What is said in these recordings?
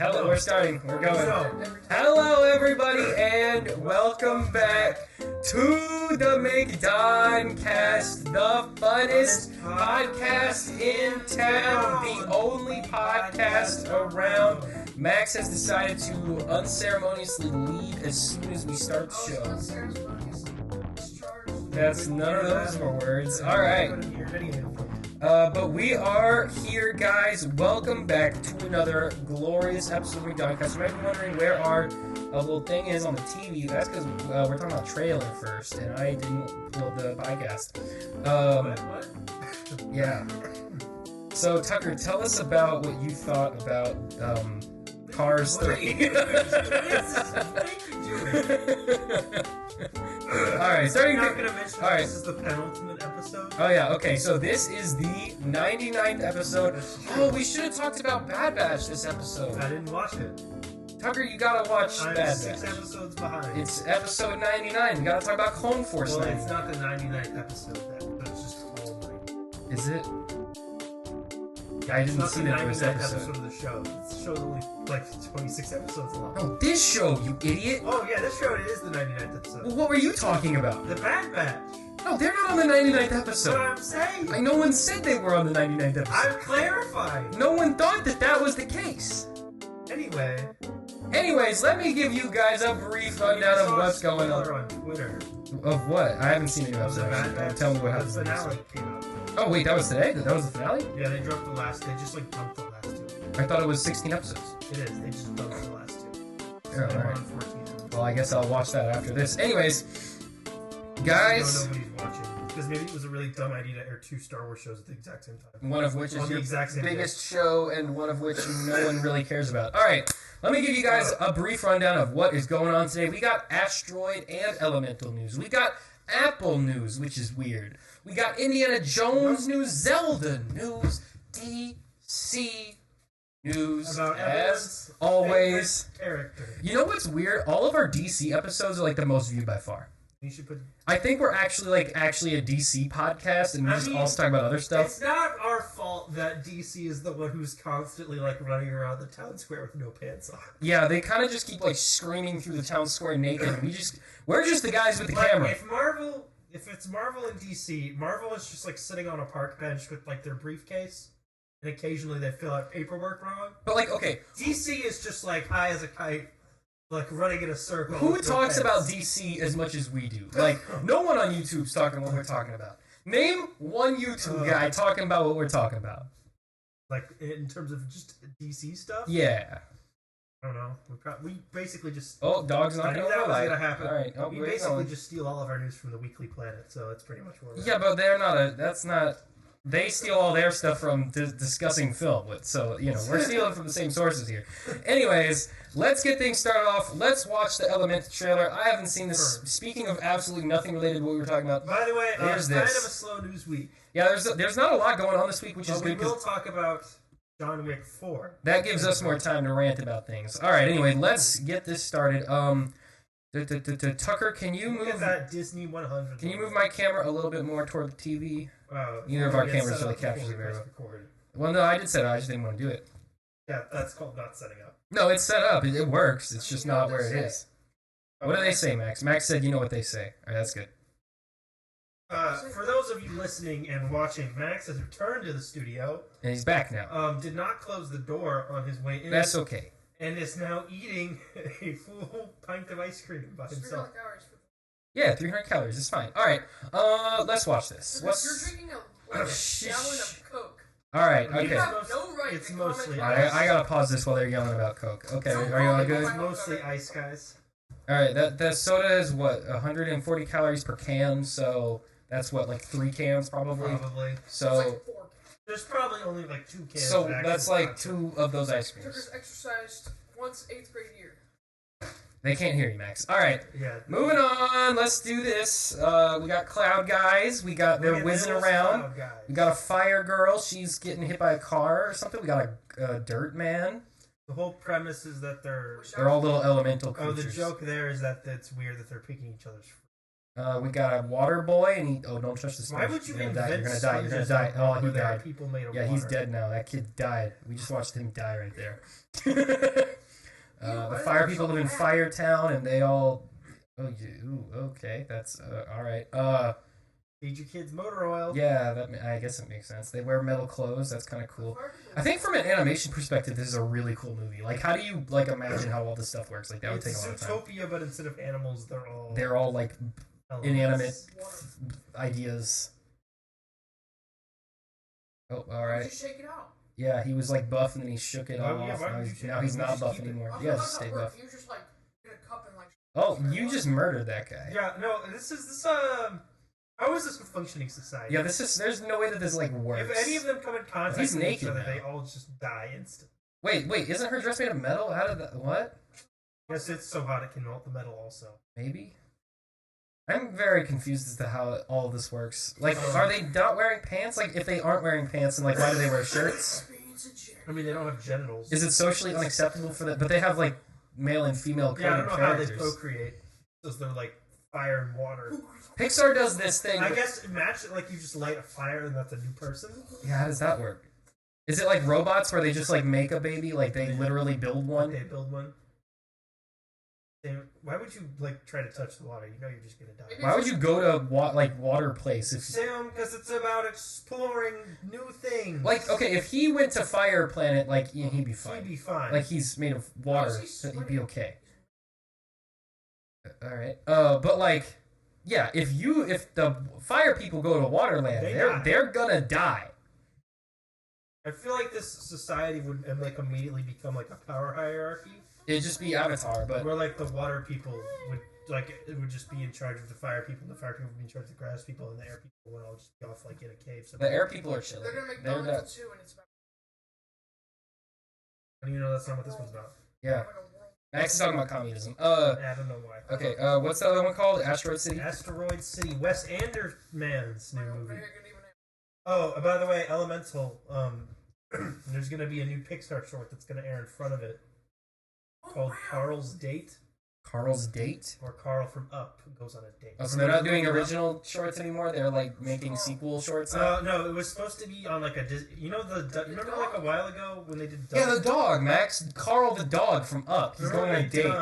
Hello, we're starting. We're going. Hello, everybody, and welcome back to the McDonCast, the funnest podcast in town, the only podcast around. Max has decided to unceremoniously leave as soon as we start the show. That's none of those were words. All right. But we are here, guys. Welcome back to another glorious episode of McDonCast. You might be wondering where our little thing is on the TV. That's because we're talking about trailer first, and I didn't pull up the podcast. What? Yeah. So, Tucker, tell us about what you thought about Cars 3. Alright, starting. You're not going to mention all right. This is the penultimate episode? Oh, yeah, okay, so this is the 99th episode. Oh, we should have talked about Bad Batch this episode. I didn't watch it. Tucker, you gotta watch I'm Bad 6 Batch. episodes behind. It's episode 99. You gotta talk about Clone Force. Well, 99. it's not the 99th episode, but it's just called 90. Is it? I didn't see that there was an episode. episode of the show. The show's only like 26 episodes long. No, this show, you idiot! Oh yeah, this show is the 99th episode. Well, what were you talking about? The Bad Batch. No, they're not on the 99th That's what episode. I'm saying. No one said they were on the 99th episode. I'm clarifying. No one thought that was the case. Anyways, let me give you guys a brief rundown of what's going on Twitter. Of what? I haven't seen any Of the Bad episodes. Batch. Tell me what The happens. finale came out. Oh wait, that was today? That was the finale? Yeah, they dropped the last. They just like dumped the last two. I thought it was 16 episodes. It is. They just dumped the last two. Oh, They were alright. on 14. Well, I guess I'll watch that after this. Anyways, guys, Nobody's watching because maybe it was a really dumb idea to air 2 Star Wars shows at the exact same time. one of which On is the your exact same biggest show and one of which no one really cares about. Alright, let me give you guys a brief rundown of what is going on today. We got Asteroid and Elemental news. We got Apple news, which is weird. We got Indiana Jones news, Zelda news, DC news, About as everyone's always. favorite character. You know what's weird? All of our DC episodes are like the most viewed by far. You should put. I think we're actually a DC podcast, and we just also talk about other stuff. It's not our fault that DC is the one who's constantly like running around the town square with no pants on. Yeah, they kind of just keep like screaming through the town square naked. And we're just the guys with the camera. If it's Marvel and DC, Marvel is just like sitting on a park bench with like their briefcase, and occasionally they fill out paperwork wrong. But like, okay, DC is just like high as a kite, like running in a circle. who with no talks pants. about DC as much as we do? Like, no one on YouTube's talking what we're talking about. Name one YouTube guy talking about what we're talking about. Like in terms of just DC stuff? Yeah. I don't know. We basically just. Oh, dog's I not knew going that to was lie. gonna happen. All right. Oh, We we're basically going. just steal all of our news from the Weekly Planet, so it's pretty much where we're Yeah, at. but they're not that's not. They steal all their stuff from discussing film, so we're stealing from the same sources here. Anyways, let's get things started off. Let's watch the Elemental trailer. I haven't seen this. Speaking of absolutely nothing related to what we were talking about, By the way, Here's kind of a this. slow news week. yeah, there's not a lot going on this week, which is But we good will because talk about John Wick 4. that gives us more time to rant about things. All right, anyway, let's get this started. Tucker, can you Look at move? that Disney 100. Can you move my camera a little bit more toward the TV? Neither of our cameras really captures it very well. Well, no, I did set it. I just didn't want to do it. Yeah, that's called not setting up. No, it's set up. It works. It's just not where it is. What do they say, Max? Max said, you know what they say. All right, that's good. For those of you listening and watching, Max has returned to the studio. And he's back now. Did not close the door on his way in. That's okay. And is now eating a full pint of ice cream by himself. Yeah, 300 calories. It's fine. All right, let's watch this. You're drinking a gallon of Coke. All right, I mean, okay. You have no right It's to mostly comment. I gotta pause this while they're yelling about Coke. Okay, are you all good? It's mostly ice, guys. All right, that soda is what 140 calories per can, so that's what like 3 cans probably. Probably. It's So like 4. There's probably only like 2 cans. so back that's in the like box. 2 of those ice Tucker's creams. exercised once 8th grade year. They can't hear you, Max. All right. Yeah. Moving on, let's do this. We got Cloud Guys. They're whizzing around. We got a Fire Girl. She's getting hit by a car or something. We got a Dirt Man. The whole premise is that they're all little elemental Oh, creatures. the joke there is that it's weird that they're picking each other's fruit. We got a Water Boy, and don't touch the Why sponge. would you You're gonna die. invent You're gonna die. sponges Oh, he where there are died. people made of Yeah, water? he's dead now. That kid died. We just watched him die right there. The fire people live in Firetown, and they all. Oh, okay, that's all right. Feed your kids motor oil. Yeah, I guess it makes sense. They wear metal clothes. That's kind of cool. I think from an animation perspective, this is a really cool movie. Like, how do you imagine how all this stuff works? Like, that would take a lot of time. Zootopia, but instead of animals, they're all like inanimate ideas. Oh, all right. Just shake it out. Yeah, he was like buff and then he shook it off. Now he's not buff anymore. Yeah, just stay buff. You just like get a cup and like. Oh, you just murdered that guy. Yeah, no, how is this a functioning society? Yeah, there's no way that this like works. If any of them come in contact with each other, they all just die instantly. Wait, isn't her dress made of metal? How did that, what? Yes, it's so hot it can melt the metal also. Maybe? I'm very confused as to how all of this works. Like, are they not wearing pants? Like, if they aren't wearing pants, then like, why do they wear shirts? I mean, they don't have genitals. Is it socially unacceptable for them? But they have like male and female I don't know characters. how they procreate. Because they're like fire and water. Pixar does this thing. I guess imagine like you just light a fire and that's a new person. Yeah, how does that work? Is it like robots where they just like make a baby? Like they literally build one? Okay, build one. Why would you like try to touch the water? You know you're just gonna die. Why would you go to water place if Sam? Because it's about exploring new things. Like, okay, if he went to Fire Planet, like he'd be fine. He'd be fine. Like he's made of water, so he'd be okay. All right. But like, yeah, if the fire people go to Waterland, they're gonna die. I feel like this society would like immediately become like a power hierarchy. It'd just be Avatar, but where like the water people would it would just be in charge of the fire people, and the fire people would be in charge of the grass people, and the air people would all just be off like in a cave. The air people are chilling. They're gonna make McDonald's too, and it's about. How do you know that's not what this one's about? Yeah. Max is talking about communism. I don't know why. Okay, what's the other one called? Asteroid City? Asteroid City. Wes Anderson's new movie. Oh, by the way, Elemental, there's going to be a new Pixar short that's going to air in front of it called Carl's Date. Carl's Date? Or Carl from Up goes on a date. Oh, so they're not doing original shorts anymore? They're like making sequel shorts now? No, it was supposed to be on like a Disney. You remember like a while ago when they did. Yeah, the dog, Max. Carl the dog from Up. He's going on a date.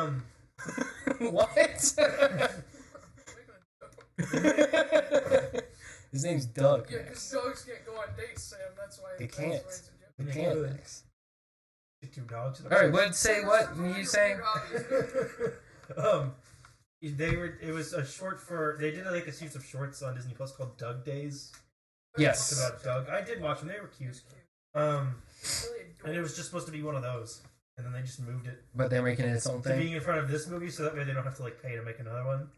What? His name's Doug. Yeah, because dogs can't go on dates, Sam. That's why. They can't. They can't, Max. Two dogs. Alright, what were you saying? It was a short for. They did like a series of shorts on Disney Plus called Doug Days. Yes. It's about Doug. I did watch them. They were cute. And it was just supposed to be one of those. And then they just moved it. But they're making it its own thing? To being in front of this movie, so that way they don't have to like pay to make another one.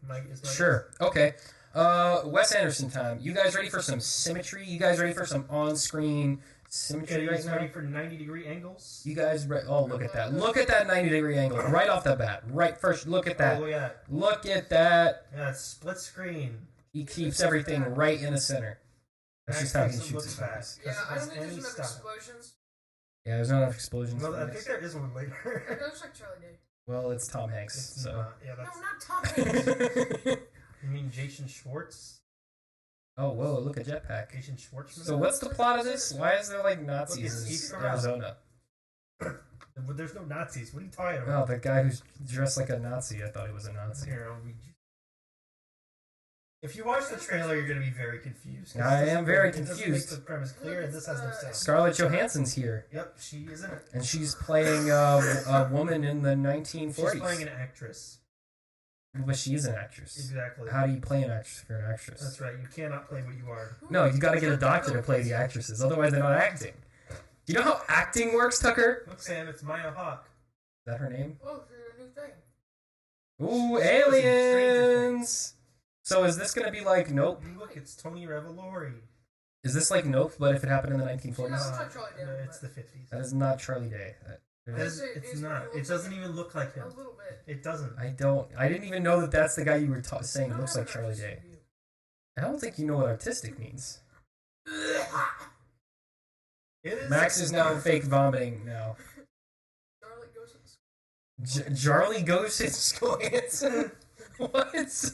Sure. Okay. Wes Anderson time. You guys ready for some symmetry? You guys ready for some on-screen symmetry right now? Ready for 90-degree angles? You guys look at that. Look at that 90-degree angle right off the bat. Right first, look at that. Oh, look at that. Look at that. Yeah, it's split screen. He keeps everything right in the center. That's just how he shoots his movies. Yeah, I don't think there's enough explosions. Yeah, there's not enough explosions. Well, I think there is one later. It looks like Charlie Day. Well, it's Tom Hanks, so. Yeah, no, not Tom Hanks. You mean Jason Schwartz? Oh, whoa, look at Jetpack. Jason Schwartzman? So what's the plot of this? Why is there, like, Nazis in Arizona? There's no Nazis. What are you talking about? Oh, the guy who's dressed like a Nazi. I thought he was a Nazi. Here, if you watch the trailer, you're going to be very confused. I am very confused. confused. It doesn't make the premise clear, and this has no sense. Scarlett Johansson's here. Yep, she is in it. And she's playing a woman in the 1940s. She's playing an actress. But she is an actress. Exactly. How do you play an actress if you're an actress? That's right. You cannot play what you are. No, you got to get a doctor to play the actresses. Otherwise, they're not acting. You know how acting works, Tucker? Look, Sam, it's Maya Hawke. Is that her name? Oh, it's a new thing. Ooh, aliens! So is this going to be like Nope? Look, it's Tony Revolori. Is this like Nope, but if it happened in the 1940s? No, it's the 50s. That is not Charlie Day. It's not. It doesn't even look like him. A little bit. It doesn't. I didn't even know that that's the guy you were saying looks like Charlie Day. I don't think you know what artistic means. Max is now fake vomiting now. Charlie Goes in Science? What?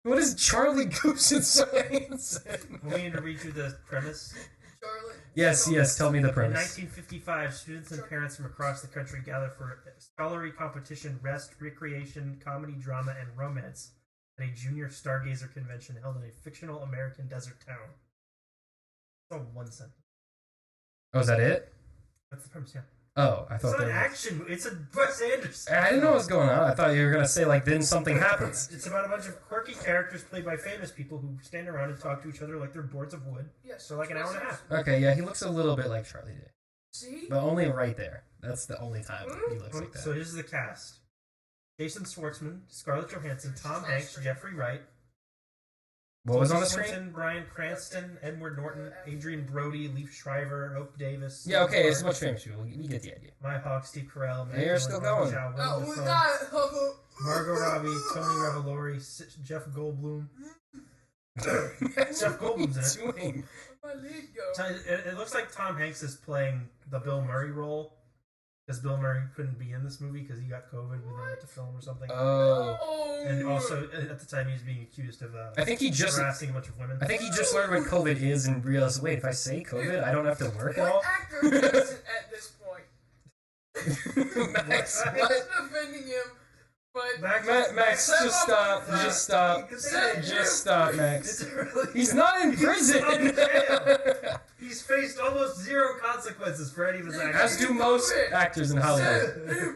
What is Charlie Goes in Science? We need to read you the premise. Yes, tell me the In premise. 1955, students and parents from across the country gather for a scholarly competition, rest, recreation, comedy, drama, and romance at a junior stargazer convention held in a fictional American desert town. It's all one sentence. Oh, is that it? That's the premise, yeah. Oh, I It's thought not that an was... action. It's a Wes Anderson. I didn't know what was going on. I thought you were going to say, like, then something happens. It's about a bunch of quirky characters played by famous people who stand around and talk to each other like they're boards of wood. Yes. So like an hour and a half. Okay, yeah, he looks a little bit like Charlie Day. See? But only right there. That's the only time he looks like that. So here's the cast. Jason Schwartzman, Scarlett Johansson, Tom Hanks, Jeffrey Wright. What was on the Tilda screen? Swinton, Bryan Cranston, Edward Norton, Adrian Brody, Leif Shriver, Hope Davis. Yeah, okay, it's a bunch of famous people. We get the idea. My Hawk, Steve Carell. They're still going. Oh, we got Margot Robbie, Tony Revolori, Jeff Goldblum. Jeff Goldblum's in it. doing? my lead go. It looks like Tom Hanks is playing the Bill Murray role. Because Bill Murray couldn't be in this movie because he got COVID when they went to film or something. Oh. And also, at the time, he was being accused of I think he just... harassing a bunch of women. I think he just learned what COVID is and realized, wait, if I say COVID, I don't have to work at all? What actor doesn't at this point? Max, I'm not defending him, but Max, just stop. Just stop. Just stop, Max. He's not in prison. He's faced almost zero consequences for any of his actions. As do most actors in Hollywood.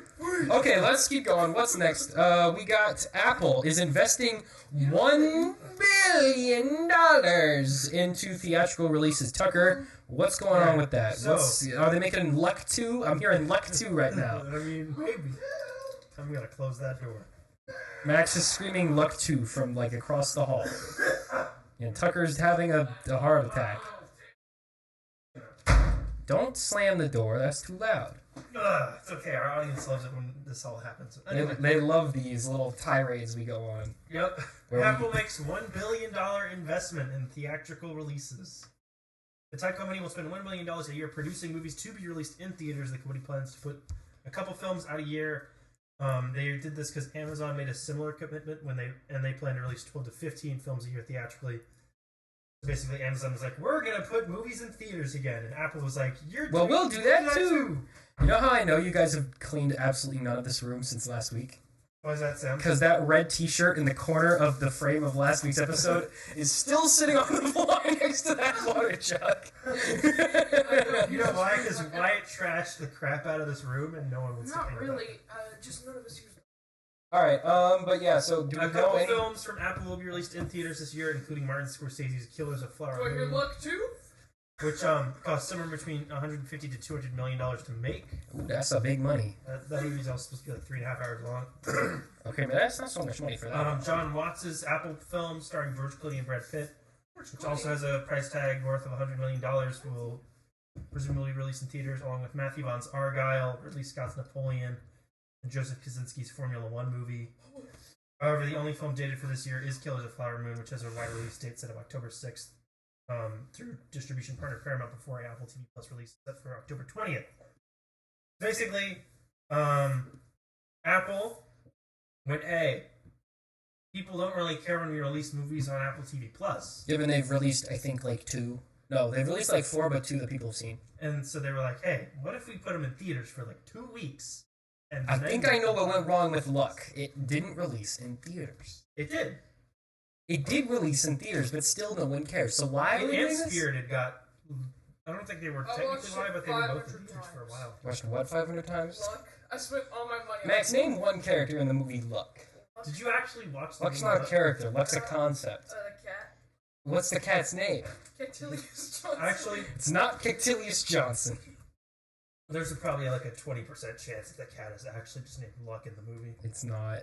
Okay, let's keep going. What's next? We got Apple is investing $1 billion into theatrical releases. Tucker, what's going on with that? Are they making Luck 2? I'm hearing Luck 2 right now. I mean, maybe. I'm gonna close that door. Max is screaming Luck 2 from, like, across the hall. And Tucker's having a heart attack. Don't slam the door, that's too loud. It's okay, our audience loves it when this all happens. Anyway. They love these little tirades we go on. Yep. Apple makes $1 billion investment in theatrical releases. The tech company will spend $1 million a year producing movies to be released in theaters. The company plans to put a couple films out a year. They did this because Amazon made a similar commitment when they plan to release 12 to 15 films a year theatrically. So basically, Amazon was like, "We're gonna put movies in theaters again," and Apple was like, we'll do that too." You know how I know you guys have cleaned absolutely none of this room since last week? Why does that sound? Because that red T-shirt in the corner of the frame of last week's episode is still sitting on the floor next to that water jug. You know why? Because Wyatt trashed the crap out of this room, and no one would say not anything. really. Just none of us use. Alright, but yeah, so do we A know couple any... films from Apple will be released in theaters this year, including Martin Scorsese's Killers of Flower Do I hear Moon, Luck too? which cost somewhere between $150 to $200 million to make. Ooh, that's a big money. That movie's also supposed to be like 3.5 hours long. Okay, but that's not so much money for that. John Watts' Apple film starring George Clooney and Brad Pitt, which also has a price tag north of $100 million, will presumably be released in theaters, along with Matthew Vaughn's Argyle, Ridley Scott's Napoleon, and Joseph Kosinski's Formula One movie. However, the only film dated for this year is Killers of Flower Moon, which has a wide release date set of October 6th through distribution partner Paramount before Apple TV Plus release set for October 20th. Basically, Apple went, hey, people don't really care when we release movies on Apple TV Plus. Given they've released, I think, like 2. No, they've released like 4, but 2 that people have seen. And so they were like, hey, what if we put them in theaters for like 2 weeks? And I think I know what went wrong with Luck. It didn't release in theaters. It did. It did release in theaters, but still no one cares. So why are we doing And this? Spirited got... I don't think they were technically live, but they were both in theaters for a while. Watched what 500 times? Luck. I spent all my money. Max, on name one character in the movie Luck. Did you actually watch the Luck's movie? not a character. Luck's a concept. The cat. What's the cat's name? Cactilius Johnson. Actually, It's not Cactilius Johnson. there's probably like a 20% chance that the cat is actually just named Luck in the movie. It's not.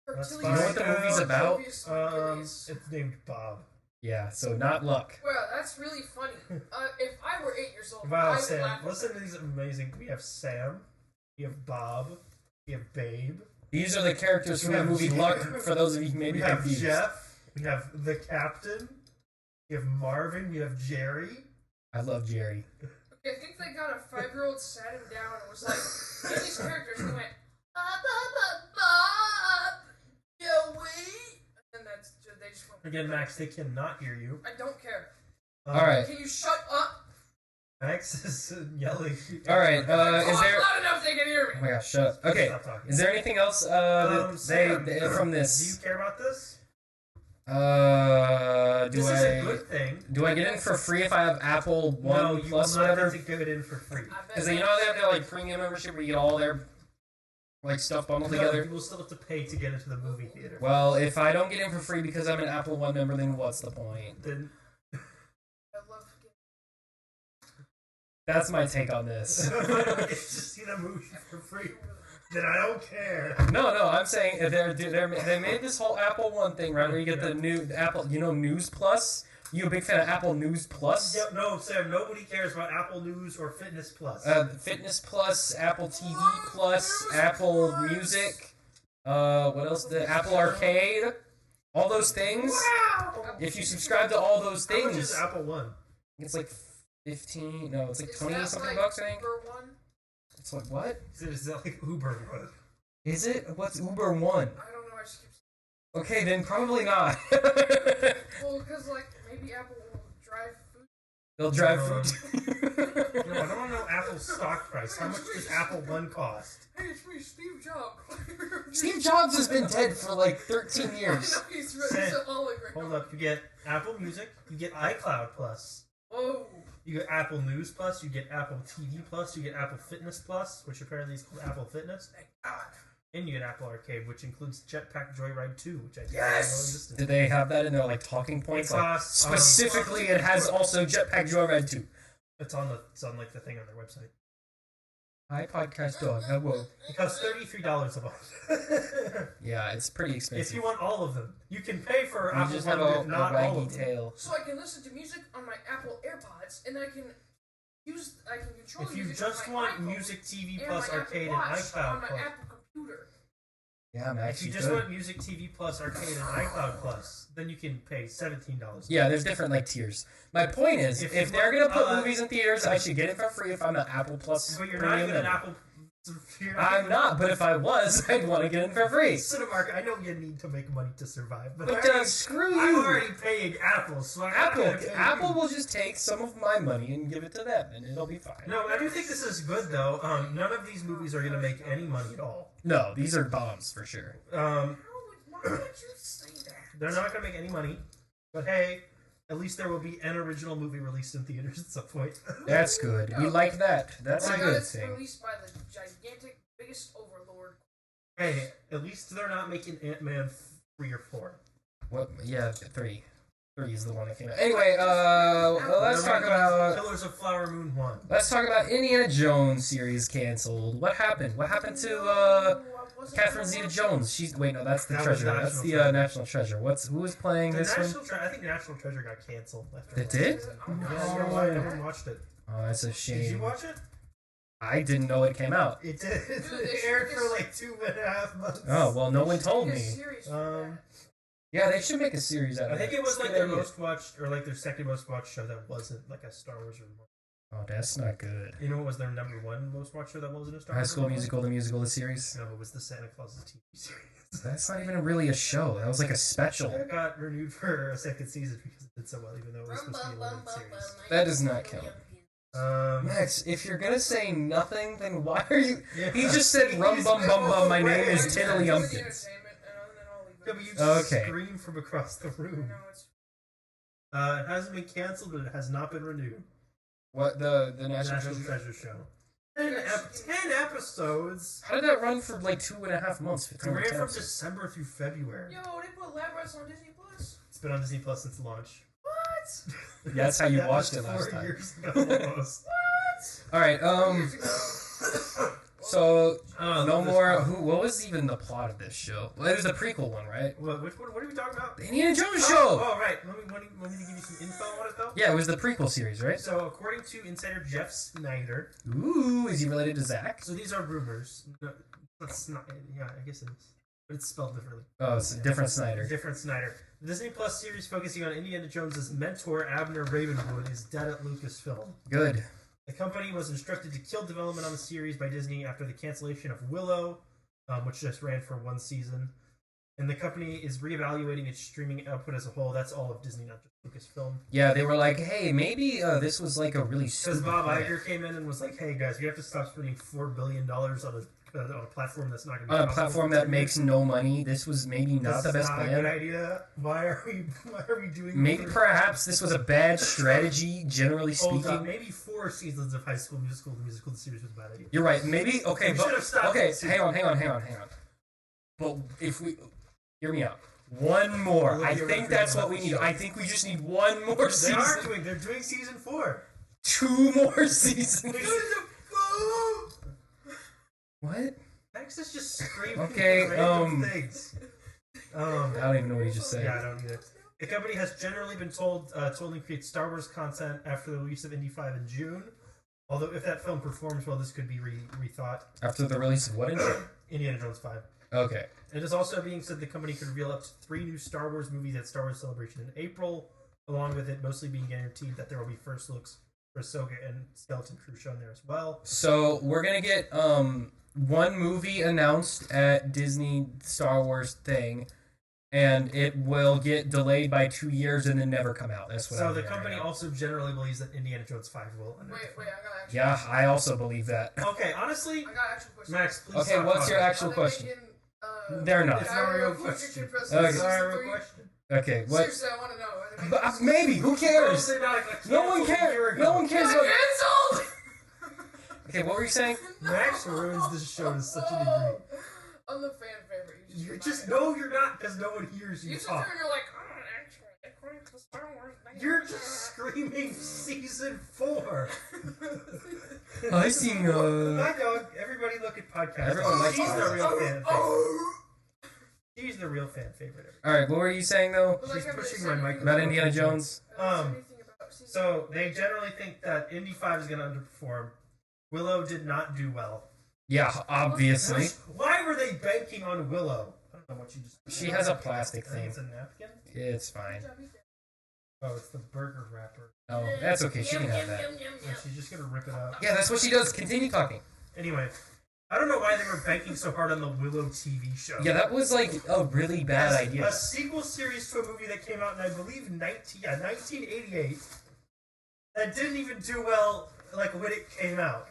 That's Cactilius fine. You know what the movie's about? Cactilius. It's named Bob. Yeah, so not Luck. Well, that's really funny. If I were 8 years old, Wow, I would Sam. laugh at Listen that. to these amazing... We have Sam. We have Bob. We have Babe. These are the characters from the movie Luck, for those of you who may be We have confused. Jeff. We have the Captain. We have Marvin. We have Jerry. I love Jerry. I think they got a 5-year-old, sat him down, and was like, "Get these characters," and he went, Bob, you wait, and that's they just went. Again, Max, they cannot hear you. I don't care. Alright. Can you shut up? Max is yelling. All right. Is there? loud enough they can hear me. Oh my gosh, shut up. Okay. Stop talking. Is there anything else Sam, from do this? you care about this? This is a good thing. Do I get in for free if I have Apple One No, you Plus will not whatever? get to get in for free. Because you know they have their like premium membership where you get all their like stuff bundled No, together. you will still have to pay to get into the movie theater. Well, if I don't get in for free because I'm an Apple One member, then what's the point? Then I love That's my take on this. it's just seen a movie for free. Then I don't care. No, I'm saying they made this whole Apple One thing, right? Where you get the new Apple, News Plus. You a big fan of Apple News Plus? Yeah, no, Sam. Nobody cares about Apple News or Fitness Plus. Fitness Plus, Apple TV Plus, Apple Music. What else? The Apple Arcade. All those things. Wow! If you subscribe to all those How much things, is Apple One? it's like 15. No, it's like Is 20 that something like bucks. I think. Uber One? It's like what? Is that like Uber One? Is it? What's Uber One? I don't know. I just keep. Okay, then probably not. Well, because like maybe Apple will drive food. They'll drive No, food. I don't want to know Apple's stock price. How much does Apple One cost? Hey, it's me, Steve Jobs. Steve Jobs has been dead for like 13 years. I know, he's a hologram. Hold up, you get Apple Music, you get iCloud Plus, Whoa. you get Apple News Plus, you get Apple TV Plus, you get Apple Fitness Plus, which apparently is called Apple Fitness, and you get Apple Arcade, which includes Jetpack Joyride 2, which I didn't know existed. Did they have that in their like talking points? It Like, costs, specifically, it has also Jetpack Joyride 2. It's on like the thing on their website. Hi, podcast dog. Hello. It costs $33 a month. Yeah, it's pretty expensive. If you want all of them, you can pay for You Apple just One, have a but not all waggy of them. tail. So I can listen to music on my Apple AirPods, and I can control If you music just on my want iPhone Music TV and Plus my Arcade and Apple Watch iCloud on my Plus. Apple computer. Yeah, Max, If you just want Music TV Plus Arcade and iCloud Plus, then you can pay $17. Yeah, there's different like tiers. My point is, if they're gonna put movies in theaters, I should get it for free if I'm an Apple Plus. But you're not premium even an member. Apple. I'm not, but if I was, I'd want to get it for free. Cinemark, I know you need to make money to survive, but Screw I'm you. already paying Apple, so I'm not gonna pay Apple you. will just take some of my money and give it to them, and it'll be fine. No, I do think this is good though. None of these movies are going to make any money at all. No, these are bombs for sure. Why would you say that? They're not going to make any money. But hey, at least there will be an original movie released in theaters at some point. That's good. We like that. That's a good It's thing. released by the gigantic, biggest overlord. Hey, at least they're not making Ant-Man 3 or 4. What? Yeah, 3. 3 is the one that came out. Anyway, let's talk about. Killers of Flower Moon 1. Let's talk about Indiana Jones series canceled. What happened? What happened to Catherine Zeta-Jones? That's the That was treasure. That's National the Treasure. National Treasure. Who was playing this one? I think National Treasure got canceled. After It did? Yeah, no one watched it. Oh, that's a shame. Did you watch it? I didn't know it came out. It did. It aired for like 2.5 months. Oh, well, no one told me. Yeah, they should make a series out of I it. think it was like Good their idea. most watched, or like their second most watched show that wasn't like a Star Wars or more. Oh, that's not good. You know what was their number one most watched show that wasn't a Star High Wars? School or more? Musical, the series. No, it was the Santa Claus's TV series. That's not even really a show. That was like a special. It got renewed for a second season because it did so well, even though it was supposed to be a limited series. That does not count. Max, if you're gonna say nothing, then why are you... He just said, rum bum bum bum, my name is Tiddlyumpkins. Yeah, but you Okay. scream from across the room. It hasn't been canceled, but it has not been renewed. What, the National National Treasure? Treasure Show. 10 episodes. How did that run for like 2.5 months? It ran from December through February. Yo, they put Labyrinth on Disney Plus. It's been on Disney Plus since launch. What? Yeah, that's how you That watched was it last 4 time. years ago almost. Alright, so, Oh, no this more... one. What was even the plot of this show? Well, it was the prequel one, right? Which one? What are we talking about? The Indiana Jones show! Oh, right. Let me give you some info on it, though. Yeah, it was the prequel series, right? So, according to insider Jeff Snyder, Ooh, is he related to Zach? so these are rumors. No, that's not. Yeah, I guess it is, but it's spelled differently. Oh, it's a different Snyder. Different Snyder. The Disney Plus series focusing on Indiana Jones' mentor Abner Ravenwood is dead at Lucasfilm. Good. The company was instructed to kill development on the series by Disney after the cancellation of Willow, which just ran for 1 season. and the company is reevaluating its streaming output as a whole. That's all of Disney, not just Lucasfilm. Yeah, they were like, hey, maybe this was like a really Because stupid Bob plan. Iger came in and was like, hey guys, you have to stop spending $4 billion on a platform that's not going to be On a platform that makes no money, this was maybe not the best not plan. a good idea. Why are we doing Maybe perhaps this was a bad strategy, generally Hold up, speaking. maybe 4 seasons of High School Musical, the musical series was a bad idea. You're right. Maybe okay, We but should have stopped okay. it. Hang on. But if we hear me out, one more. Well, I you're think right, that's you're what we right. need. I think we just need one more They season. are doing. They're doing season 4. 2 more seasons. What? Max is just screaming Okay, random things. I don't even know what you just said. Yeah, I don't either. The company has generally been told to only create Star Wars content after the release of Indy 5 in June. Although, if that film performs well, this could be rethought. After the release of what? Indiana Jones 5. Okay. It is also being said the company could reveal up to 3 new Star Wars movies at Star Wars Celebration in April, along with it mostly being guaranteed that there will be first looks for Ahsoka and Skeleton Crew shown there as well. So we're gonna get one movie announced at Disney Star Wars thing, and it will get delayed by 2 years and then never come out. That's what. So I'm the hearing company right now. also generally believes that Indiana Jones 5 will. Wait, I gotta actually. Yeah, I also believe that. Okay, honestly, I got actual question. Max, please. Okay, stop what's your talking. actual Are they question? making, They're not. It's not a real question. Okay. It's not a real question. Okay, what? Seriously, I want to know. Are they But, making maybe. Who cares? They're not, No one cares. No one cares about. Cancelled! Okay, what were you saying? Max ruins this show to such a degree. I'm the fan favorite. You're just no, you're not, because no one hears you You sit there talk. and you're like, actually, according to Star Wars, You're just screaming season 4. I seen. My dog. Everybody look at podcast. Everyone likes She's the podcasts. real fan favorite. She's the real fan favorite. All right, what were you saying though She's pushing my microphone. about Indiana Jones? So they generally think that Indy 5 is going to underperform. Willow did not do well. Yeah, obviously. Why were they banking on Willow? I don't know what you just. She has a plastic I think thing. it's a napkin. It's fine. Oh, it's the burger wrapper. Oh, that's okay. She can have that. And she's just gonna rip it out. Yeah, that's what she does. Continue talking. Anyway, I don't know why they were banking so hard on the Willow TV show. Yeah, that was like a really bad idea. A sequel series to a movie that came out in, I believe, 1988. That didn't even do well, like, when it came out.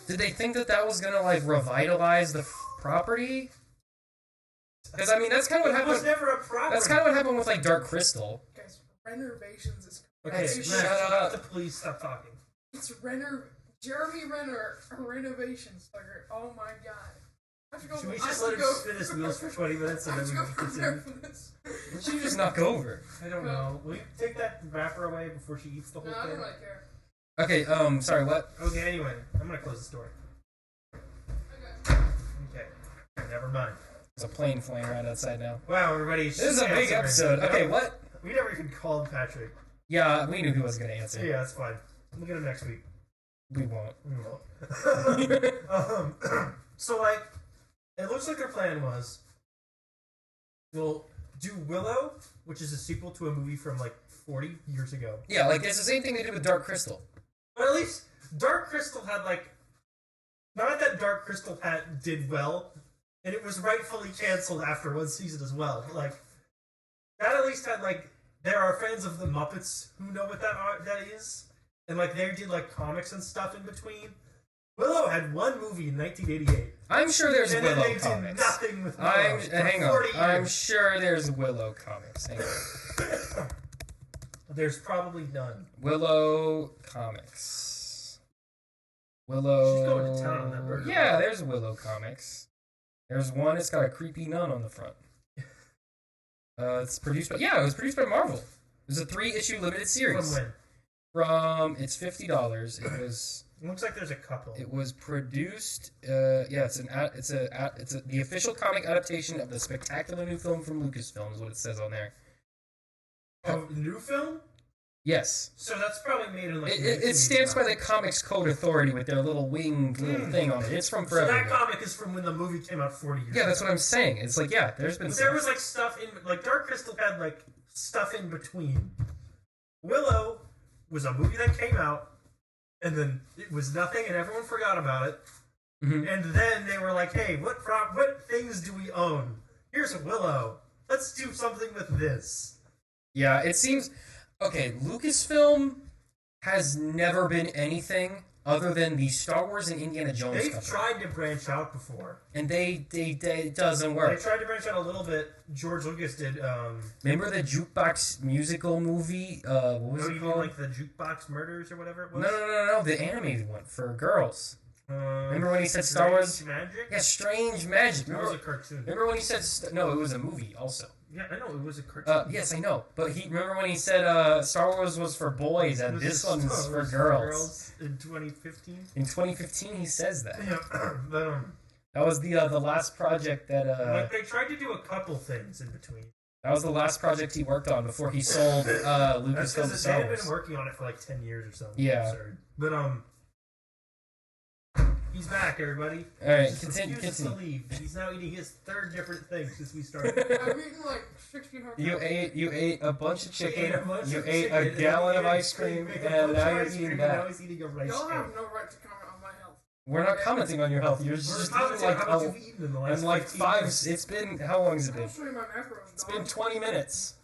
Did they think that that was gonna like revitalize the property? Because I mean, that's kind of what It was happened. never a property. That's kind of what happened with like Dark Crystal. Guys, renovations is. Okay, Max, Max, shut up. please stop talking. It's Jeremy Renner, a renovation sucker. Oh my god. I have to go. Should we I just have let to him go- spin his wheels for 20 minutes I and have then to we go can prepare continue? for this. What did you just knock over? I don't know. Will you take that wrapper away before she eats the whole No, I thing? don't really care. Okay, sorry, what? Okay, anyway, I'm gonna close this door. Okay. Okay, never mind. There's a plane flying around outside now. Wow, everybody. This is a big episode. Okay, what? We never even called Patrick. Yeah, we knew he wasn't gonna answer. Yeah, that's fine. We'll get him next week. We won't. We won't. So, like, it looks like their plan was we'll do Willow, which is a sequel to a movie from, like, 40 years ago. Yeah, like it's the same thing they did with Dark Crystal. But at least Dark Crystal had, like, not that Dark Crystal did well, and it was rightfully canceled after one season as well. But, like, that at least had, like, there are fans of the Muppets who know what that is, and, like, they did, like, comics and stuff in between. Willow had one movie in 1988. I'm sure there's And then Willow they did comics. nothing with Willow I'm for hang 40 on. I'm years. sure there's Willow comics. Hang on. There's probably none. Willow comics. Willow. She's going to town on that burger. Yeah, there's Willow comics. There's one. It's got a creepy nun on the front. It's produced by. Yeah, it was produced by Marvel. It was a 3-issue limited series. From when? From it's $50. It looks like there's a couple. It was produced. Yeah, it's the official comic adaptation of the spectacular new film from Lucasfilm is what it says on there. Oh, new film? Yes. So that's probably made in like. It stands by the Comics Code Authority with their little winged little thing on it. It's from So forever. that ago. comic is from when the movie came out 40 years. Yeah, that's what I'm saying. It's like there's been. But there was like stuff in like Dark Crystal had like stuff in between. Willow was a movie that came out, and then it was nothing, and everyone forgot about it. Mhm. And then they were like, "Hey, what things do we own? Here's a Willow. Let's do something with this. Yeah, it seems... Okay, Lucasfilm has never been anything other than the Star Wars and Indiana Jones They've company. tried to branch out before. And it doesn't work. They tried to branch out a little bit. George Lucas did. Remember the jukebox musical movie? What was it called? Like the Jukebox Murders or whatever it was? No. The animated one for girls. Remember when he said Star Wars? Magic? Yeah, Strange Magic. It was a cartoon. Remember when he said... No, it was a movie also. Yeah, I know. It was a cartoon. Yes, I know. But remember when he said Star Wars was for boys and this one's for girls? In 2015? In 2015, he says that. Yeah, but, That was the last project that... like, they tried to do a couple things in between. That was the last project he worked on before he sold Lucasfilm That's to because Star they had Wars. been working on it for like 10 years or something. Yeah. Absurd. But, he's back, everybody. Alright, Just continue. refuses to leave. He's now eating his third different thing since we started. I've eaten like 1,600 You ate a bunch of chicken, you ate chicken, a and gallon then of he ate ice cream, a and bunch now of you're ice cream, eating and that. Now he's eating a rice Y'all cake. have no right to comment on my health. We're not commenting on your health. You're We're just commenting eating on how much you've eaten in the last and like 15 five. minutes. It's been how long has it been? I'll show you my macros. It's been 20 minutes.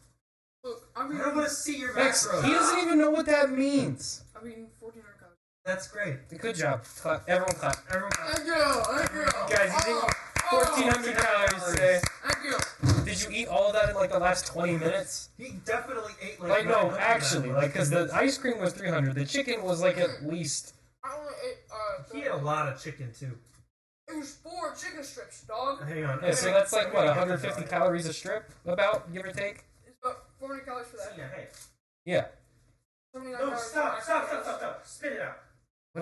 Look, I've I don't eaten, want to see your Max, macros. he doesn't even know what that means. I've eaten 1,400 calories. That's great. Good job. Clap. Everyone clap. Everyone, Thank you. Guys, you think 1,400 calories today? Thank you. Did you eat all of that in like the last 20 minutes? he definitely ate like. Like, no, 900 actually, of like, that. because the ice cream was 300. The chicken was like at least. I only ate, He ate a lot of chicken too. it was 4 chicken strips, dog. Hang on. Yeah, so that's like, what, 150 calories a strip? About, give or take? It's about 400 calories for that. Yeah, hey. Yeah. 79 No, calories stop, for stop, ice stop, cream. stop, stop. Spit it out.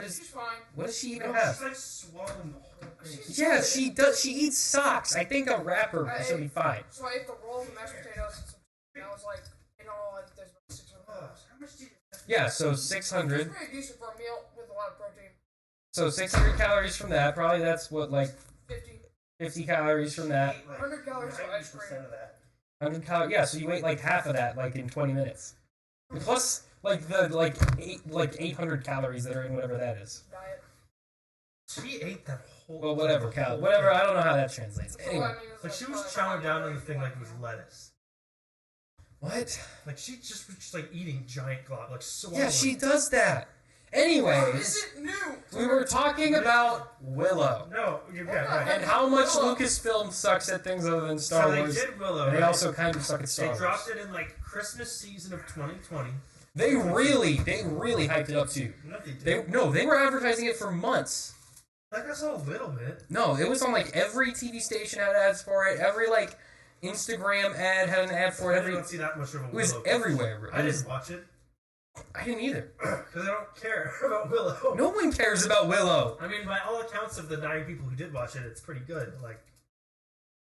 She's fine. What does she even No, have? she's like swallowing the whole thing. Yeah, she does. She eats socks. I think a wrapper should be fine. So I ate the rolls and mashed potatoes and some chicken. I was like, in all, like, there's about 600 calories. How much did you... Yeah, so It's 600. pretty decent for a meal with a lot of protein. So 600 calories from that. Probably that's what, like 50. 50 calories from that. 100 calories for ice cream. 90% of that. 100 calories. Yeah, so you ate like half of that, like in 20 minutes. Plus, like the 800 calories that are in whatever that is. Diet. She ate that whole... Well, whatever, whatever. I don't know how that translates. So Anyway, I mean, it's Like, she was like chowing down on the thing like it was lettuce. what? Like, she just was just, like, eating giant glob, like, swallowing. Yeah, she does that. How Anyways, is it new? we were talking about Willow. No, you're right. And how much Lucasfilm sucks at things other than Star so Wars. they did Willow. And they right? also kind of suck at Star They Wars. dropped it in, like, Christmas season of 2020. They really hyped it up too. No, they did. They were advertising it for months. Like, I saw a little bit. No, it was on like every TV station had ads for it. Every like Instagram ad had an ad for it. I Every didn't see that much of a it was Willow. everywhere. I didn't watch it. I didn't either. Because I don't care about Willow. No one cares about Willow. I mean, by all accounts of the 9 people who did watch it, it's pretty good. Like,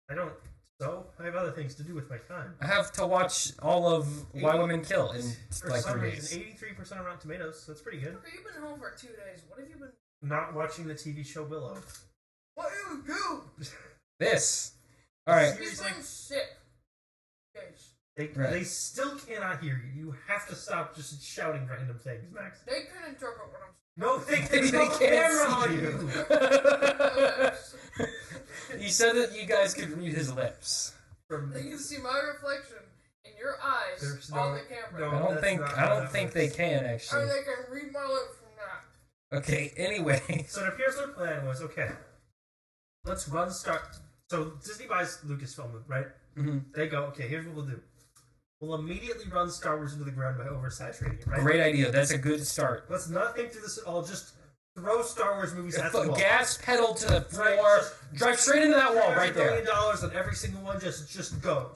I don't... So, I have other things to do with my time. I have to watch all of Why Women Kill in For like some 3 days. reason, 83% on Rotten Tomatoes, so that's pretty good. Okay, you've been home for 2 days. What have you been... Not watching the TV show Willow. What do you do? This. All right. He's been sick. Days. They still cannot hear you. You have to stop just shouting random things, Max. They can interpret what I'm No, They there's no camera on can't you. see you. He said that you guys could read his lips. From They can see my reflection in your eyes There's on no- the camera. no. I don't that's think not I how don't that think works. they can And actually. they can read my lips from that. Okay. Anyway. So it appears their plan was, okay, let's run Star... So Disney buys Lucasfilm, right? Mhm. They go, okay, here's what we'll do. We'll immediately run Star Wars into the ground by oversaturating it, right? Great idea. That's a good start. Let's not think through this at all. Just throw Star Wars movies at the wall. Gas pedal to the floor. Right, just- Drive straight into that wall right $1 there. billion on every single one. Just go.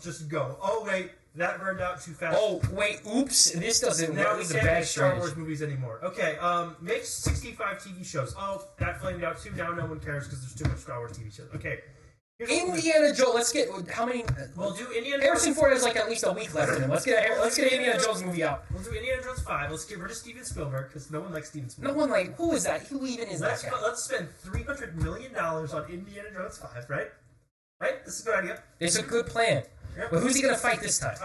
Oh wait, that burned out too fast. Oh wait, oops! This doesn't. now That we was a can't bad make Star Wars strategy. movies anymore. Okay, make 65 TV shows. Oh, that flamed out too. Now no one cares because there's too much Star Wars TV shows. Okay. Here's what we'll do. Indiana Jones. Let's get how many? We'll do Indiana Harrison Jones. Ford has like at least a week left in him. Let's get an Indiana Jones movie out. We'll do Indiana Jones 5. Let's get rid of Steven Spielberg because no one likes Steven No Spielberg. one like who is that? Who even is that guy? Let's spend $300 million on Indiana Jones 5, right? Right? This is a good idea. It's a good plan. Yep. But who's he gonna fight this time?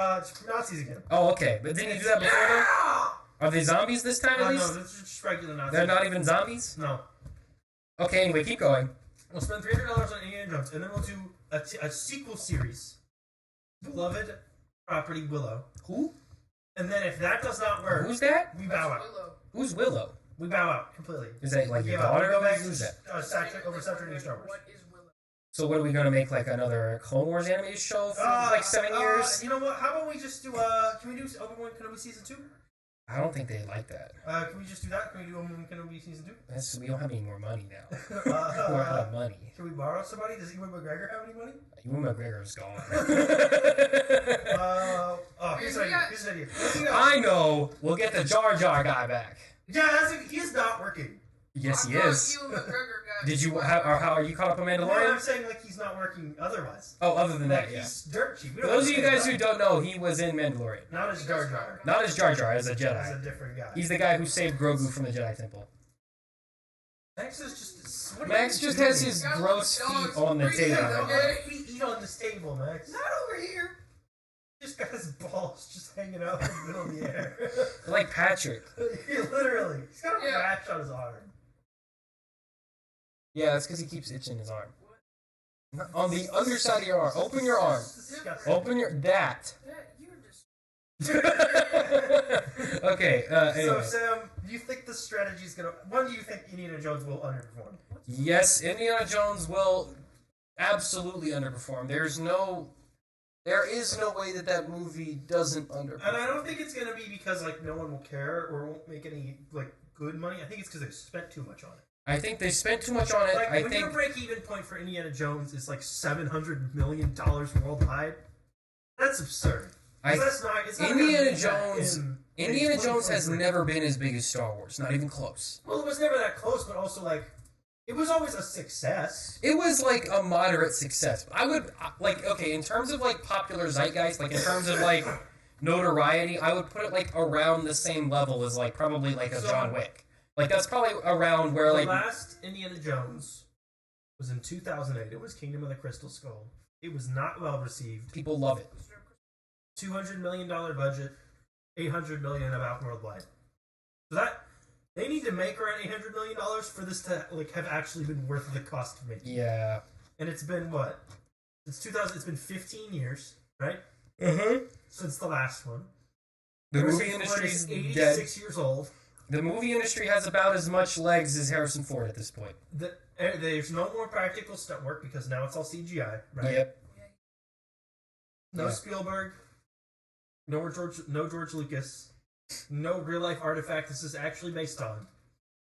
Nazis again. Oh, okay. But didn't he do that before though? Are they zombies this time at No, least? this is just regular Nazis. They're not even zombies. No. Okay. Anyway, keep going. We'll spend $300 on Indiana Jones, and then we'll do a sequel series, beloved property Willow. Who? And then if that does not work, Who's that? we bow out. Who's Willow? We bow out completely. Is that like your Yeah, we daughter? go back Who's that? to oversaturating Star Wars. What is Willow? So what are we gonna make like another Clone Wars animated show for like 7 years? You know what? How about we just do? Can we do Obi-Wan Kenobi season 2? I don't think they like that. Can we just do that? Can we do Obi-Wan Kenobi season 2? We don't have any more money now. uh, We're out of money. Can we borrow somebody? Does Ewan McGregor have any money? Ewan McGregor's gone. Here's an idea. I know. We'll get the Jar Jar guy back. Yeah, he's not working. Yes, he I thought is. Ewan McGregor got Did you? How are you caught up on No, I'm Mandalorian? saying like he's not working otherwise. Oh, other than Like that, yeah. he's dirt cheap. We For don't those of you understand guys who don't know, he was in Mandalorian. not as Jar Jar. Not as Jar Jar, as a He's Jedi. a different guy. He's the guy who saved Grogu from the Jedi Temple. Max is just. What are Max you just doing? has his gross feet on the table. Don't let me eat on this table, Max. Not over here. Just got his balls just hanging out in the middle of the air. Like Patrick. Literally. He's got a Yeah. rash on his arm. Yeah, that's because he keeps itching his arm. On the underside of your arm. Open your arm. Disgusting. Open your... That. You're just. Okay, So, anyway. Sam, do you think the strategy is going to... When do you think Indiana Jones will underperform? Yes, Indiana Jones will absolutely underperform. There is no way that movie doesn't underperform. And I don't think it's going to be because, like, no one will care or won't make any, like, good money. I think it's because they spent too much on it. I think they spent too much on it. Like, I when think your break-even point for Indiana Jones is, like, $700 million worldwide, that's absurd. 'Cause that's not... It's not Indiana gonna be that Jones... in Indiana Jones has 2023. never been as big as Star Wars. Not even close. Well, it was never that close, but also, like, it was always a success. It was like a moderate success. I would like in terms of like popular zeitgeist, like in terms of like notoriety, I would put it like around the same level as like probably like a John Wick. Like that's probably around where The like last Indiana Jones was in 2008. It was Kingdom of the Crystal Skull. It was not well received. people love it. $200 million budget, $800 million about worldwide. So that they need to make around $800 million for this to like have actually been worth the cost of making. Yeah. And it's been what? Since 2000. It's been 15 years, right? Since the last one. The Harrison movie Ford industry is is 86 dead. years old. The movie industry has about as much legs as Harrison Ford at this point. There's no more practical stunt work because now it's all CGI, right? Yep. No Yeah. Spielberg. No George Lucas. No real life artifact this is actually based on,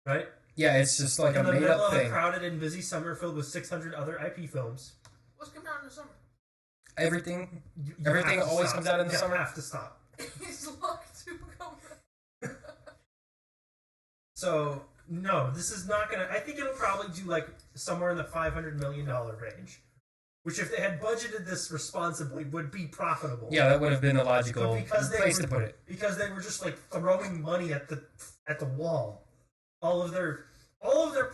right? Yeah, it's just like In a the made middle up of a thing. crowded and busy summer filled with 600 other IP films. What's coming out in the summer? Everything. You Everything have to always stop. comes out in the You summer? have to stop. He's locked to come out. So no, this is not gonna. I think it'll probably do like somewhere in the $500 million range, which if they had budgeted this responsibly would be profitable. Yeah, that would have been a logical But because they place were- to put it. Because they were just like throwing money at the wall. All of their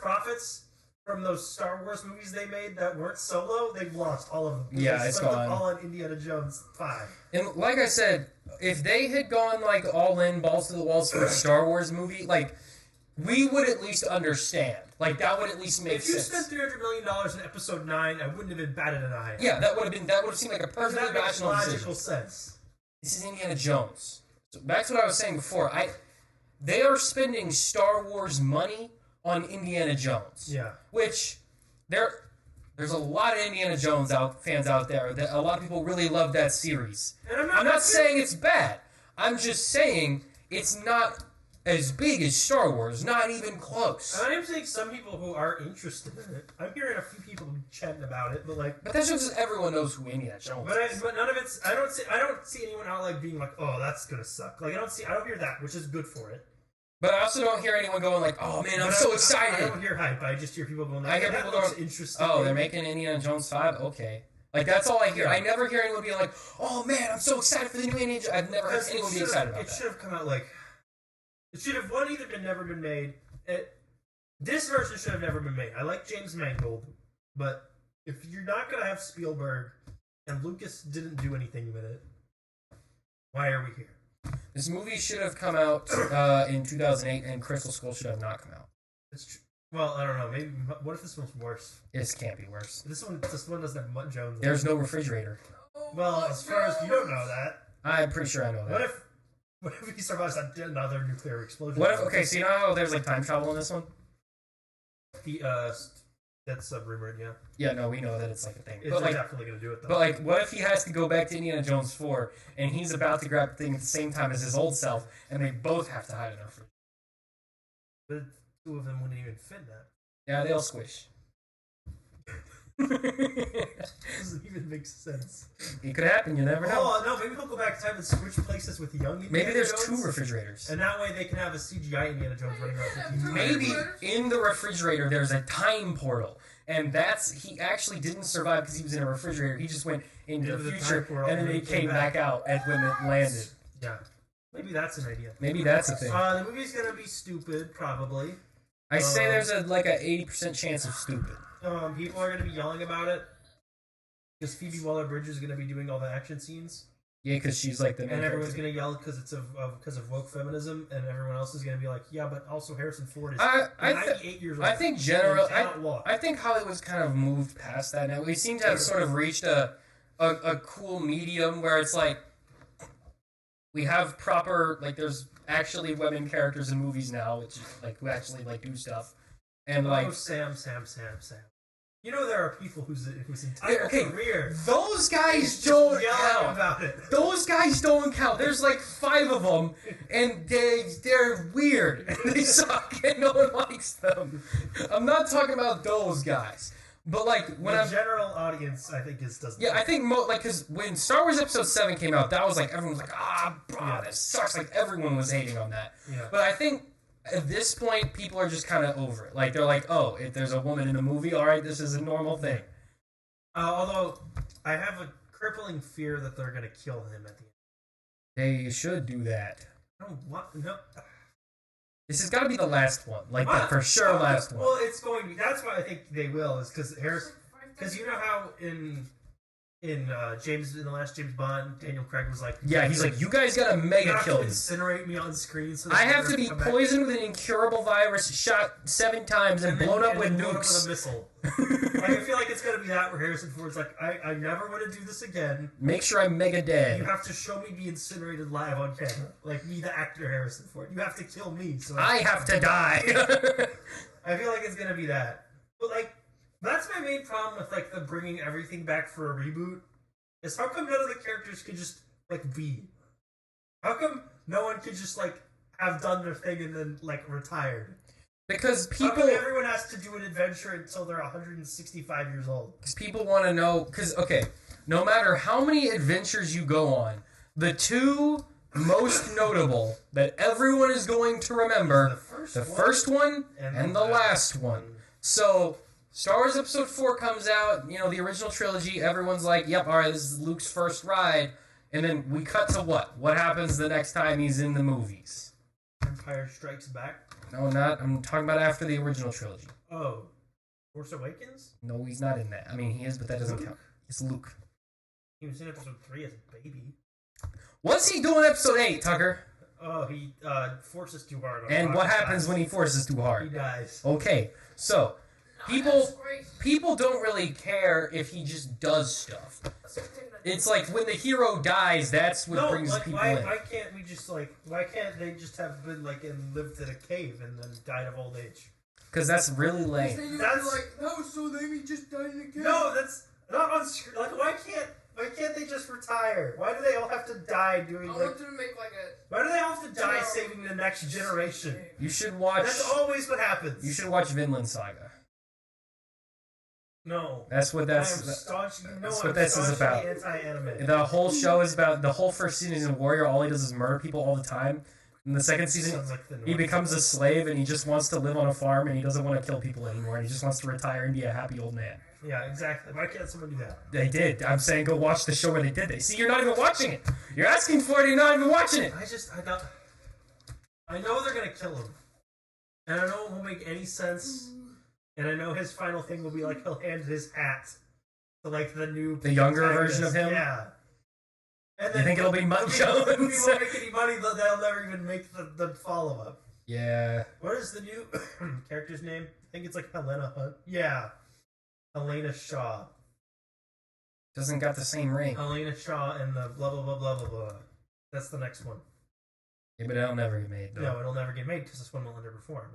profits from those Star Wars movies they made that weren't Solo, they've lost all of them. Yeah, They it's spent gone. them all on Indiana Jones 5. And like I said, if they had gone like all in, balls to the walls for a Star Wars movie, like we would at least understand. Like that would at least make If you sense. spent $300 million in Episode 9, I wouldn't have been batted an eye. Yeah, that would have seemed like a Because perfectly that makes rational logical decision. sense. This is Indiana Jones. So back to what I was saying before. They are spending Star Wars money on Indiana Jones. Yeah. Which there's a lot of Indiana Jones fans out there that a lot of people really love that series. And I'm not saying it's bad. I'm just saying it's not as big as Star Wars. Not even close. I am saying some people who are interested in it. I'm hearing a few people chatting about it, but like, But that's just everyone knows who Indiana Jones is. but none of it's. I don't see anyone out like being like, oh, that's gonna suck. Like I don't hear that, which is good for it. But I also don't hear anyone going like, oh man, I'm But so I excited. don't hear hype. I just hear people going. Like, I hear that people looks going, interesting. oh, they're making Indiana Jones 5? Okay. Like, that's all I hear. I never hear anyone being like, oh man, I'm so excited for the new Indiana Jones. I've never heard anyone be excited about It that. should have come out like. It should have never been made. This version should have never been made. I like James Mangold, but if you're not gonna have Spielberg and Lucas didn't do anything with it, why are we here? This movie should have come out in 2008, and Crystal Skull should have not come out. It's true. Well, I don't know. Maybe. What if this one's worse? This can't be worse. This one doesn't have Mutt Jones. There's no refrigerator. Well, as far as you don't know that. I'm pretty sure I know that. What if he survives another nuclear explosion? What if? Okay, so you know how there's like time travel in this one? That's rumored, yeah. Yeah, no, we know that it's like a thing. It's But like, definitely gonna do it though. but like, what if he has to go back to Indiana Jones 4 and he's about to grab the thing at the same time as his old self, and they both have to hide in a refrigerator? But two of them wouldn't even fit that. Yeah, they'll squish. Doesn't even make sense. It could happen. You never know. Oh no, maybe he'll go back in time and switch places with young Indiana Maybe there's Jones, 2 refrigerators. and that way they can have a CGI Indiana Jones running around. Maybe in the refrigerator there's a time portal, and he actually didn't survive because he was in a refrigerator. He just went into the future, and then he came back out and when it landed. Yeah, maybe that's an idea. Maybe that's a thing. The movie's gonna be stupid, probably. I say there's a 80% chance of stupid. People are gonna be yelling about it because Phoebe Waller-Bridge is gonna be doing all the action scenes. Yeah, because she's like the main and everyone's character. gonna yell because of woke feminism, and everyone else is gonna be like, yeah, but also Harrison Ford is 98 years old. I think I think Hollywood's kind of moved past that now. We seem to have sort of reached a cool medium where it's like we have proper, like, there's actually women characters in movies now, which is like who actually like do stuff, and like Sam. You know there are people whose entire career those guys don't yelling count. about it. Those guys don't count. There's like 5 of them, and they're weird. And they suck, and no one likes them. I'm not talking about those guys, but like when the general audience, I think doesn't. Yeah, I think because when Star Wars Episode 7 came out, that was like everyone was like, bro, this sucks. Like everyone was hating on that. Yeah. But I think at this point, people are just kind of over it. Like they're like, oh, if there's a woman in the movie, all right, this is a normal thing. Although I have a crippling fear that they're gonna kill him at the end. They should do that. I don't want no. This has got to be the last one, like the for sure last one. Well, it's going to be. That's why I think they will. Is because you know how in the last James Bond, Daniel Craig was like, yeah, he's like, you guys gotta mega kill me. Incinerate me on screen. So I have to be poisoned with an incurable virus, shot 7 times, and blown up with nukes. With a missile. Like, I feel like it's gonna be that where Harrison Ford's like, I never want to do this again. Make sure I'm mega dead. You have to show me be incinerated live on camera, like me, the actor Harrison Ford. You have to kill me, so I have to die. I feel like it's gonna be that, but like. That's my main problem with like the bringing everything back for a reboot. Is how come none of the characters could just like be? How come no one could just like have done their thing and then like retired? Because people, how come everyone has to do an adventure until they're 165 years old? Because people want to know. Because okay, no matter how many adventures you go on, the 2 most notable that everyone is going to remember: the first one and the last one. So. Star Wars Episode 4 comes out, you know, the original trilogy, everyone's like, yep, alright, this is Luke's first ride, and then we cut to what? What happens the next time he's in the movies? Empire Strikes Back? No, I'm talking about after the original trilogy. Oh. Force Awakens? No, he's not in that. I mean, he is, but that doesn't count. It's Luke. He was in Episode 3 as a baby. What's he doing in Episode 8, Tucker? Oh, he forces too hard on And what happens when he forces too hard? He dies. Okay, so... People don't really care if he just does stuff. It's like when the hero dies, that's what brings people in. Why can't we just why can't they just have been and lived in a cave and then died of old age? Because that's really lame. So they just died in a cave. No, that's not on screen. Like, why can't they just retire? Why do they all have to die doing I want them to make why do they all have to die saving the next generation? You should watch. That's always what happens. You should watch Vinland Saga. No. That's what that's what this is about. Anti-anime. The whole show is about the whole first season is a warrior. All he does is murder people all the time. In the second season, he becomes a slave and he just wants to live on a farm and he doesn't want to kill people anymore and he just wants to retire and be a happy old man. Yeah, exactly. Why can't someone do that? They did. I'm saying go watch the show where they did this. See, you're not even watching it. You're asking for it, you're not even watching it. I know they're gonna kill him, and I know it won't make any sense. And I know his final thing will be he'll hand his hat to the younger version of him. Yeah. And you think it'll be Mutt Jones? He won't make any money. They'll never even make the follow up. Yeah. What is the new character's name? I think it's like Helena Hunt. Yeah. Helena Shaw. Doesn't got the same ring. Helena Shaw and the blah blah blah blah blah blah. That's the next one. Yeah, but it'll never get made, though. No, it'll never get made because this one will underperform.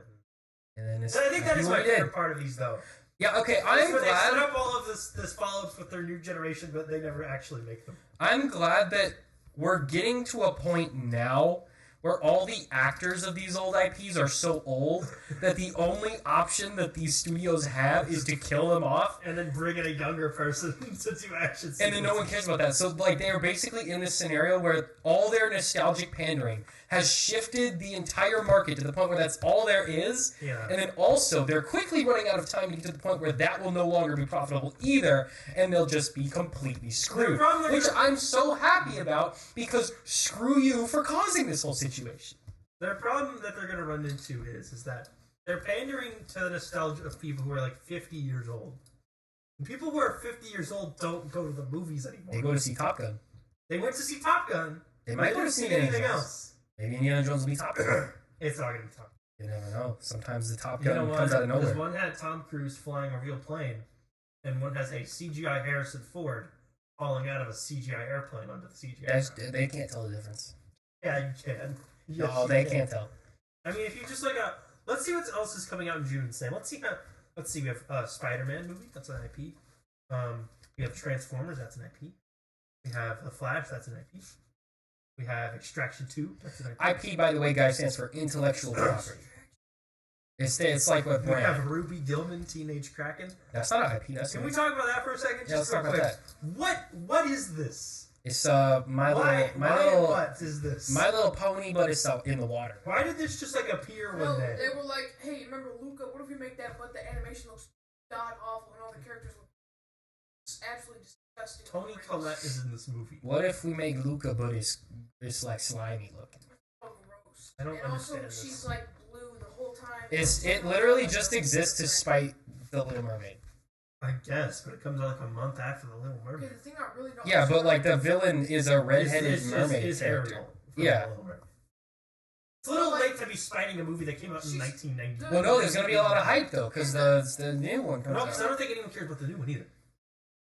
And then I think that is my favorite part of these, though. Yeah, okay, I'm glad. They set up all of this follow-ups with their new generation, but they never actually make them. I'm glad that we're getting to a point now where all the actors of these old IPs are so old that the only option that these studios have is to kill them off. And then bring in a younger person to do action scenes. And then no one cares about that. So, like, they are basically in this scenario where all their nostalgic pandering has shifted the entire market to the point where that's all there is. Yeah. And then also, they're quickly running out of time to get to the point where that will no longer be profitable either, and they'll just be completely screwed. Which I'm so happy about, because screw you for causing this whole situation. The problem that they're going to run into is that they're pandering to the nostalgia of people who are like 50 years old. And people who are 50 years old don't go to the movies anymore. They go to see Top Gun. They went to see Top Gun. They might go to see anything else. Maybe Indiana Jones will be Top Gun. It's not going to be Top Gun. You never know. Sometimes the Top Gun comes out of nowhere. Because one had Tom Cruise flying a real plane, and one has a CGI Harrison Ford falling out of a CGI airplane onto the CGI airplane. They can't tell the difference. Yeah, you can. Yes, No, they can't tell. I mean, if you just like let's see what else is coming out in June. Sam, let's see. We have a Spider-Man movie. That's an IP. We have Transformers. That's an IP. We have The Flash. That's an IP. We have Extraction 2. That's an IP. IP, by the way, guys, stands for intellectual property. It's like with we have Ruby Gillman, Teenage Kraken. That's not an IP. Can we talk about that for a second? Yeah, let's talk about that. What is this? It's what is this? My Little Pony, but it's in the water. Why did this just like appear one day? They were like, "Hey, remember Luca? What if we make that, but the animation looks god awful and all the characters look absolutely disgusting." Toni Collette is in this movie. What if we make Luca, but it's like slimy looking? Oh, gross. I don't understand this. this. She's like blue the whole time. It literally just exists to spite the Little Mermaid. I guess, but it comes out like a month after the Little Mermaid. Okay, the thing I really don't Yeah, but like the villain is a redheaded mermaid character. Ariel Yeah. It's a little late to be spiting a movie that came out in 1990. Well, no, there's gonna be a lot of hype though, because the new one comes No, because I out. don't think anyone cares about the new one either.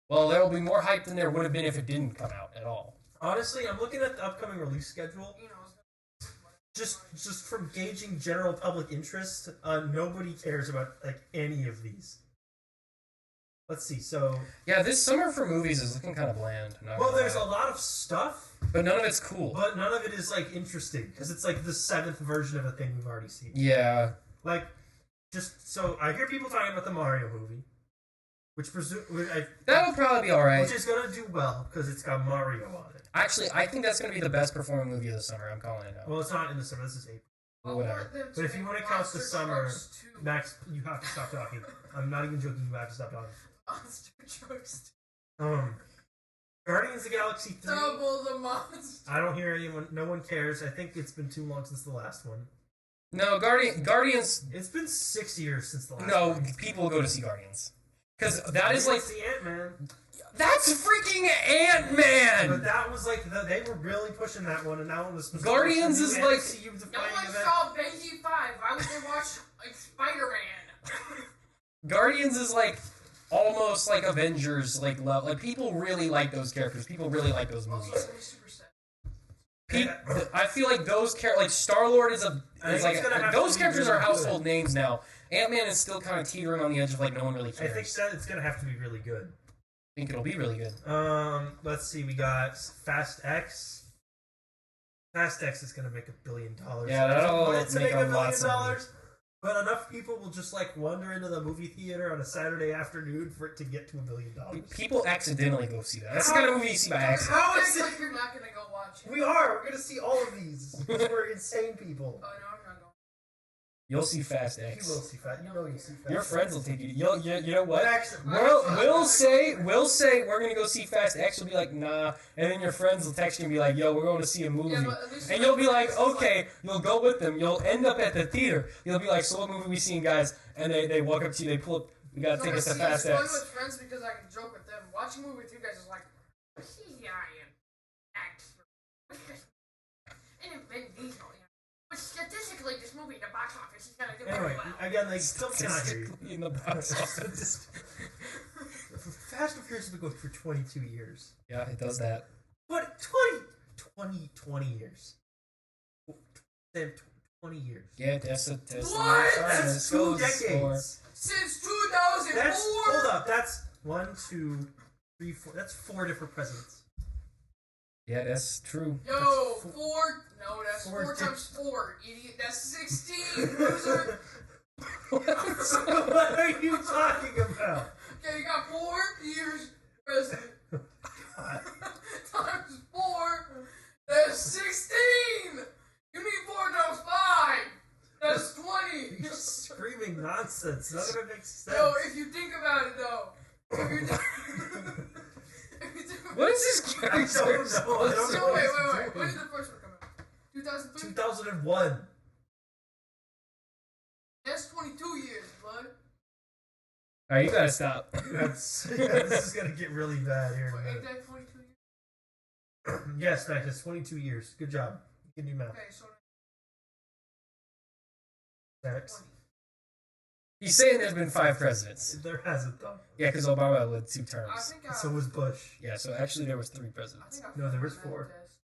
Well, there will be more hype than there would have been if it didn't come out at all. Honestly, I'm looking at the upcoming release schedule. Just from gauging general public interest, nobody cares about like any of these. Let's see. So Yeah, this summer for movies is looking kind of bland. well, there's a lot of stuff, but none of it's cool. but none of it is like interesting because it's like the 7th version of a thing we've already seen. Yeah. Like, just so I hear people talking about the Mario movie, which That'll probably be alright. which is gonna do well because it's got Mario on it. Actually, I think that's going to be the best performing movie of the summer. I'm calling it out. Well, it's not in the summer. This is April. Well, whatever. But if you want to count the summer, Max, you have to stop talking. I'm not even joking. You have to stop talking. Monster trucks. Guardians of the Galaxy 3. Double the monster. I don't hear anyone. No one cares. I think it's been too long since the last one. No, Guardians. It's been 6 years since the last No, one. people will go to see Guardians. Because that is like. the Ant-Man. That's freaking Ant-Man! But that was like. They were really pushing that one, and that one was. Guardians is like. No one saw Benji 5. Why would they watch like Spider-Man? Guardians is like. Almost like Avengers, like love. Like people really like those characters. People really like those movies. I feel like those characters, like Star-Lord is those characters are household names now. Ant-Man is still kind of teetering on the edge of like no one really cares. I think that it's gonna have to be really good. I think it'll be really good. Let's see. We got Fast X. Fast X is gonna make $1 billion. Yeah, that'll it's make $1 lots of billion. money. But enough people will just like wander into the movie theater on a Saturday afternoon for it to get to $1 billion. People accidentally go see that. That's the kind of movie you see by accident. How is it? Like you're not gonna go watch it. We are. We're gonna see all of these. We're insane people. Oh no, I'm not going. You'll see Fast X. You will see Fast. You know you see Fast. Your friends will take you. You know what? Actually, We'll say we're gonna go see Fast X. You'll be like, nah, and then your friends will text you and be like, yo, we're going to see a movie, and you'll be like, okay. You'll go with them. You'll end up at the theater. You'll be like, so what movie we seeing, guys? And they walk up to you. They pull up. We gotta take us to Fast It's fun X. with friends because I can joke with them. Watching a movie with you guys is like, yeah, I am actor. And then Vin Diesel, but statistically like this movie in the box office is gonna do Anyway, very well. again, like, still cannot hear you. In the box office. Fast and Furious has been going for 22 years. Yeah, it does that. But 20 years. Damn, 20 years. Yeah, that's a test. What? That's 2 decades. Since 2004. Hold up. That's 1, 2, 3, 4. That's 4 different presidents. Yeah, that's true. Yo, That's 4. No, that's 4 4 times 4, idiot. That's 16, loser. What are you talking about? Okay, you got 4 years president. Times 4. That's 16. You need 4 times 5. That's 20. You're just screaming nonsense. None of it makes sense. Yo, if you think about it, though. If you think What is this I character? don't know. I don't So, know wait. what he's When doing. did the first one come out? 2003? 2001. That's 22 years, bud. Alright, you gotta stop. This is gonna get really bad here in a Wait, ain't minute. that 22 years? Yes, Max, it's 22 years. Good job. You can do math. Okay, so Max. 20. He's saying there's been 5 presidents. There hasn't, though. Yeah, because Obama led 2 I terms. think So was Bush. Yeah, so actually there was 3 I presidents. think I No, there was failed that 4. test.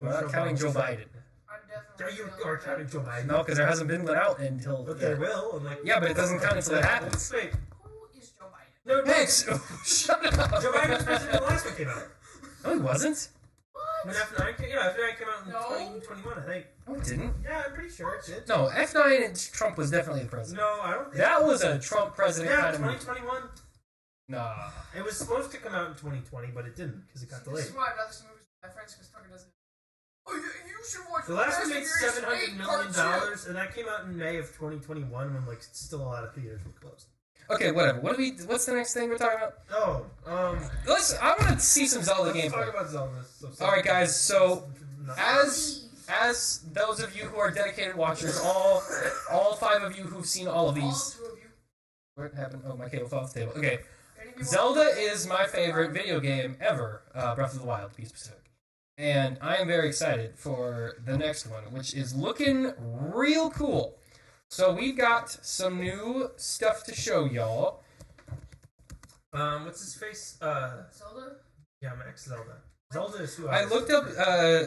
We're not counting Joe Biden. I Yeah, definitely you failed are that counting test. Joe Biden. No, because there hasn't been one out until... But they will. And like, Yeah, but it doesn't count until it happens. Wait. Who is Joe Biden? No, Max! Shut up! Joe Biden was president when the last one came out. No, he wasn't. When What? F9 came, yeah, F9 came out in No. 2021, I think. No, it didn't. Yeah, I'm pretty sure it did. No, F9 and Trump was definitely the president. No, I don't think That was a Trump president Yeah, kind of movie. 2021. Nah. It was supposed to come out in 2020, but it didn't because it got delayed. This is why I'd rather see movies with my friends because Tucker doesn't. Oh, you should watch The last one Fast made and Furious $700 8 million, Part 2. and that came out in May of 2021 when like still a lot of theaters were closed. Okay, whatever. What's the next thing we're talking about? Oh, I want to see some Zelda let's talk gameplay. about Zelda. Alright, guys, so Not- as those of you who are dedicated watchers, all 5 of you who've seen all of All these. 2 of you. What happened? Oh, my cable fell off the table. Okay. Any of you Zelda want- is my favorite video game ever, Breath of the Wild, to be specific. And I am very excited for the next one, which is looking real cool. So we've got some new stuff to show y'all. what's his face? Zelda? Yeah, Max Zelda. Zelda is who I looked up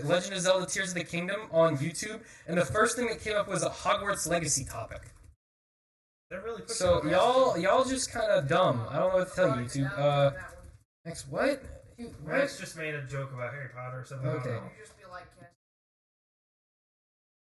Legend of Zelda Tears of the Kingdom on YouTube, and the first thing that came up was a Hogwarts Legacy topic. They're really quick. So y'all just kind of dumb. I don't know what to tell you, YouTube. That one. Next, what? Max just made a joke about Harry Potter or something. Okay. You just be like, yes.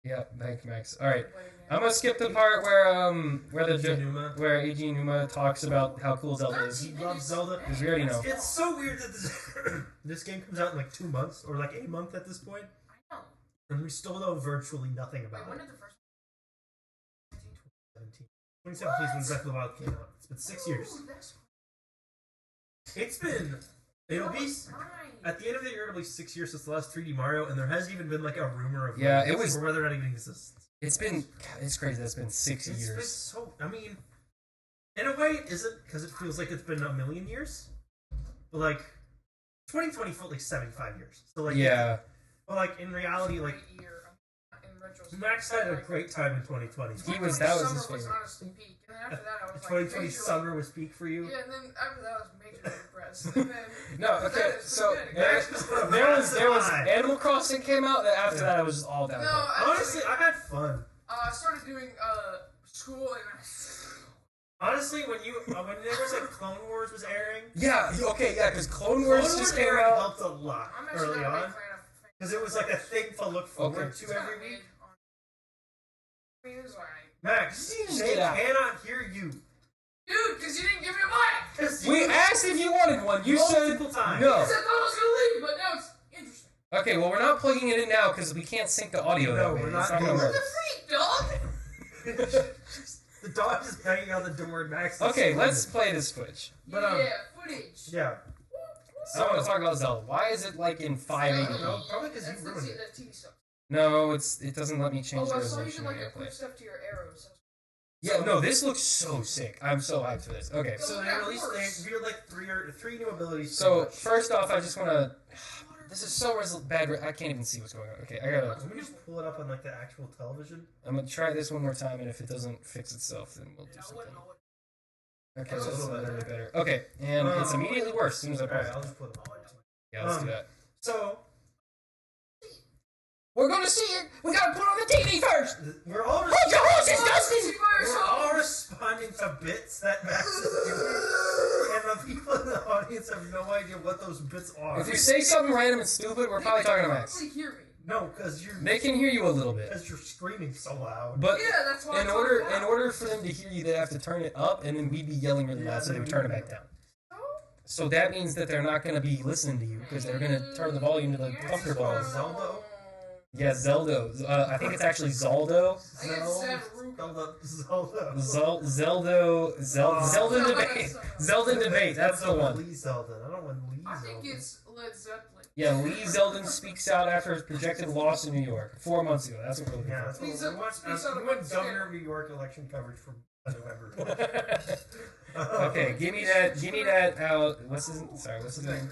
Yeah, thank you, Max. All right, Wait, man. I'm gonna skip the part where Numa. where Eiji Numa talks about how cool Zelda is. He loves Zelda. Because we already know. It's so weird that this game comes out in like 2 months or like a month at this point, I know. and we still know virtually nothing Wait, about when it. did the first 2017. 2017 is when Breath of the Wild came out. It's been 6 years. Ooh, that's It's been. It'll be. nice. At the end of the year, it'll be 6 years since the last 3D Mario, and there hasn't even been like a rumor of Yeah, like, it was- or whether or not it even exists. It's crazy that it's been 6 It's been years. so. I mean, in a way, it isn't because it feels like it's been a million years, but like 2020 felt like 75 years. So like Yeah, but like in reality, like Great year. In retrospect. Max had a great time in 2020. He was- that was his Summer favorite. honestly peak. And then after that, I was 2020 like, summer was peak for you. Yeah, and then after that, I was majorly depressed. And then, no, okay. So Max just put a there was massive eye. Animal Crossing came out. That after that, it was just all no, downhill. Honestly, I had fun. I started doing school and Honestly, when there was like Clone Wars was airing, Yeah, okay, yeah, because Clone Wars just came airing out. helped a lot I'm actually early not a big on fan of because it was like a thing to look forward Okay. to every week. I mean, it's alright. Max, You just they get out. cannot hear you. Dude, because you didn't give me a mic! 'Cause We you- asked if you wanted one. You said multiple times. no. Because I thought I was going to leave, but now it's interesting. Okay, well, we're not plugging it in now because we can't sync the audio No, that way. we're It's not gonna doing work. What the freak, dog? The dog is banging on the door and Max. is Okay, screaming. let's play this footage. But, yeah, footage. Yeah. I want to talk about Zelda. Why is it like in I don't 580p? know. Probably because That's you the ruined it. the TV stuff. No, it doesn't let me change Oh, the I saw you resolution can of like gameplay. put stuff to your arrows. Yeah, no, this looks so sick. I'm so hyped for this. Okay, So they Yeah, released worse. they revealed like three new abilities. so pretty much. first off, I just want to This is so bad. I can't even see what's going on. Okay, I gotta. Let me just pull it up on like the actual television. I'm gonna try this one more time, and if it doesn't fix itself, then we'll do something. Okay, so this is a little bit better. Okay, and it's immediately worse as soon as I pause Alright, I'll it. just put it on. Yeah, let's do that. So We're gonna see it. We gotta put on the TV first. we're all Hold your horses, Dustin. we're all responding to bits that Max is doing, and the people in the audience have no idea what those bits are. If you say something random and stupid, we're probably talking to Max. Hear me. No, because They can hear you a little bit, you're screaming so loud. but Yeah, that's why. in order for them to hear you, they have to turn it up, and then we'd be yelling really loud, so they would turn it back down. So that means that they're not going to be listening to you because they're going to turn the volume to the comfortable. Zelda? Yeah, Zelda. I think it's actually Zaldo. Zelda debate. Zelda debate. That's the one. Lee Zelda. I don't want Lee I Zelda. think it's Led Zeppelin. Yeah, Lee Zeldin speaks out after his projected loss in New York 4 months ago. That's what we're looking Yeah, for. that's what Lee Zeppelin. we want governor of New York election coverage for November. Okay, give me that. What's his name?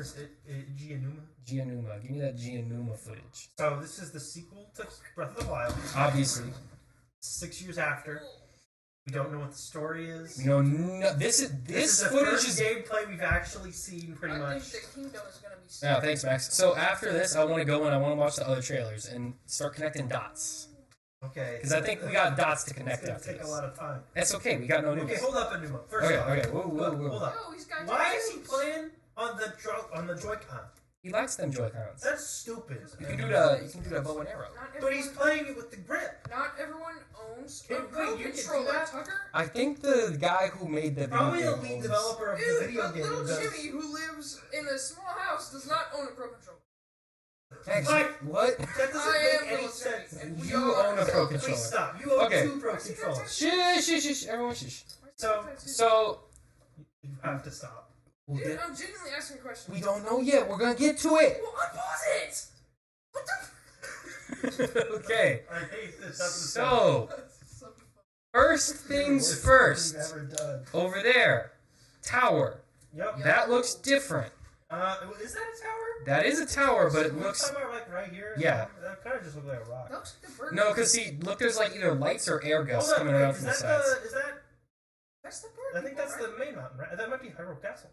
Gianuma. Gianuma. Give me that Gianuma footage. So this is the sequel to Breath of the Wild. Obviously, 6 years after. We don't know what the story is. we know this This is the footage first is. gameplay we've actually seen, pretty I much. think the kingdom is gonna be. Yeah, thanks, Max. So after this, I want to go and I want to watch the other trailers and start connecting dots. Okay. Because I think we got dots to It's connect gonna after take this. a lot of time. That's okay. We got no news. Okay, hold up, Anuma. First Okay, off, okay. Whoa. hold up. Yo, he's got Why is he tattoos. playing on the Joy-Con? He likes them Joy-Cons. That's stupid. You can do the bow and arrow. Not But he's everyone- playing it with the grip. Not everyone owns a Wait, Pro you can do controller, that? Tucker. I think the guy who made the Probably the video lead owns- developer of the Dude, video but game. little does. Jimmy, who lives in a small house, does not own a Pro controller. Actually, what? That doesn't I am make any little Jimmy, sense. and we You are- own a Pro Please controller. stop. You own Okay. 2 Pro controllers. Shush. Everyone shush. So You have to stop. we'll Dude, get, I'm genuinely asking a question. we don't know yet. We're gonna get to it. Well, unpause it! What the Okay. I hate this. That's So f- first things first. Never done. Over there, tower. Yep. That looks different. Is that a tower? That is a tower, but it We're looks. talking about like right here. Yeah. That kind of just looks like a rock. That looks like the bird. No, because see, look, there's like either lights or air gusts Hold on, coming around is from the that sides. is that? That's the bird. I think that's the main mountain, right? That might be Hyrule Castle.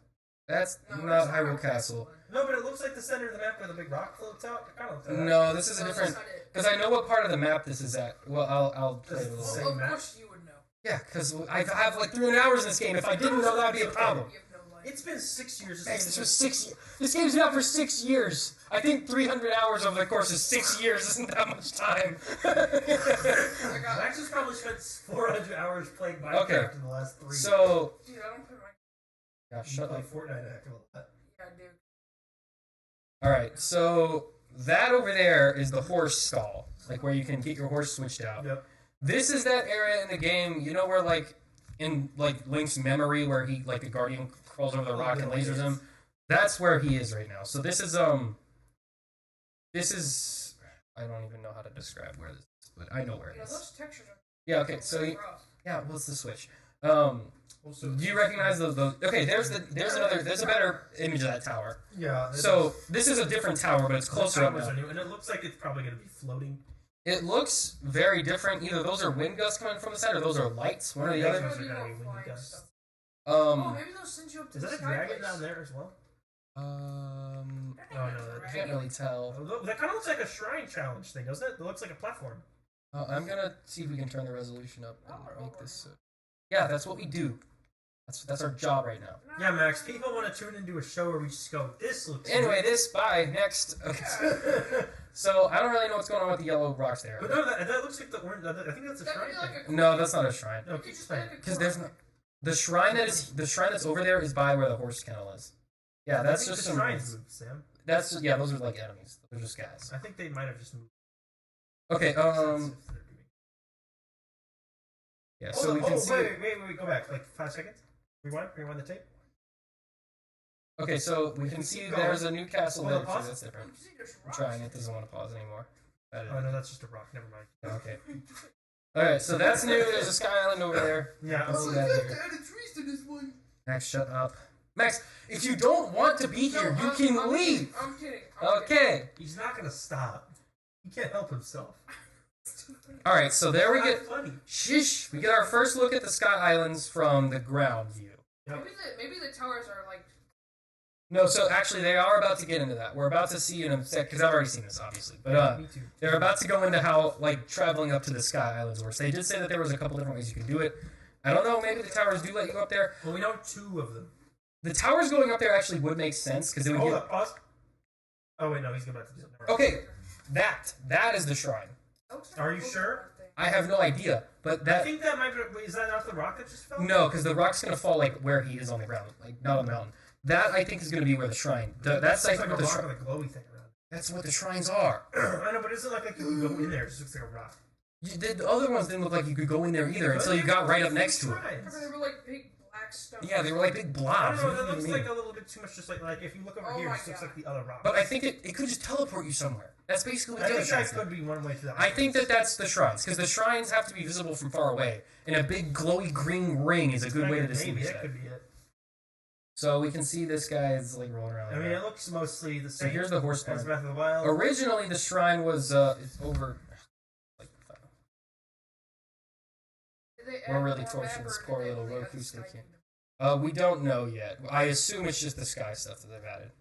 That's No, not that's Hyrule Castle. No, but it looks like the center of the map where the big rock floats out. It kind of looks like that. No, this is a No, different. that's not it. Because I know what part of the map this is at. Well, I'll play it a little Same bit. Well, of map. course you would know. Yeah, because I have like 300 hours in this game. If I didn't know, that would be a problem. You have no life. It's been 6 years. This was 6 years. This game's been out for 6 years. I think 300 hours over the course of 6 years isn't that much time. I got Max has probably spent 400 hours playing Minecraft Okay. in the last 3 years. So, Dude, I don't play my. yeah, You shut play up. Fortnite a heck of a lot. Yeah, dude. All right, so that over there is the horse stall, like where you can get your horse switched out. Yep. This is that area in the game, you know, where like in like Link's memory, where he like the guardian crawls over the rock and lasers him. That's where he is right now. So this is I don't even know how to describe where this is, but I know where it Yeah, is. those textures are Yeah. Okay. So rough. yeah, what's the switch? Also, Do you recognize those? Okay, there's a better image of that tower. Yeah. So this is a different tower, but it's closer up towers now. are new, and it looks like it's probably going to be floating. It looks very different. Either those are wind gusts coming from the side, or those are lights. One or the I other. think those are Maybe gonna be more wind flying gusts. stuff. Oh, Um. maybe they'll send you up to Is the that a sky dragon place. down there as well? Um. Oh, no, I can't really tell. That kind of looks like a shrine challenge thing, doesn't it? It looks like a platform. I'm gonna see if we can turn the resolution up and make this. Yeah, that's what we do. That's our job right now. Yeah, Max. People want to tune into a show where we just go, "This looks." Anyway, this bye next. Okay. So I don't really know what's going on with the yellow rocks there. But no, that looks like the orange. I think that's a That shrine would be like thing. a No, that's not a shrine. No, keep saying. Because there's no, the shrine that's over there is by where the horse kennel is. Yeah, that's I think just the some. shrines moved, Sam. That's those are like enemies. They're just guys. I think they might have just moved. Okay. If they're doing- Yeah. Hold So on, we can see. wait, go back like 5 seconds. Rewind the tape. Okay, so we can see there's a new castle Hold on, there. So pause. that's different. You see there's I'm rocks. trying. It doesn't want to pause anymore. Oh no, that's just a rock. Never mind. Okay. Alright, so that's new. There's a sky island over there. Yeah. Let's Oh, see you that have here. to add a trees to this one. Max, shut up. Max, if you don't want to be here, you can leave. I'm kidding. Okay. He's not gonna stop. He can't help himself. Alright, so there we get... Funny. Shish! We get our first look at the Sky Islands from the ground view. Yep. Maybe the towers are like... No, so actually they are about to get into that. We're about to see in a sec, because I've already seen this, obviously. But Me too. they're about to go into how, like, traveling up to the Sky Islands works. They did say that there was a couple different ways you can do it. I don't know, maybe the towers do let you go up there. Well, we know 2 of them. The towers going up there actually would make sense, because they would Hold get... up, pause. Oh, wait, no, he's about to do something. Okay, that is the shrine. Are you sure? I have no idea, but I that... think that might be... Wait, is that not the rock that just fell? No, because the rock's going to fall, like, where he is on the ground, like, not on the mountain. That, I think, is going to be where the shrine... That's like like a what the rock shrine... with a glowy thing around it. That's what the shrines are. I know, but it doesn't look like you can go in there. It just looks like a rock. The other ones didn't look like you could go in there either until you got right up next to it. They were like big black stones. Yeah, they were like big I blobs. don't know, What that do you looks mean? like a little bit too much, just like if you look over Oh here, it my just looks God. like the other rock. But I think it could just teleport you somewhere. That's basically what I the other think that shrines could do. be one way to that. I think that that's the shrines, because the shrines have to be visible from far away, and a big glowy green ring is a good way to Maybe distinguish that that. could be it. So we can see this guy's like rolling around. I Like mean, that. it looks mostly the So same. here's the horse as barn. Breath of the Wild. Originally, the shrine was it's over. Like, we're really torturing this poor little Roku stick here. We don't know yet. I assume it's just the sky stuff that they've added.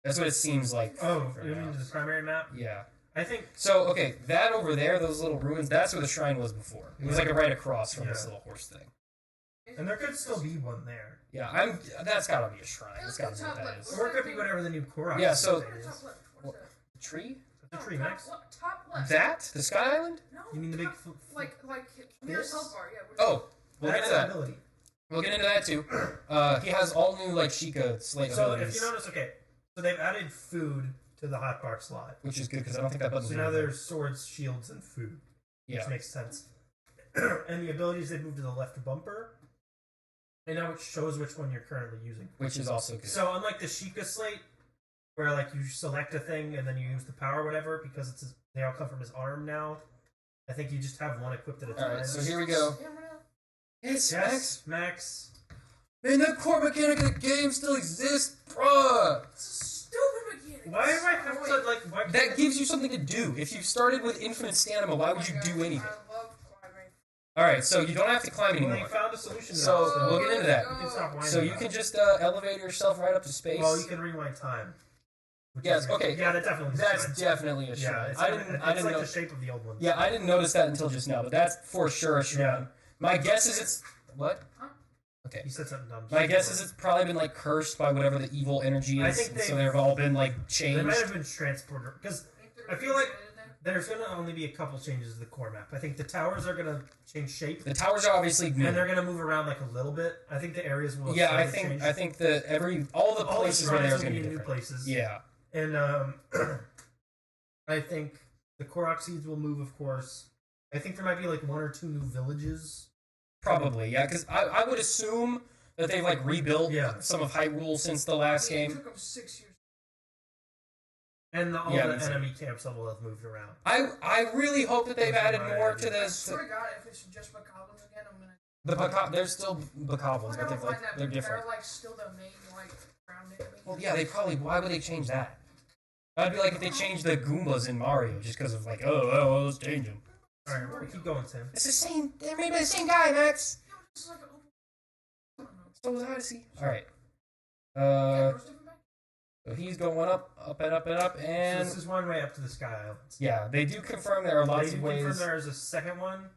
That's what it seems like. Oh, for you now. mean the primary map? Yeah. I think. So okay, that over there, those little ruins, that's where the shrine was before. It was like right across from this Yeah. little horse thing. And there could still be one there. Yeah, that's gotta be a shrine. That's gotta be what that is. Or it could be whatever the new Korok Yeah, so- is. The tree? The tree, Max? Top left. That? The Sky Island? No, You mean the big top- like near this? health bar, yeah. Oh, we'll get That's into an that. ability. We'll get into that too. He has all new like Sheikah slate So abilities, if you notice, okay, so they've added food to the hotbar slot. which is good because I don't think that button's So now there's swords, shields, and food, yeah. which makes sense. And the abilities they moved to the left bumper, and now it shows which one you're currently using. Which is also good. So unlike the Sheikah slate, where like you select a thing and then you use the power or whatever, because they all come from his arm now. I think you just have one equipped at a time. Alright, so here we go. Yes, Max. Yes, Max. Man, that core mechanic of the game still exists, bruh. It's a stupid mechanic. Why do I have to like? Why can't That gives you something to do. If you started with infinite stamina, why would you do anything? I love climbing. Alright, so you don't have to climb Well, they anymore. found a solution. to So, that, we'll get into that. You can stop whining So you about can it. just elevate yourself right up to space. Well, you can rewind time. which Yes, is great. okay. Yeah, that definitely. is That's fine. definitely a Yeah, shrine. it's, I it's didn't like know. the shape of the old one. Yeah, I didn't notice that until just now, but that's for sure a shrine. Yeah. My guess is it's what? Huh? Okay. You said something dumb. My guess is it's probably been like cursed by whatever the evil energy I is, think and so they- they've all been like They changed. might have been transporter because I feel like there's gonna only be a couple changes to the core map. I think the towers are gonna change shape, The towers are obviously new. and they're gonna move around like a little bit. I think the areas will. Yeah, I slightly change. think that all the all the places where shrines there's will gonna be be in new different. places. Yeah. And I think the Korok seeds will move, of course. I think there might be like 1 or 2 new villages. Probably, yeah, because I would assume that they've like rebuilt Yeah. some of Hyrule since the last It game. took them 6 years. And all Yeah, the that's enemy camps will have moved around. I really hope that they've added more to I this. swear to God, if it's just Macaulay again, I'm gonna. There's still Bokoblins, but I'm gonna find that they're different. They're like still the main like ground enemy. Well, yeah, they probably. Why would they change that? That'd be like if they changed the Goombas in Mario just because of like, well, let's change them. All right, we'll keep going, Tim. It's the same. They're made by the same guy, Max. Yeah, but it's like an open. I don't know. So was Odyssey. All right. Yeah, there's different back- So he's going up and up and up, So and this is one way up to the Sky Islands. yeah, they do confirm there are lots They of do confirm ways. there is a second one,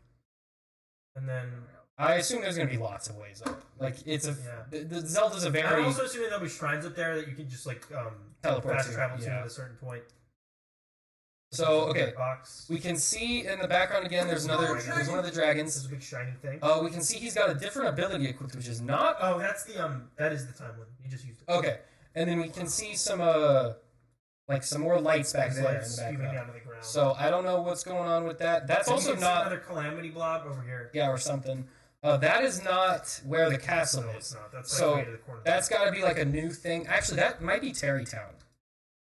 and then I assume there's gonna be lots of ways up. Like it's a Yeah. the Zelda's a very I'm also assuming there'll be shrines up there that you can just like Teleport fast to, travel to yeah. at a certain point. So okay, Box. we can see in the background again. There's one of the This is dragons. a big shining thing. We can see he's got a different ability equipped, which is not Oh, that's the that is the time one. You just used it. okay. And then we can see some like some more lights back It's there like in the spewing background. down to the ground. So I don't know what's going on with that. That's And also you can see not another calamity blob over here. yeah or something. That is not where the castle No, is. it's not. That's So, like way to the corner. That's got to be like a new thing. Actually, that might be Terrytown.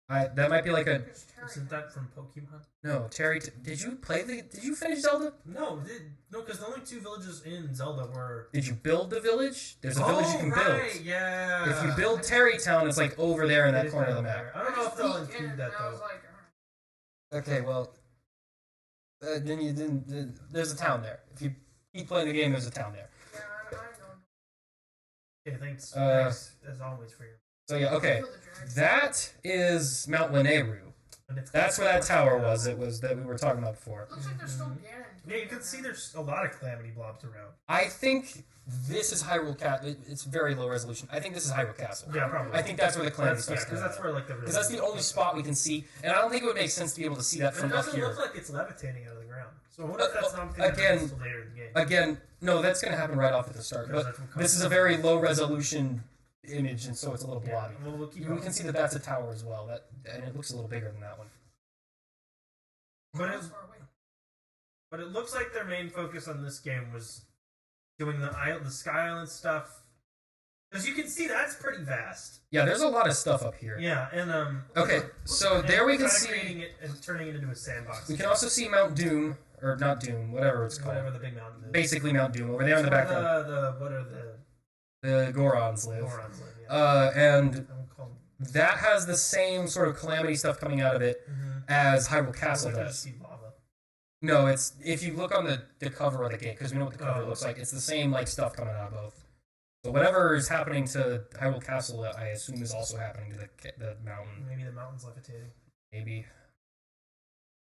That might be like a... There's Terry. Isn't that from Pokemon? No, Terry... Did you finish Zelda? No, because the only 2 villages in Zelda were... Did you build the village? There's a village you can right, build. Yeah. If you build Terrytown, it's like over there in It that is corner of the down map. there. I don't know if they'll just peeked in include that and I was though. like, Okay, well... then you didn't... There's a town there. If you keep playing the game, there's a town there. yeah, I know. Okay, thanks, Max, as always, for your... So yeah, okay. Kill the dragon. That is Mount Lineru. And it's That's where that tower was. It was that we were talking about before. Looks like they're still Mm-hmm. getting. Yeah, you can see there's a lot of calamity blobs around. I think this is Hyrule Castle. It's very low resolution. I think this is Hyrule Castle. Yeah, probably. I think that's where the calamity That's, stuff's because coming that's out. where like the... Because that's the only spot we can see, and I don't think it would make sense to be able to see that But it from up doesn't here. look like it's levitating out of the ground. So I wonder if that's something again- that happens till later in the game. Again, no, that's going to happen right off at the start. Because But that's what comes this is a from- very low resolution image, and so it's a little Yeah, blobby. well, we'll keep We going. can see that that's a tower as well. And it looks a little bigger than that one. But That's it, far away. but it looks like their main focus on this game was doing the Sky Island stuff. Because you can see that's pretty vast. Yeah, there's a lot of stuff up here. Yeah, and Okay, so and there we can kinda see. creating it and turning it into a sandbox. We can also see Mount Doom, or not Doom, whatever it's called. Whatever the big mountain is. Basically Mount Doom over there in the It's where background. what are the The Gorons live. Gorons live? Yeah. And I won't call them. that has the same sort of calamity stuff coming out of it as Hyrule Castle I can does. just see lava. No, it's if you look on the cover of the game, because we know what the cover Oh. looks like, it's the same like stuff coming out of both. So whatever is happening to Hyrule Castle, I assume is also happening to the mountain. Maybe the mountain's levitating. Maybe.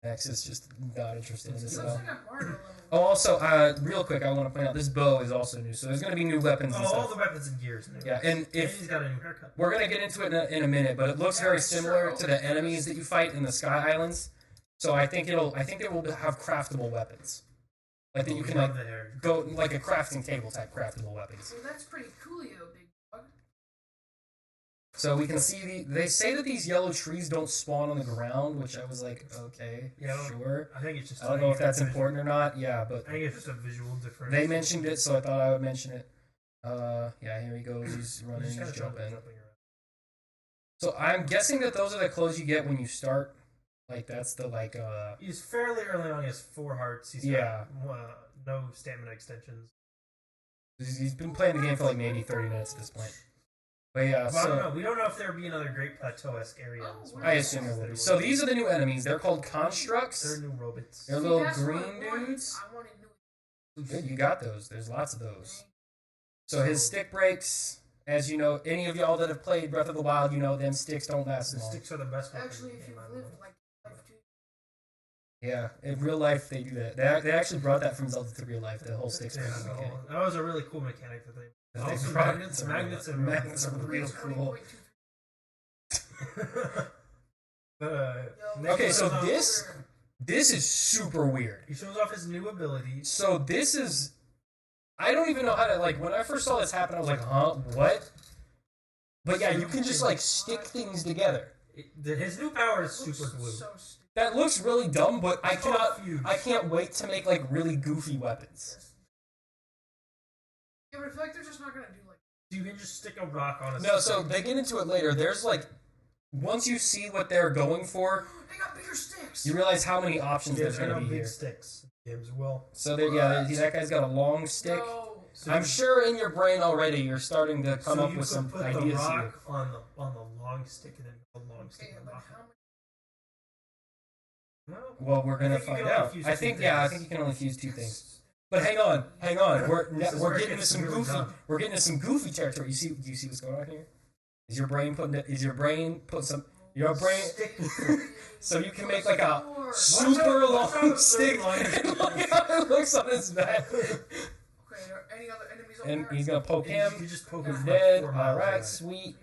Max is just not interested in It this looks at all. like a Mario level. Oh, also, real quick, I want to point out this bow is also new, so there's going to be new weapons and Oh, all stuff. the weapons and gears. New. Yeah, and He's if got a new haircut. we're going to get into it in a minute, but it looks very similar to the enemies that you fight in the Sky Islands. So I think it will have craftable weapons, like that you can like Love the hair. go like a crafting table type craftable weapons. Well, that's pretty coolio, big dog. So we can see they say that these yellow trees don't spawn on the ground, which I was like, okay, Yeah. sure. I think it's just. I don't know if that's important or not. Yeah, but I think it's just a visual difference. they mentioned it, so I thought I would mention it. Yeah, here he goes. He's He's running. just He's kinda jumping. around. So I'm guessing that those are the clothes you get when you start. Like that's the like. He's fairly early on. He has 4 hearts. He's Yeah. got no stamina extensions. He's been playing the game for like maybe 30 minutes at this point. But yeah, Well, I don't know. so We don't know if there will be another Great Plateau-esque area. in this one. I assume there will be. So these are the new enemies. They're called constructs. They're new robots. They're See, little that's what green I wanted. dudes. I wanted new. Good, you got those. There's lots of those. So his stick breaks, as you know, any of y'all that have played Breath of the Wild, you know them sticks don't last The long. sticks are the best weapon Actually, in the if you game, I lived don't know. like life too. Yeah, in real life they do that. They actually brought that from Zelda to real life. The whole sticks breaking Yeah, mechanic. that was a really cool mechanic that they. That they Also, brought- magnets are magnets are real It's only cool. 0.23. But Yo, Okay, so Nick, this- This is super weird. he shows off his new ability. So this is, I don't even know how to like. When I first saw this happen, I was like, huh, what? But yeah, you can just like stick things together. His new power is looks super glue. so stupid. That looks really dumb, but I It's cannot. all fused. I can't wait to make like really goofy weapons. Yeah, but I feel like they're just not gonna do like. You can just stick a rock on a No, stick. so they get into it later. There's like, once you see what they're going for, They got bigger sticks. you realize how many options Yeah, there's they're going to not be big here. sticks. Games will. So there, yeah, that guy's got a long stick. No. So I'm sure in your brain already you're starting to come so up you with could some put ideas the here. rock on the long stick and then the long stick Okay, on the but rock. how much? No. Well, we're gonna I think you find can only out. fuse I two think, yeah, I things. think you can only fuse 2 things. But hang on. This is We're where it getting into gets some really goofy. dumb. We're getting into some goofy territory. Do you see what's going on here? Is your brain putting some? Your brain. So you can make like a super Watch out, long the stick. third line. And look how it looks on his back. Okay, are any other enemies over And there? he's gonna poke him. You just poke He's him dead. from 4 miles Alright, away. sweet.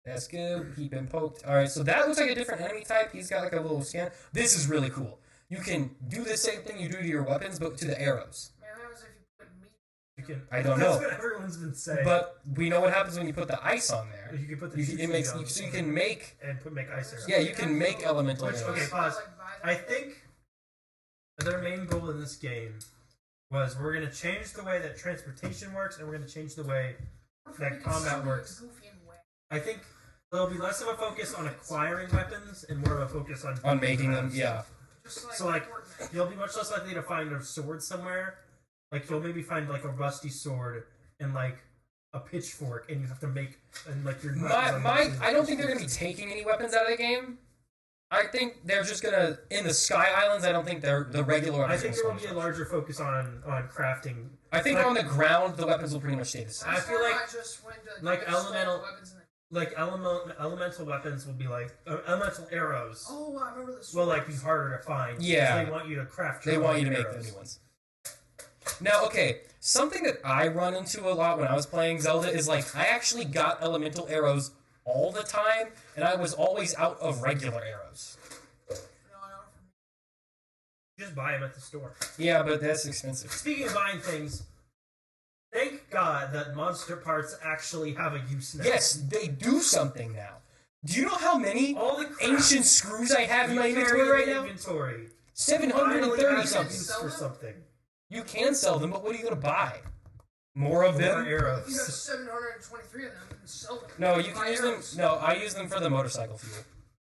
That's good. He's been poked. Alright, so that looks like a different enemy type. He's got like a little scan. This is really cool. You can do the same thing you do to your weapons, but to the arrows. Man, that was if you put meat. You can, I don't that's know. what everyone's been saying. But we know what happens when you put the ice on there. you can put the It makes so you can make make ice arrows. yeah you can make elemental Which, arrows. okay, pause. Like, buy I that. think their main goal in this game was we're going to change the way that transportation works, and we're going to change the way We're freaking combat silly, works. goofy and wet. I think There'll be less of a focus on acquiring weapons and more of a focus on making them. Yeah. So like, you'll be much less likely to find a sword somewhere. Like you'll maybe find like a rusty sword and like a pitchfork, and you have to make and like your. I don't think they're gonna be taking any weapons out of the game. I think they're just gonna in the Sky Islands. I don't think they're the regular weapons. I think there will be a larger focus on crafting. I think on the ground the weapons will pretty much stay the same. I feel like elemental weapons will be like elemental arrows. Oh, I remember this. Will like be harder to find. Yeah, they want you to craft. They want you to make the new ones. Now, okay, something that I run into a lot when I was playing Zelda is like I actually got elemental arrows all the time, and I was always out of regular arrows. Just buy them at the store. Yeah, but that's expensive. Speaking of buying things, thank God that monster parts actually have a use now. Yes, they do something now. Do you know how many ancient screws I have in my inventory right now? 730 something. For something. You can sell them, but what are you going to buy? More of them? Arrows. You have 723 of them. You can sell them. No, you can use them. No, I use them for the motorcycle fuel.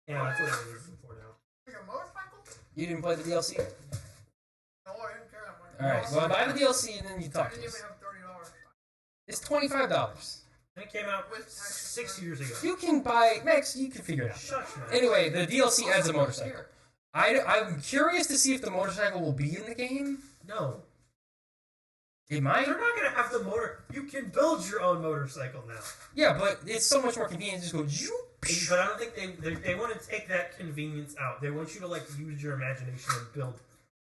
Yeah, that's what I use them for now. Like a motorcycle? You didn't play the DLC? No, I didn't care that much. Alright, well, buy the DLC and then you talk I to didn't us. even have $30. It's $25. And it came out 6 years ago. You can buy... Max, you can figure it out. Shush, man. Anyway, the DLC adds a motorcycle. I'm curious to see if the motorcycle will be in the game. No. It might. They're not going to have the motor... You can build your own motorcycle now. Yeah, but it's so much more convenient to just go... But I don't think they want to take that convenience out. They want you to, like, use your imagination and build...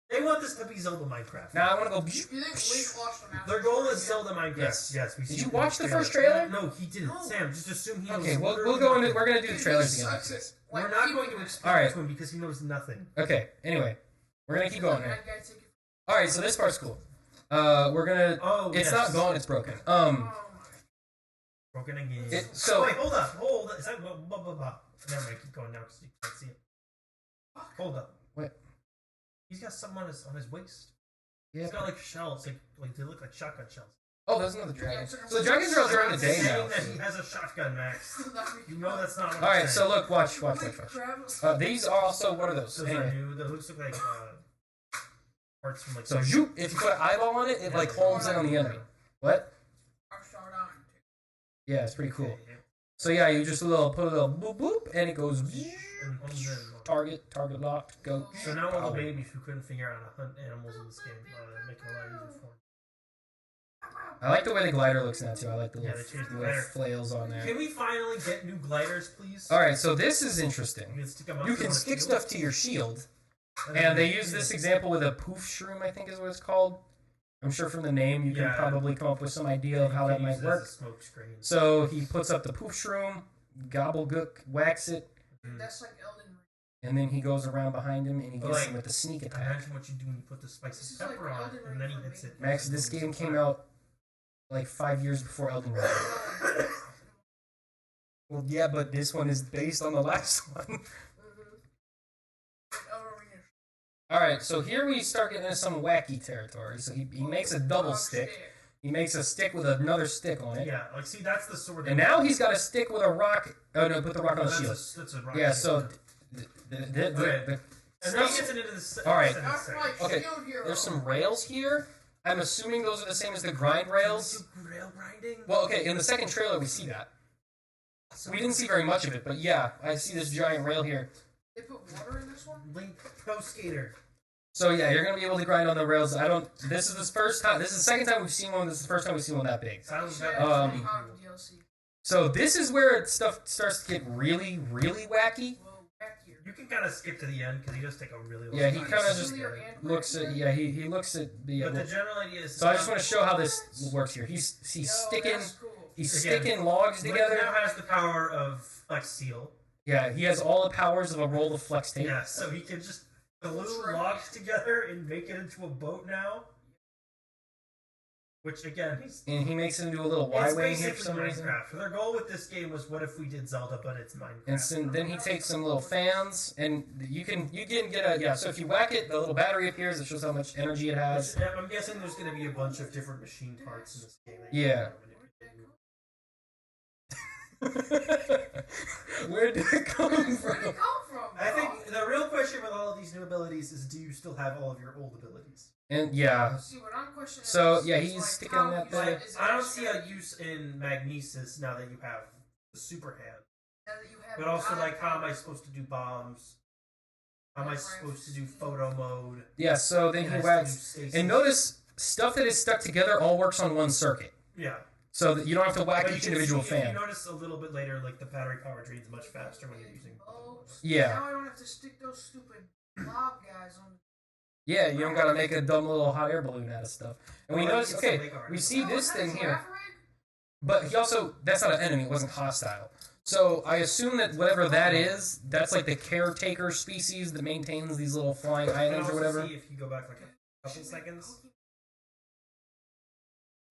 They want this to be Zelda Minecraft. Now I want to go... You think Link watched them? Their goal is Zelda Minecraft. Yes. We Did you watch the first trailer? No, he didn't. No. Sam, just assume he knows. Okay, we'll go into... We're going to do the trailers again. We're not going to explain Alright. to him because he knows nothing. Okay, anyway. We're going to keep going here. Alright, so this part's cool. We're going to... Oh, It's yes. not gone, it's broken. Broken again. Wait, hold up. Is that... Never mind, keep going now because you can't see it. Hold up. What? He's got something on his waist. Yeah. He's got like shells, like they look like shotgun shells. Oh, those are the dragons. So the dragons are during the day now. That he has a shotgun, Max. You know that's not what Alright, I'm so saying. look, watch. These are also... What are those? Those are Anyway. new. Those look like parts from like... So, zoop, if you put an eyeball on it, it like homes in on the enemy. What? Yeah, it's pretty cool. So yeah, you just put a little boop boop, and it goes target locked, go. So now all the babies who couldn't figure out how to hunt animals in this game make it a lot easier for them. I like the way the glider looks now too. I like the Yeah, little, they changed the the little glider. flails on there. Can we finally get new gliders, please? Alright, so this is interesting. You You can stick stuff to your shield, and they use this example with a poof shroom, I think is what it's called. I'm sure from the name you can probably come up with some idea of how that might work. So he puts up the poof shroom, gobblegook, whacks it, That's like Elden Ring. and then he goes around behind him and he gets Like, him with the sneak attack. Imagine what you do when you put the spicy pepper on it, and then he hits it. Max, this game came out like 5 years before Elden Ring. Well, yeah, but this one is based on the last one. Alright, so here we start getting into some wacky territory. So he makes a double stick. He makes a stick with another stick on it. Yeah, like see, that's the sword. And now he's got a stick with a rock. Oh no, put the rock on the shield. That's a rock. Yeah, so... And then he gets into the... Alright. Okay. There's some rails here. I'm assuming those are the same as the grind rails. Rail grinding? Well, okay, in the second trailer we see that. We didn't see very much of it, but yeah, I see this giant rail here. They put water in this one? Link Pro Skater. So yeah, you're gonna be able to grind on the rails. This is the first time. This is the second time we've seen one. This is the first time we've seen one that big. So this is where stuff starts to get really, really wacky. You can kind of skip to the end because he does take a really long Yeah, he time. kind of just looks at. Yeah, he looks at the. But the general idea is... So I just want to show how this works here. He's sticking. He's sticking logs together. Link now has the power of Flex Seal. Yeah, he has all the powers of a roll of flex tape. Yeah, so he can just glue logs together and make it into a boat now. Which again, And he makes it into a little Y-wing here for some reason. Minecraft. Their goal with this game was, what if we did Zelda, but it's Minecraft? And so then he takes some little fans, and you can get a So if you whack it, the little battery appears. It shows how much energy it has. I'm guessing there's going to be a bunch of different machine parts in this game. Yeah. Where did it come Where did it from? come from? I think the real question with all of these new abilities is, do you still have all of your old abilities? And yeah. See, what I'm questioning So is, yeah, is he's like sticking how that you there. said, is it I don't actually- see a use in magnesis now that you have the super hand. now that you have But also, God like, how am I powers. supposed to do bombs? How am I supposed to do photo mode? Yeah, so then It he has to whacks. do stasis. And notice, stuff that is stuck together all works on one circuit. Yeah. So that you don't have to whack But you each can individual see, if fan. you notice a little bit later, like, the battery power drains much faster when you're using both. Yeah. Now I don't have to stick those stupid blob guys on. Yeah, you don't gotta make a dumb little hot air balloon out of stuff. And we Well, notice, you can okay, still make art. we see No, this that thing is here. Rafarig? But he also, that's not an enemy, it wasn't hostile. So I assume that whatever that is, that's like the caretaker species that maintains these little flying You can islands or also whatever. see if you go back, like, a couple seconds.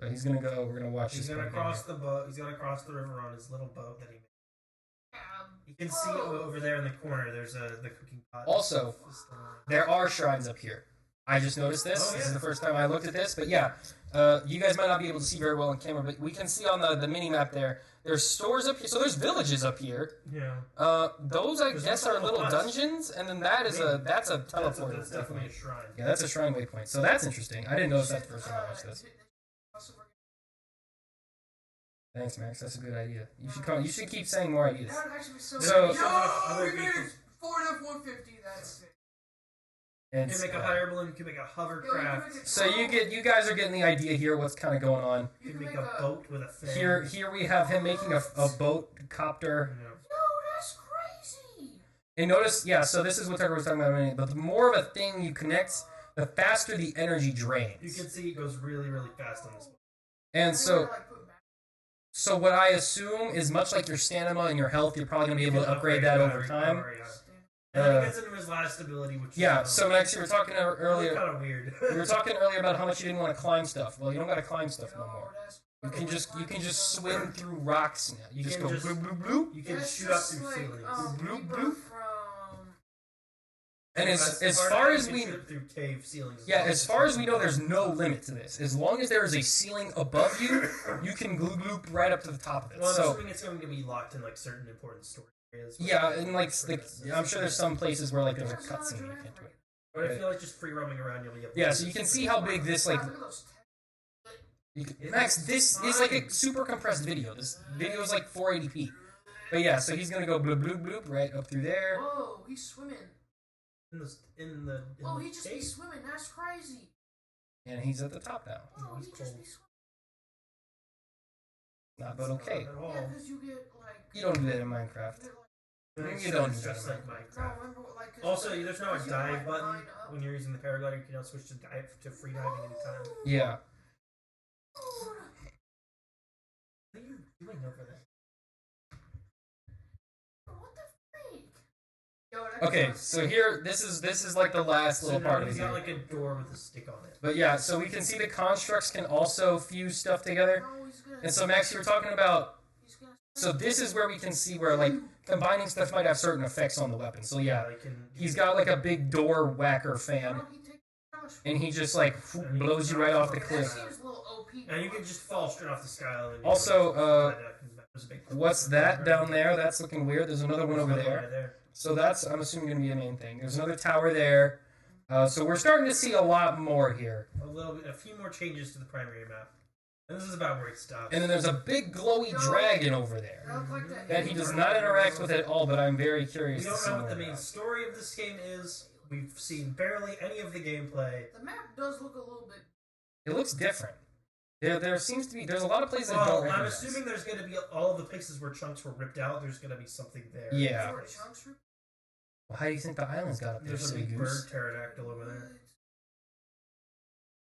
So he's gonna go, we're gonna watch He's this. gonna part cross the boat. He's gonna cross the river on his little boat that he made. Yeah, You can see over there in the corner. There's the cooking pot. Also, there are shrines up here. I just noticed this. Oh, yeah. This is the first time I looked at this, but yeah, you guys might not be able to see very well on camera, but we can see on the mini map there. There's stores up here, so there's villages up here. Yeah. Those I There's guess also are little huts. dungeons, and then that's a That's teleport. definitely a shrine. Yeah, that's a shrine waypoint. So that's interesting. I didn't notice that the first time I watched this. Thanks, Max. That's a good idea. You should come. You should keep saying more ideas. That would actually be so. So- Yo, Other we made vehicles. Ford F-150. That's it. And You can make a hot air balloon. You can make a hovercraft. so you guys are getting the idea here. What's kind of going on You can make a boat with a fan. here? We have him making a boat copter. Yeah. Yo, that's crazy. And notice, yeah. So this is what Tucker was talking about a minute. But the more of a thing you connect, the faster the energy drains. You can see it goes really, really fast on this one. And so what I assume is much like your stamina and your health, you're probably gonna be able to upgrade that over time. And then he gets into his last ability, which Yeah. is, So Max, you were talking earlier. kind of weird. We were talking earlier about how much you didn't want to climb stuff. Well, you don't got to climb stuff no Yo, more. that's You can just swim through rocks now. You just can go just- bloop bloop bloop. You can That's shoot up just through like, ceilings. Bloop, Rebirth bloop. from. And That's as part far of it, as you we can shoot through cave ceilings. yeah, as far as we know, there's no limit to this. As long as there is a ceiling above you, you can glue bloop right up to the top of it. Well, I'm So assuming it's going to be locked in like certain important story areas. yeah, and like I'm sure there's some places where like there's a cutscene you can't do it. But if you're like just free roaming around, you'll be able. Yeah, so you can see how big this like. Look at those Max, this is like a super compressed video. This video is like 480p. But yeah, so he's gonna go bloop bloop bloop right up through there. Whoa, he's swimming. in the Whoa, he just be cave. swimming. That's crazy. And he's at the top now. Whoa, he's he just cold. be swimming. Not but okay. Not at all. Yeah, because you get like. You don't do that in Minecraft. you get, Maybe you don't It's do that just in like like, Minecraft. no, remember, like, 'cause Also, you- there's no 'cause you can, dive like, button line up. when you're using the paraglider. You can now switch to dive to free diving anytime. Yeah. Ooh, What are you doing over there? what the freak? Yo, that Okay, sounds so sick. here this is like the last So little now part of he's it. got Here. like a door with a stick on it. But yeah, so we can see the constructs can also fuse stuff together. No, he's gonna- And so Max, you were talking about. he's gonna- So this is where we can see where like combining stuff might have certain effects on the weapon. So yeah, they can. he's got like a big door whacker Why fan, don't he take the brush? and he just like blows you right off the That cliff. seems a little OP. And you can just fall straight off the sky. And Also, there's a big- What's that down there? That's looking weird. There's another one over Right there. there. So that's, I'm assuming, going to be a main thing. There's another tower there. So we're starting to see a lot more here. A few more changes to the primary map. And this is about where it stops. And then there's a big glowy dragon over That there looked like that. that he does not interact with at all, but I'm very We curious to don't see know more what the main about. story of this game is. We've seen barely any of the gameplay. The map does look a little bit. It looks different. There seems to be, there's a lot of places I don't Well, I'm recognize. assuming there's going to be all of the places where chunks were ripped out. There's going to be something there. Yeah. Where chunks were- Well, how do you think the islands got up there, There's a silly big goose? bird pterodactyl over there.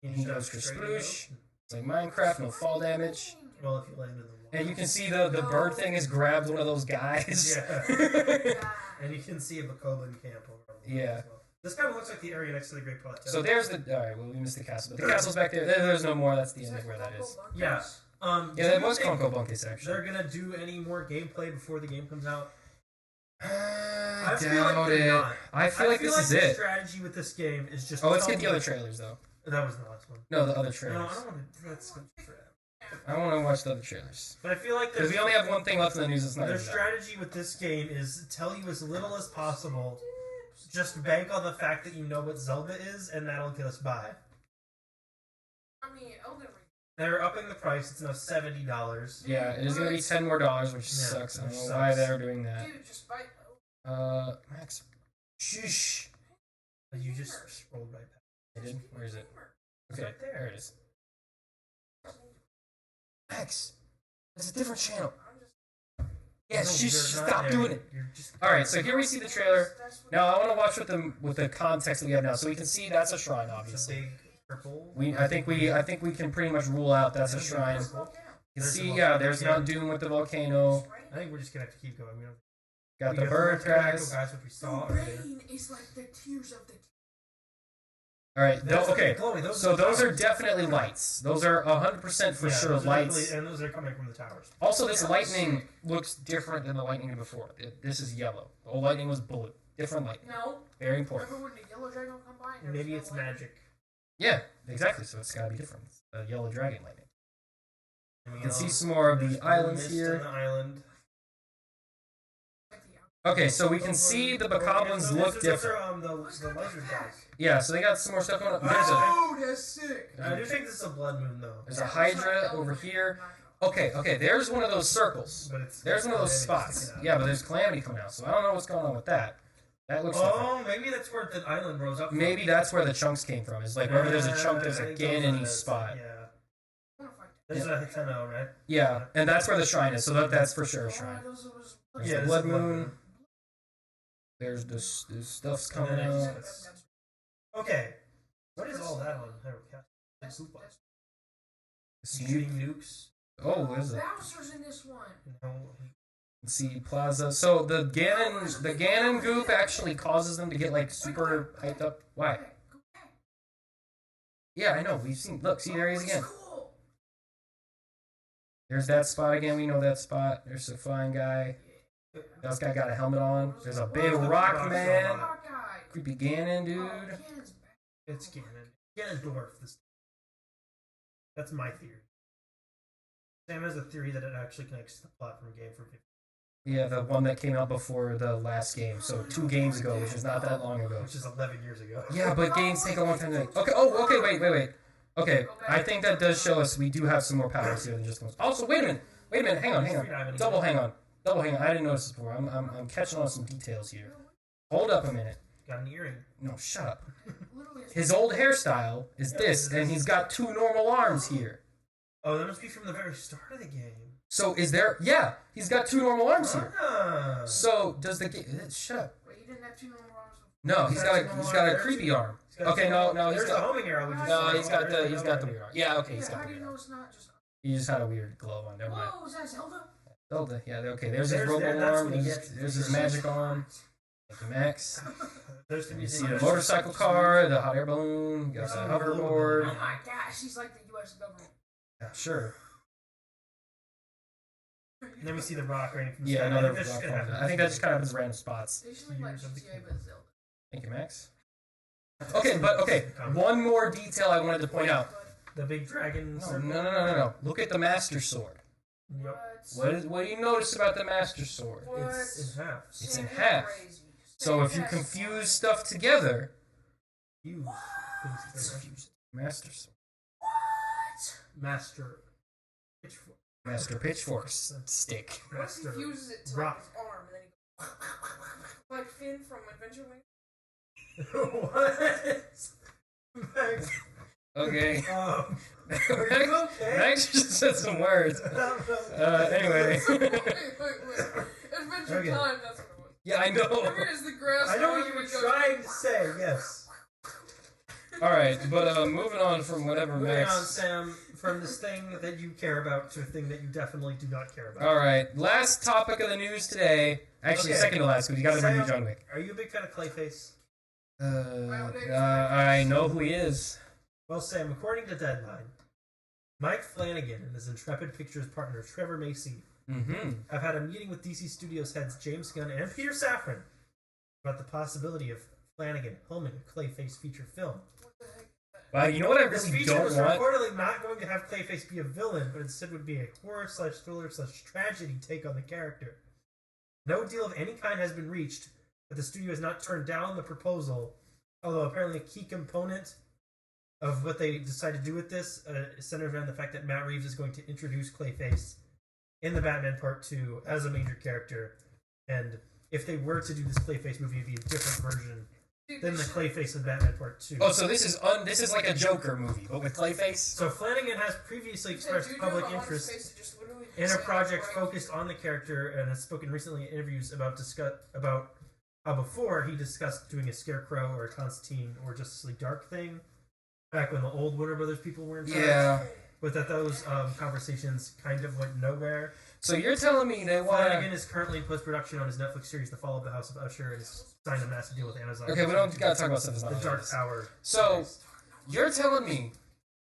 He shot goes straight sploosh. in It's like Minecraft, no fall damage. the- Well, if you land in the water. And you can see the bird thing has grabbed one of those guys. Yeah. And you can see a Bakoban camp over there. Yeah. As well. This kind of looks like the area next to the Great Plateau. So there's the. Alright, well, we missed the castle. But the castle's back there. There's no more. That's the end of where that is. Yeah. Yeah, do that you was think Conco Bunkus, actually. They're gonna do any more gameplay before the game comes out? I feel like doubt they're it. not. I feel like this is the it. strategy with this game is just. Oh, let's get the tell other me- trailers, though. That was the last one. No, the other No, I trailers. don't want to. That's good for that. I want to watch the other trailers. But I feel like Because we only have one thing left in the news. It's not their even that. strategy with this game is tell you as little as possible. Just bank on the fact that you know what Zelda is, and that'll get us by. I mean, Elden Ring. They're upping the price. It's now $70. Yeah, it is going to be $10 more, which sucks. I don't know why they're doing that. Dude, just buy. Max. Shush. You just scrolled right past. I did? Where is it? It's Okay, right there. there it is. Max, that's a different channel. Yeah, No, stop doing it. Just... All right, so here we see the trailer. Now I want to watch with the context that we have now, so we can see that's a shrine, It's a obviously. big purple. I think we can pretty much rule out that's a shrine. You can see, yeah, there's Mount Doom with the volcano. I think we're just gonna have to keep going. We don't... Got the got bird guys. guys, which we saw The earlier. rain is like the tears of the. All right, okay. Glowing. So those are definitely lights. Those are 100% for sure those are lights. definitely- and those are coming from the towers. Also, this lightning looks different than the lightning before. This is yellow. The old lightning was blue. Different lightning. No. Very important. Remember when the yellow dragon will come by? and there Maybe was it's no light? magic. Yeah, exactly. So it's gotta be different. It's the yellow dragon lightning. And we You can see know some more of there's the islands mist here. on the island. Like the Okay, so we can see the bokoblins look different. Those are the lizard guys. Yeah, so they got some more stuff going on. Oh, that's sick. I do think this is a blood moon though. There's a Hydra over here. Okay, there's one of those circles. But it's There's one of those Calamity spots. sticking out. Yeah, but there's Calamity coming out, so I don't know what's going on with that. That looks different. Oh, maybe that's where the island rose up. Maybe that's where the chunks came from. It's like wherever there's a chunk, there's a Ganon-y spot. Yeah. There's a Hexeno, right? Yeah, and that's where the shrine is, so that's for sure a shrine. There's Yeah, the this blood is blood moon. There's this stuff's coming And then out. Okay. What is all that on HyroCast? Super. Snoop. Shooting nukes. Oh, what is it? Bowser's in this one. No. Let's see, Plaza. So the Ganon goop actually causes them to get like super hyped up. Why? Go back. Yeah, I know. We've seen. Look, see, there he is It's again. cool. There's that spot again. We know that spot. There's the flying guy. That guy got a helmet on. There's a big rock man. Hawkeye. Creepy Ganon, Oh, dude. Ganon's back. It's Ganon. Ganondorf. That's my theory. Sam has a theory that it actually connects to the plot from game for 50. Yeah, the one that came out before the last game. So 2 games ago, which is not that long ago. Which is 11 years ago. Yeah, but games take a long time to make. Okay, wait. Okay, I think that does show us we do have some more powers here than just those. Also, wait a minute, hang on. Hang on. I didn't notice this before. I'm catching on some details here. Hold up a minute. Got an earring. No, shut up. Literally, it's His old hairstyle is this, and he's got 2 normal arms here. Oh, that must be from the very start of the game. So is there? Yeah, he's got 2 normal arms here. Ah. So does the game? Shut up. Wait, you didn't have 2 normal arms? No, he's got a creepy arm. Okay, no, he's There's the got. homing arrow. No, he's got the weird arm. Yeah, okay, he's Yeah, got how the do you weird know arm. it's not just... He just had a weird glove on. Never mind. Whoa, is that Zelda? Zelda, yeah, okay. There's his There's- robo that's arm. what he There's gets. his magic arm. Thank you, Max. There's the You music. see the motorcycle car, the hot air balloon, you got the Oh hoverboard. my gosh, he's like the U.S. government. Yeah, sure. And then we see the rock raining from the Yeah, sky. another That's just rock gonna one. happen. I think that just kind of happens random spots. They should look like Years of the GTA, but Zelda. Thank you, Max. Okay, one more detail I wanted to point out. The big dragon. No. Look at the Master Sword. Yep. What do you notice about the Master Sword? It's in half. It's in Sam, half. you're crazy. So if you Sam, confuse stuff together, You. Master Sword. What? Master. Pitchfork. Master Pitchforks stick. What if he Master. fuses it to Rock. like, his arm and then he goes like Finn from Adventure Wing? What? Max. Okay. Are you okay? Max just said some words. Anyway. wait. Adventure Okay. Time, that's what it was. Yeah, I know. Remember it's the grass. I know what farm you were and it goes- trying to say, yes. Alright, but moving on from whatever Moving on, Max. Sam, from this thing that you care about to a thing that you definitely do not care about. Alright, last topic of the news today. Actually, Okay. second to last, because you gotta review Sam, John Wick. Are you a big fan of Clayface? I know who he is. Well, Sam, according to Deadline, Mike Flanagan and his Intrepid Pictures partner Trevor Macy Mm-hmm. have had a meeting with DC Studios heads James Gunn and Peter Safran about the possibility of Flanagan helming a Clayface feature film. What the heck is that? Well, you know what I This really feature don't was want? reportedly not going to have Clayface be a villain, but instead would be a horror/thriller/tragedy take on the character. No deal of any kind has been reached, but the studio has not turned down the proposal, although apparently a key component of what they decide to do with this is centered around the fact that Matt Reeves is going to introduce Clayface in the Batman Part 2 as a major character, and if they were to do this Clayface movie, it'd be a different version than the Clayface in Batman Part 2. Oh, so this is like a Joker movie, but with Clayface? So Flanagan has previously expressed public interest in a project focused on the character and has spoken recently in interviews about how before he discussed doing a Scarecrow or a Constantine or Justice League Dark thing back when the old Warner Brothers people were in charge. Yeah. But that those conversations kind of went nowhere. So you're telling me they want Flanagan is currently in post-production on his Netflix series The Fall of the House of Usher and has signed a massive deal with Amazon. Okay, we don't gotta talk about stuff that's The not Dark Tower. So you're telling me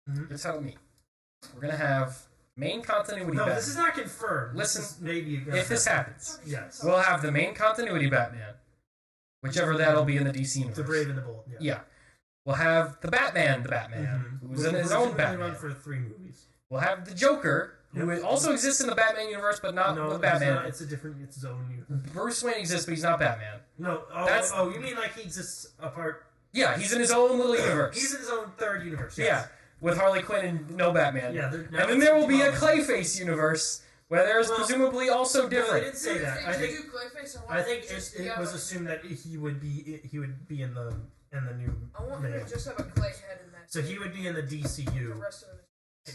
we're gonna have main continuity No, Batman. this is not confirmed. Listen, this is maybe if this happens, yes. we'll have the main continuity Batman, whichever that'll be in the DC universe. The Brave and the Bold. Yeah. We'll have the Batman, who's in his own Batman. Run for 3 movies. We'll have the Joker, who also exists in the Batman universe, but not with Batman. It's a different. It's his own universe. Bruce Wayne exists, but he's not Batman. No. You mean like he exists apart? Yeah, he's in his own little universe. He's in his own third universe. Yes. Yeah, with Harley Quinn and no Batman. Yeah. And then there will be a Clayface universe where there's presumably also No, different. they didn't say that. I think it was a. assumed that he would be in the new. I want him to just have a clay head in that. So he would be in the The DCU. rest of it.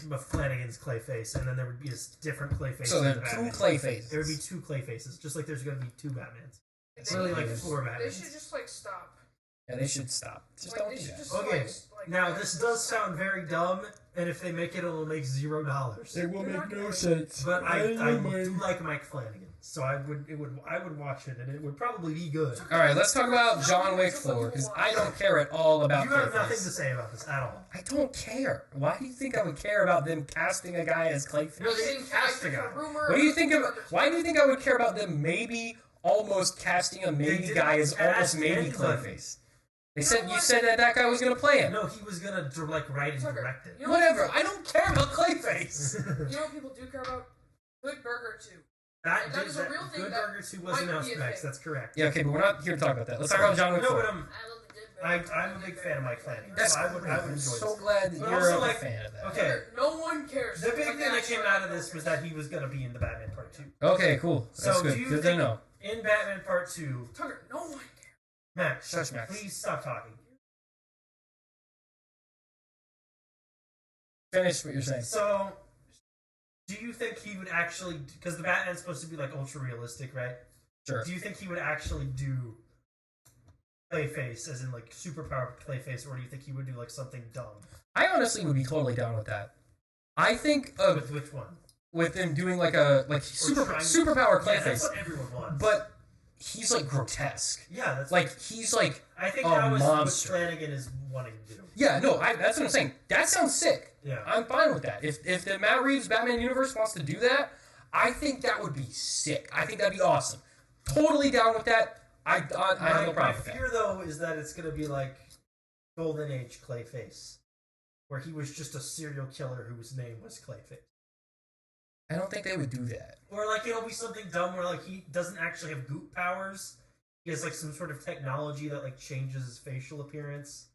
But Flanagan's Clayface, and then there would be a different Clayface. So there in are two Batman. Clayfaces. There would be 2 Clayfaces, just like there's going to be 2 Batmans. It's really like 4 Batmans. They should just stop. Yeah, they should stop. Just Like, don't they do should that. just, Okay, like, now this does sound very dumb, and if they make it, it'll make $0. It will make no sense. But I do like Mike Flanagan, so I would watch it, and it would probably be good. All right, let's talk about John Wick 4, because I don't care at all about You have Clayface. nothing to say about this at all. I don't care. Why do you think I would care about them casting a guy as Clayface? No, they didn't cast a guy. What do you think of? Why do you think I would care about them maybe almost casting a maybe guy as almost maybe Clayface? You said that guy was gonna play him. No, he was gonna write and direct it. You know Whatever. I don't care about Clayface. You know what people do care about? Good Burger 2. That That is a real thing Good that Burger 2 was might announced be a next. thing. That's correct. Yeah, okay, but we're not here to talk about that. Let's talk about John Wick No, 4. but I love the Good Burger. I'm a big fan of Mike Flanagan. That's so I would enjoy I'm this. so glad that But you're also, a like, fan of that. Okay. No one cares. The big Like, thing that came out of no this one was cares. that he was going to be in the Batman Part 2. Okay, cool. That's So, good. do you Good to think know. in Batman Part 2, Tucker, no one cares. Max, Shush, Max. please stop talking. Finish what you're saying. So, do you think he would actually, because the Batman's supposed to be like ultra realistic, right? Sure. Do you think he would actually do Clayface, as in like superpower Clayface, or do you think he would do like something dumb? I honestly would be totally down with that. I think of With which one? with them doing like a superpower Yeah, Clayface, that's what everyone wants. but he's like grotesque. yeah, that's Like he's like I think a that was monster. what Flanagan is wanting to do. yeah, no, that's what I'm saying. That sounds sick. Yeah. I'm fine with that. If the Matt Reeves Batman universe wants to do that, I think that would be sick. I think that'd be awesome. Totally down with that. I have no problem My with that. fear, though, is that it's going to be like Golden Age Clayface, where he was just a serial killer whose name was Clayface. I don't think they would do that. Or like it'll be something dumb where like he doesn't actually have goop powers. He has like some sort of technology that like changes his facial appearance,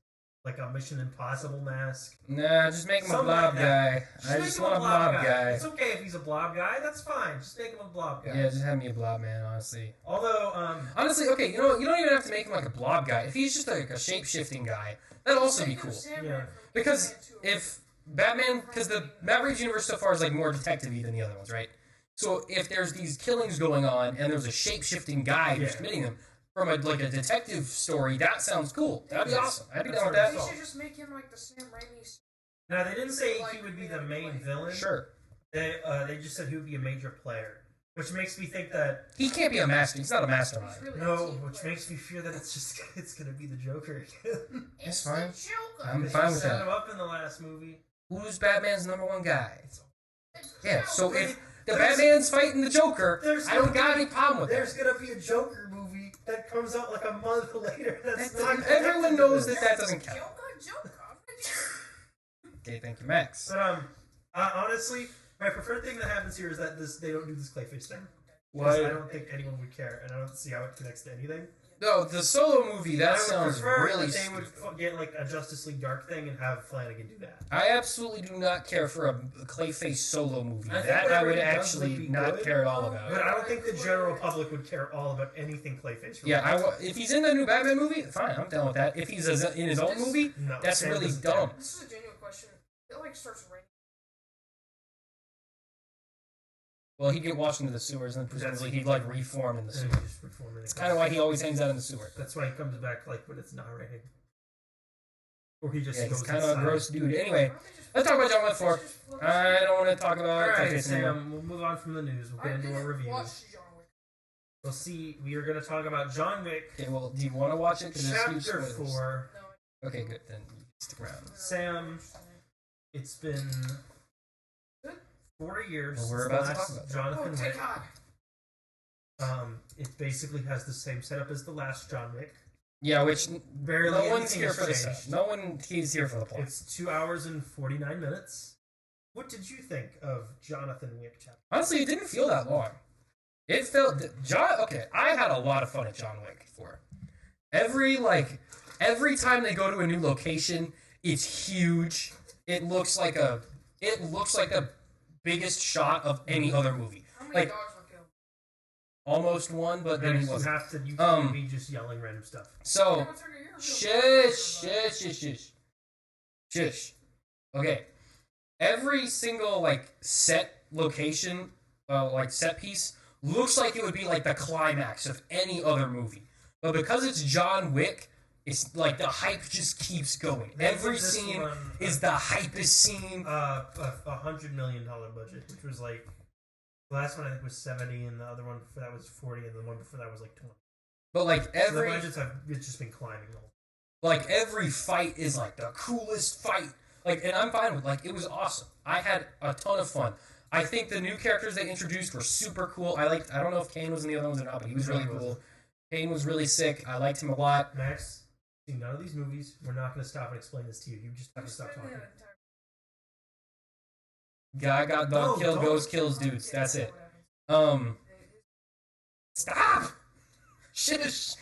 like a Mission Impossible mask. Nah, just make him a Something blob like guy. that. I make just him want a blob guy. It's okay if he's a blob guy. That's fine. Just make him a blob guy. Yeah, just have me a blob man, honestly. Although, Honestly, okay, you know, you don't even have to make him like a blob guy. If he's just like a shape-shifting guy, that'd also be cool. Yeah. Because if Batman, because the Matt Reeves universe so far is like more detective-y than the other ones, right? So if there's these killings going on and there's a shape-shifting guy who's committing them from a detective story, that sounds cool. That'd be awesome. I'd be down with that. They should just make him like the Sam Raimi. now they didn't say he would be the main villain. Sure. They just said he would be a major player, which makes me think that He can't be a master. He's not a mastermind. He's really no, a team which player. makes me fear that it's gonna be the Joker again. That's It's the fine. Joker. I'm Because fine he with set that. him up in the last movie. Who's Batman's number one guy? It's the Yeah, Joker. so if the There's- Batman's fighting the Joker, there's I don't gonna got be- any problem with There's that. gonna be a Joker movie that comes out like a month later. That's not Everyone connected to knows this. that doesn't count. Joker. Okay, thank you, Max. But honestly, my preferred thing that happens here is that they don't do this Clayface thing. What? I don't think anyone would care, and I don't see how it connects to anything. No, the solo movie, that sounds really they would get like a Justice League Dark thing and have Flanagan do that. I absolutely do not care for a Clayface solo movie. I would actually not care at all about. But I don't think the general public would care all about anything Clayface. Yeah, if he's in the new Batman movie, fine, I'm down with that. If he's in his own movie, that's really dumb. This is a genuine question. It like starts raining. Well, he'd get washed into the sewers, and presumably he'd like reform in the sewer. It's kind of why he always hangs out in the sewer. That's why he comes back like when it's not raining. Or he just goes he's kind of a gross dude. Anyway, let's talk about John Wick 4. I don't want to talk about it. Alright, Sam, we'll move on from the news. We'll get into our reviews. We'll see. We are going to talk about John Wick. Okay, well, do you want to watch it? Chapter 4. Okay, good. Then you stick around. Sam, it's been 4 years since we're about to talk about Jonathan Wick. It basically has the same setup as the last John Wick. Yeah, which barely no one's here for this. No one is here for the plot. It's 2 hours and 49 minutes. What did you think of Jonathan Wick chapter? Honestly, it didn't feel that long. It felt okay. I had a lot of fun at John Wick 4. Every time they go to a new location, it's huge. It looks like the biggest shot of any other movie. How many dogs were killed? Almost one, but then he wasn't. You can't be just yelling random stuff. So, shush. Okay. Every single, set location, set piece, looks like it would be, the climax of any other movie. But because it's John Wick, it's, the hype just keeps going. Every scene is the hypest scene. $100 million budget, which was, the last one I think was 70, and the other one before that was 40, and the one before that was 20. But every so the budgets it's just been climbing. Every fight is the coolest fight. And I'm fine with it was awesome. I had a ton of fun. I think the new characters they introduced were super cool. I don't know if Kane was in the other ones or not, but he was really cool. Kane was really sick. I liked him a lot. Max, see none of these movies. We're not going to stop and explain this to you. You just have to stop talking. Guy got dog kill, goes kills dudes. That's it. Stop! Shish!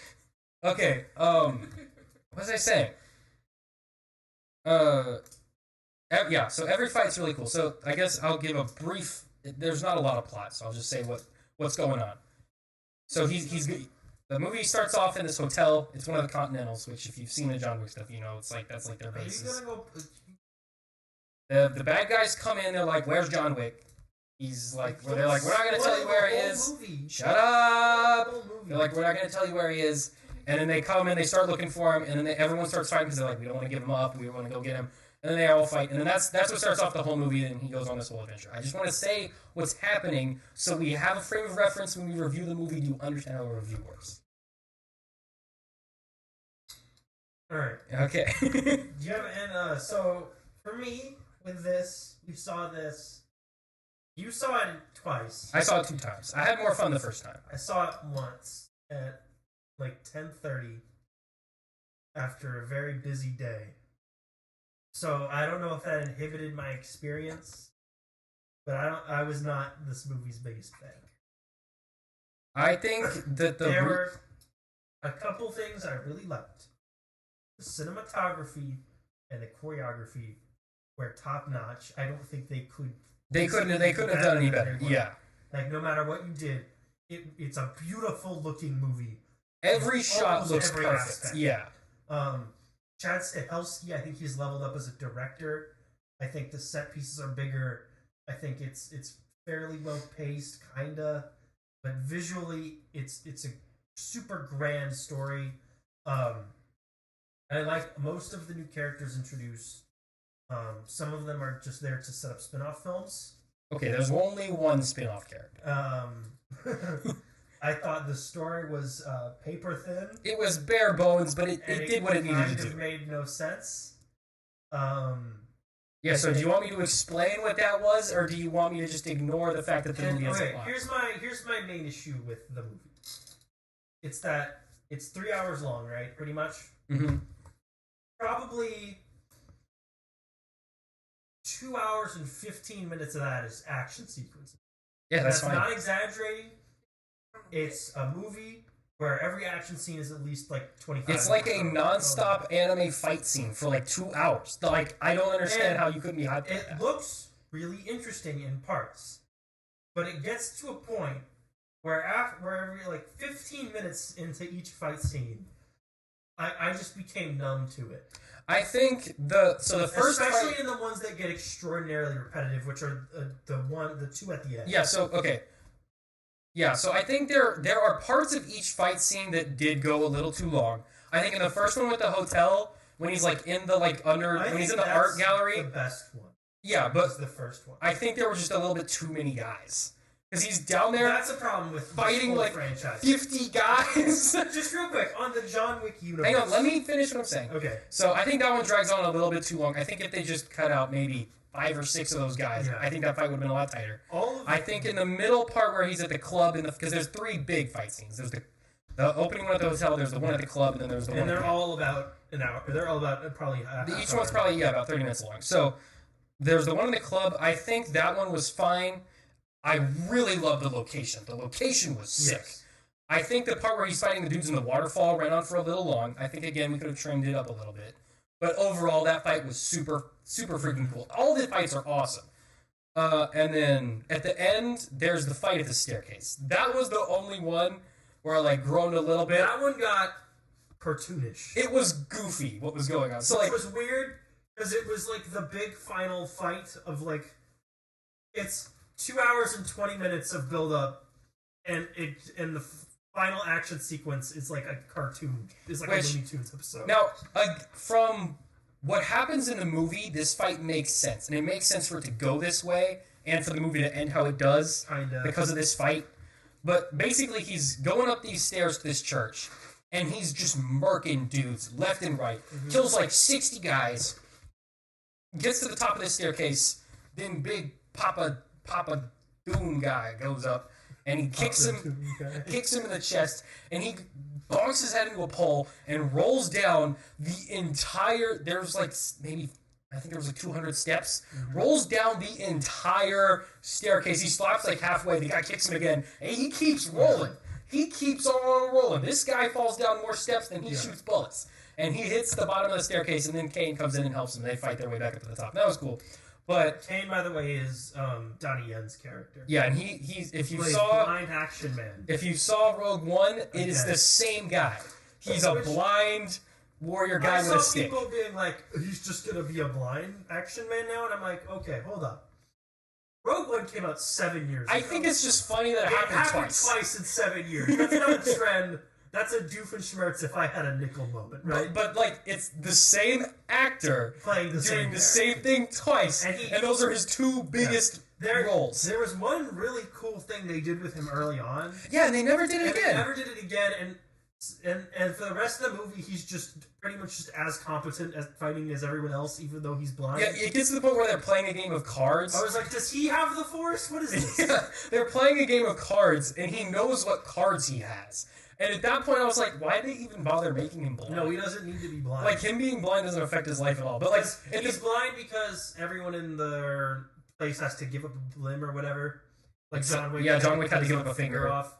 Okay, what was I saying? Yeah, so every fight's really cool. So I guess I'll give a brief... There's not a lot of plot, so I'll just say what's going on. So he's the movie starts off in this hotel. It's one of the Continentals, which if you've seen the John Wick stuff, you know that's their bases. The bad guys come in, they're like, "Where's John Wick?" He's like, they're like, "We're not gonna tell you where he is." Shut up! They're like, "We're not gonna tell you where he is." And then they come and they start looking for him, and then everyone starts fighting because they're like, "We don't want to give him up. We want to go get him." And then they all fight, and then that's what starts off the whole movie, and he goes on this whole adventure. I just want to say what's happening so we have a frame of reference when we review the movie. Do you understand how a review works? All right. Okay. So for me, with this, you saw this. You saw it twice. I saw it 2 times. I had more fun the first time. I saw it once at 10:30 after a very busy day. So I don't know if that inhibited my experience, but I was not this movie's biggest fan. I think that there were a couple things I really liked. The cinematography and the choreography were top notch. I don't think they could. They couldn't have done any better. Yeah. No matter what you did, it's a beautiful looking movie. Every shot looks perfect. Aspect. Yeah. Chad Stahelski, I think he's leveled up as a director. I think the set pieces are bigger. I think it's fairly well paced, kinda, but visually it's a super grand story. I like most of the new characters introduced. Some of them are just there to set up spin-off films. Okay, there's only one spin-off character. I thought the story was paper thin. It was bare bones, but it did what it needed to do. It made no sense. Yeah, so do you want me to explain what that was, or do you want me to just ignore the fact that the movie has a plot? Here's my main issue with the movie. It's that it's 3 hours long, right? Pretty much. Mm-hmm. Probably 2 hours and 15 minutes of that is action sequences. Yeah, that's fine. Not exaggerating. It's a movie where every action scene is at least like 25 It's like a non-stop anime fight scene for like 2 hours. Like, I don't understand how you couldn't be hyped. It looks really interesting in parts, but it gets to a point where every like 15 minutes into each fight scene, I just became numb to it. I think the first especially fight, in the ones that get extraordinarily repetitive, which are the two at the end. yeah. So okay. Yeah, so I think there are parts of each fight scene that did go a little too long. I think in the first one with the hotel, when he's like in the when he's in the art gallery, the best one. Yeah, but the first one. I think there were just a little bit too many guys because he's down there. That's a problem with fighting like franchise. 50 guys. Just real quick on the John Wick universe. Hang on, let me finish what I'm saying. Okay. So I think that one drags on a little bit too long. I think if they just cut out maybe 5 or 6 of those guys, yeah. I think that fight would have been a lot tighter. I think in the middle part where he's at the club, because there's 3 big fight scenes. There's the opening one at the hotel, there's the one at the club, and then there's the one. And they're all about an hour. They're all about probably each one's probably about 30 minutes long. So there's the one in the club. I think that one was fine. I really love the location. The location was sick. Yes. I think the part where he's fighting the dudes in the waterfall ran on for a little long. I think, again, we could have trimmed it up a little bit. But overall, that fight was super, super freaking cool. All the fights are awesome. And then at the end, there's the fight at the staircase. That was the only one where I like groaned a little bit. That one got cartoonish. It was goofy what was going on. So Which like was weird because it was like the big final fight of like it's 2 hours and 20 minutes of build up, and the final action sequence is like a cartoon. It's like a Looney Tunes episode. Now, from what happens in the movie, this fight makes sense. And it makes sense for it to go this way and for the movie to end how it does because of this fight. But basically, he's going up these stairs to this church, and he's just murking dudes left and right. Mm-hmm. Kills like 60 guys. Gets to the top of this staircase. Then big Papa Doom guy goes up. And he kicks him in the chest, and he bonks his head into a pole and rolls down the entire. There's like maybe I think there was like 200 steps. Mm-hmm. Rolls down the entire staircase. He stops like halfway. The guy kicks him again, and he keeps rolling. He keeps on rolling. This guy falls down more steps than he shoots bullets, and he hits the bottom of the staircase. And then Kane comes in and helps him. They fight their way back up to the top. That was cool. But Kane, by the way, is Donnie Yen's character. Yeah, and he's if you plays saw blind action man. If you saw Rogue One, it is the same guy. He's a blind warrior guy with a stick. I saw people being like, "He's just gonna be a blind action man now," and I'm like, "Okay, hold up." Rogue One came out 7 years ago. I think it's just funny that it happened twice in 7 years. That's not a trend. That's a Doofenshmirtz if I had a nickel moment, right? But like, it's the same actor playing doing the same thing twice, and those are his 2 biggest roles. There was one really cool thing they did with him early on. Yeah, and they never did it again. And for the rest of the movie, he's just pretty much just as competent at fighting as everyone else, even though he's blind. Yeah, it gets to the point where they're playing a game of cards. I was like, does he have the Force? What is this? Yeah, they're playing a game of cards, and he knows what cards he has. And at that point, I was like, why did they even bother making him blind? No, he doesn't need to be blind. Like, him being blind doesn't affect his life at all. But like, he's blind because everyone in their place has to give up a limb or whatever. Like John Wick. Yeah, John Wick had to give up a finger off.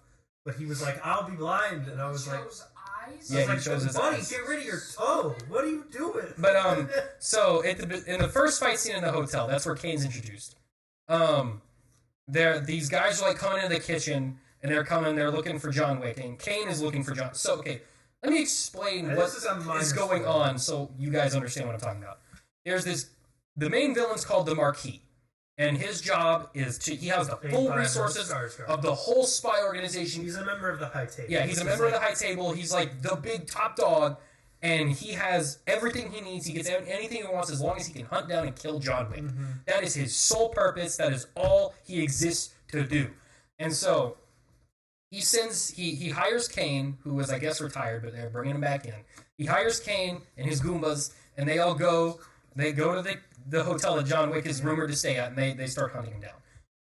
But he was like, I'll be blind. And I was like... Eyes? Yeah, he chose his eyes. Get rid of your toe. What are you doing? But, so, in the first fight scene in the hotel, that's where Kane's introduced. These guys are, like, coming into the kitchen... And they're looking for John Wick, and Kane is looking for John. So, okay, let me explain what is going on so you guys understand what I'm talking about. The main villain's called the Marquis, and his job is he has the full resources of the whole spy organization. He's a member of the High Table. Yeah, he's a member of the High Table. He's like the big top dog, and he has everything he needs. He gets anything he wants as long as he can hunt down and kill John Wick. Mm-hmm. That is his sole purpose. That is all he exists to do. And so... He hires Kane, who was, I guess, retired, but they're bringing him back in. He hires Kane and his Goombas, and they go to the hotel that John Wick is rumored to stay at, and they start hunting him down.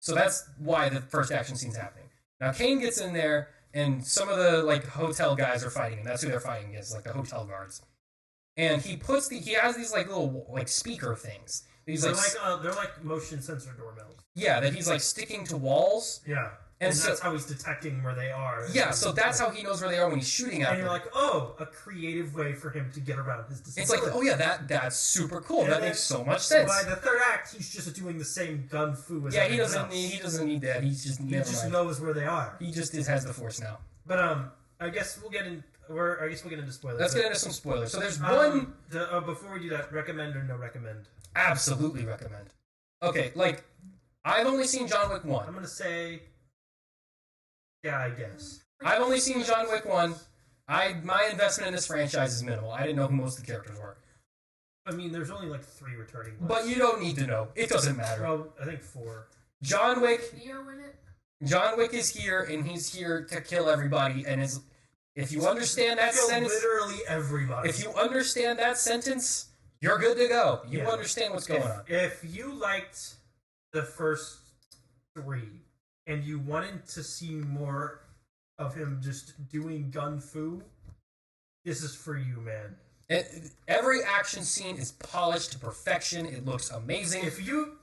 So that's why the first action scene's happening. Now, Kane gets in there, and some of the, like, hotel guys are fighting him. That's who they're fighting against, like, the hotel guards. And he has these, like, little, like, speaker things. He's they're like motion sensor doorbells. Yeah, that he's like sticking to walls. Yeah. And so, that's how he's detecting where they are. Yeah, so that's how he knows where they are when he's shooting at them. And you're like, oh, a creative way for him to get around his disability. It's like, oh yeah, that's super cool. And that makes so much sense. By the third act, he's just doing the same gun fu as he doesn't need that. He just knows where they are. He just has the force now. But I guess we'll get into spoilers. Let's get into some spoilers. So there's one. Before we do that, recommend or no recommend? Absolutely recommend. Okay, like I've only seen John Wick 1. I'm gonna say. Yeah, I guess. I've only seen John Wick 1. My investment in this franchise is minimal. I didn't know who most of the characters were. I mean, there's only like 3 returning ones. But you don't need to know. It doesn't matter. Well, I think 4. John Wick. Neo in it? John Wick is here, and he's here to kill everybody. And if you understand that sentence, literally everybody. If you understand that sentence, you're good to go. You understand what's going on. If you liked the first 3. And you wanted to see more of him just doing gun fu, this is for you, man. Every action scene is polished to perfection. It looks amazing. If you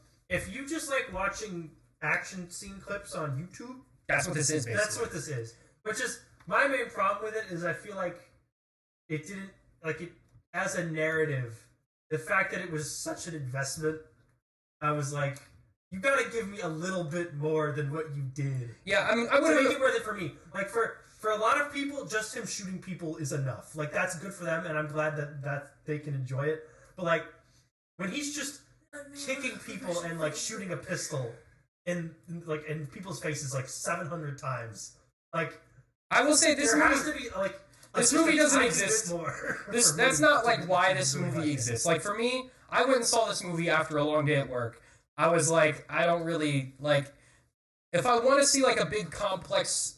just like watching action scene clips on YouTube, that's what this is, basically. That's what this is. Which is, my main problem with it is I feel like it didn't, like it, as a narrative, the fact that it was such an investment, I was like, you gotta give me a little bit more than what you did. Yeah, I mean, I would make it worth it for me. Like for a lot of people, just him shooting people is enough. Like that's good for them, and I'm glad that they can enjoy it. But like when he's just kicking people and like shooting a pistol in people's faces like 700 times, like I will say this movie has to be like this movie doesn't exist. That's not like why this movie exists. Like for me, I went and saw this movie after a long day at work. I was like, I don't really, like, if I want to see, like, a big, complex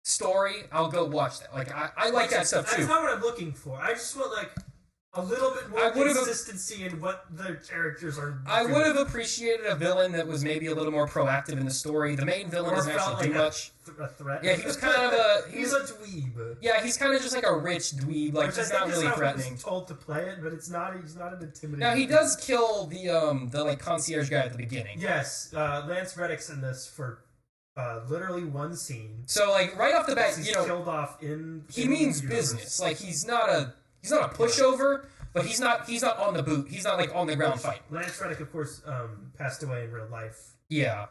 story, I'll go watch that. Like, I like that stuff, too. That's not what I'm looking for. I just want, like, a little bit more consistency in what the characters are doing. I would have appreciated a villain that was maybe a little more proactive in the story. The main villain doesn't actually do much. A threat. Yeah, he was kind of a... He's a dweeb. Yeah, he's kind of just like a rich dweeb. Like, he's not really threatening. He's told to play it, but it's not. He's not an intimidating. Now, he does kill the like, concierge guy at the beginning. Yes, Lance Reddick's in this for... literally one scene. So, like, right off the bat, he's killed off in... He means business. Like, he's not a pushover, but he's not on the boot. He's not, like, on the ground fighting. Lance Reddick, of course, passed away in real life. Yeah.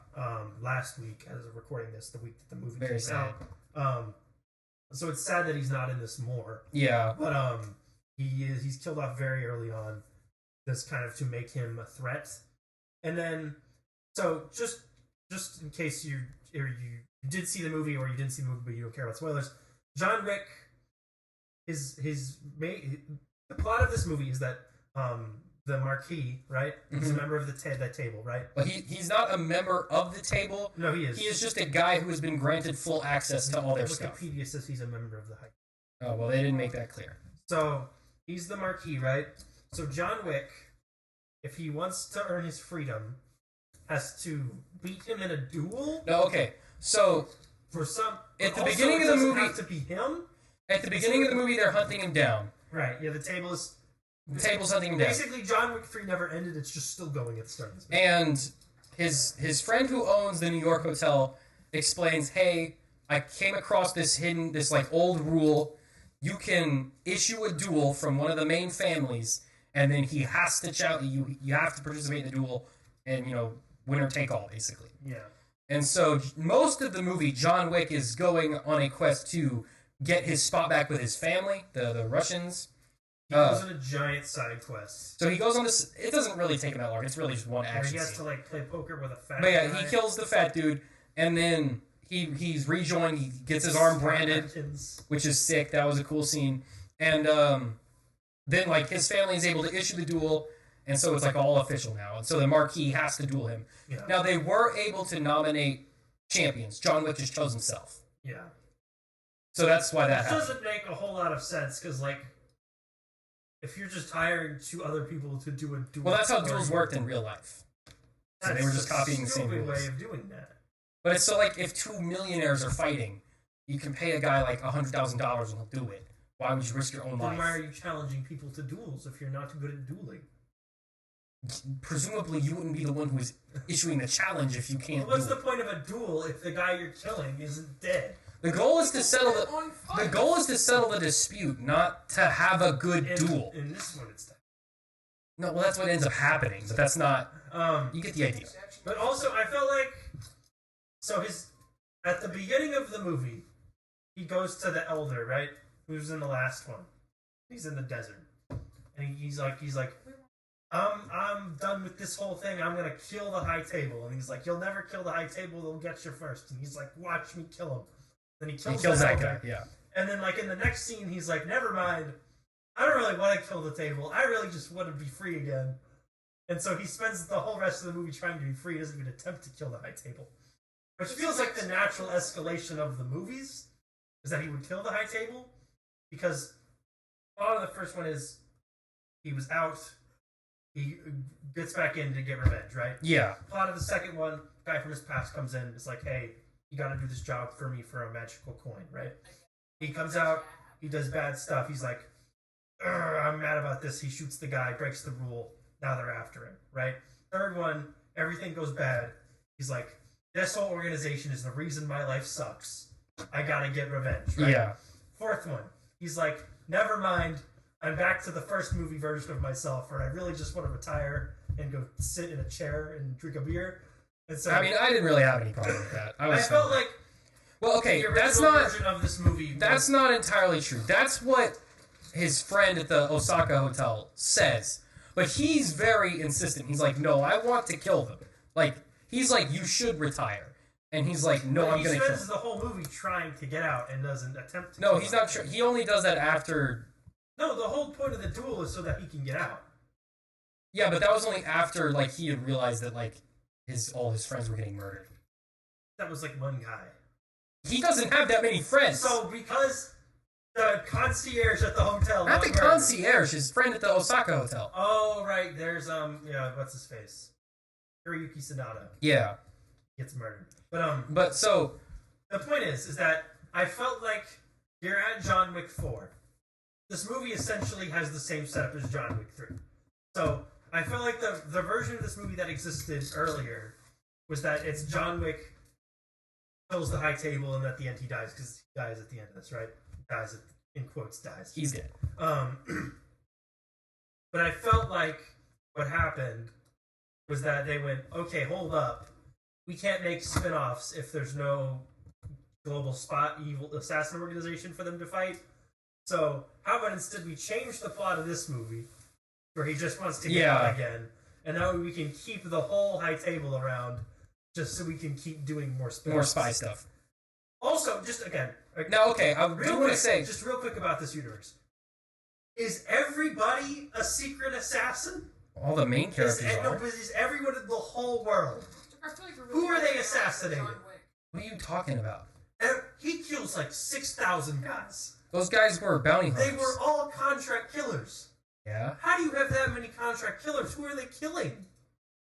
Last week, as of recording this, the week that the movie Very came out. So it's sad that he's not in this more. Yeah. But he's killed off very early on. This kind of to make him a threat. And then, so just in case you did see the movie or you didn't see the movie but you don't care about spoilers, John Wick the plot of this movie is that the Marquis, right? He's a member of that table, right? But he's not a member of the table. No, he is. He is just a guy who has been granted full access to all their stuff. Wikipedia says he's a member of the High. Oh, well, they didn't make that clear. So, he's the Marquis, right? So John Wick, if he wants to earn his freedom, has to beat him in a duel? No, okay. So, for some... At the beginning of the movie... have to be him? At the beginning of the movie, they're hunting him down. Right, yeah, the table's hunting him down. Basically, John Wick 3 never ended, it's just still going at the start of this movie. And his friend who owns the New York hotel explains, hey, I came across this like old rule. You can issue a duel from one of the main families, and then he has to you have to participate in the duel, and, winner take all, basically. Yeah. And so, most of the movie, John Wick is going on a quest to get his spot back with his family, the Russians. He goes on a giant side quest. So he goes on this... It doesn't really take him that long. It's really just one action He has scene. to, like, play poker with a fat But yeah, guy. he kills the fat dude, and then he's rejoined. He gets his arm branded, which is sick. That was a cool scene. And then, like, his family is able to issue the duel, and so it's, like, all official now. And so the Marquis has to duel him. Yeah. Now, they were able to nominate champions. John Wick just chose himself. Yeah. So that's why that happened. It doesn't make a whole lot of sense, because, like, if you're just hiring 2 other people to do a duel... Well, that's how duels worked in real life. So they were just copying the same rules. That's a stupid way of doing that. But it's so, like, if 2 millionaires are fighting, you can pay a guy, like, $100,000 and he'll do it. Why would you risk your own life? Then why are you challenging people to duels if you're not good at dueling? presumably you wouldn't be the one who is issuing the challenge if you can't What's do the it. point of a duel if the guy you're killing isn't dead? The goal is to settle the dispute, not to have a good duel. In this one, it's dead. No, well, that's what ends up happening, but that's not... you get the idea. But also, I felt like... So at the beginning of the movie, he goes to the elder, right? Who's in the last one. He's in the desert. And he's like, I'm done with this whole thing. I'm gonna kill the High Table. And he's like, you'll never kill the High Table. They'll get you first. And he's like, watch me kill him. Then he kills that guy, yeah. And then, like, in the next scene, he's like, never mind. I don't really want to kill the table. I really just want to be free again. And so he spends the whole rest of the movie trying to be free. He doesn't even attempt to kill the High Table. Which feels like the natural escalation of the movies, is that he would kill the High Table. Because a lot of the first one is he was out, he gets back in to get revenge, right? Yeah. Plot of the second one, guy from his past comes in, is like, hey, you gotta do this job for me for a magical coin, right? He comes out, he does bad stuff, he's like, I'm mad about this, he shoots the guy, breaks the rule, now they're after him, right? Third one, everything goes bad, he's like, this whole organization is the reason my life sucks. I gotta get revenge, right? Yeah. Fourth one, he's like, never mind, I'm back to the first movie version of myself where I really just want to retire and go sit in a chair and drink a beer. And so, I mean, I didn't really have any problem with that. I felt like well, okay, the that's original not version of this movie. that's not entirely true. That's what his friend at the Osaka hotel says. But he's very insistent. He's like, no, I want to kill them. Like, he's like, you should retire. And he's like, no, I'm going to kill them. He spends the whole movie trying to get out and doesn't attempt to No, kill he's them. not sure. He only does that after... No, the whole point of the duel is so that he can get out. Yeah, but that was only after, like, he had realized that, like, all his friends were getting murdered. That was, like, one guy. He doesn't have that many friends. So, because the concierge at the hotel... Not the concierge, his friend at the Osaka hotel. Oh, right, there's, what's his face? Hiroyuki Sanada. Yeah. Gets murdered. But, so... The point is that I felt like you're at John Wick 4. This movie essentially has the same setup as John Wick 3. So, I felt like the version of this movie that existed earlier was that it's John Wick kills the High Table and at the end he dies, because he dies at the end of this, right? Dies, in quotes, dies. He's dead. But I felt like what happened was that they went, okay, hold up. We can't make spin-offs if there's no global evil assassin organization for them to fight. So, how about instead we change the plot of this movie, where he just wants to get out again, and that way we can keep the whole High Table around, just so we can keep doing more spin-offs. More spy stuff. Also, just again... Now, okay, I do want to say... Just real quick about this universe. Is everybody a secret assassin? All the main characters are. No, but is everyone in the whole world? Who are they assassinating? What are you talking about? He kills like 6,000 guys. Those guys were bounty hunters. They were all contract killers. Yeah? How do you have that many contract killers? Who are they killing?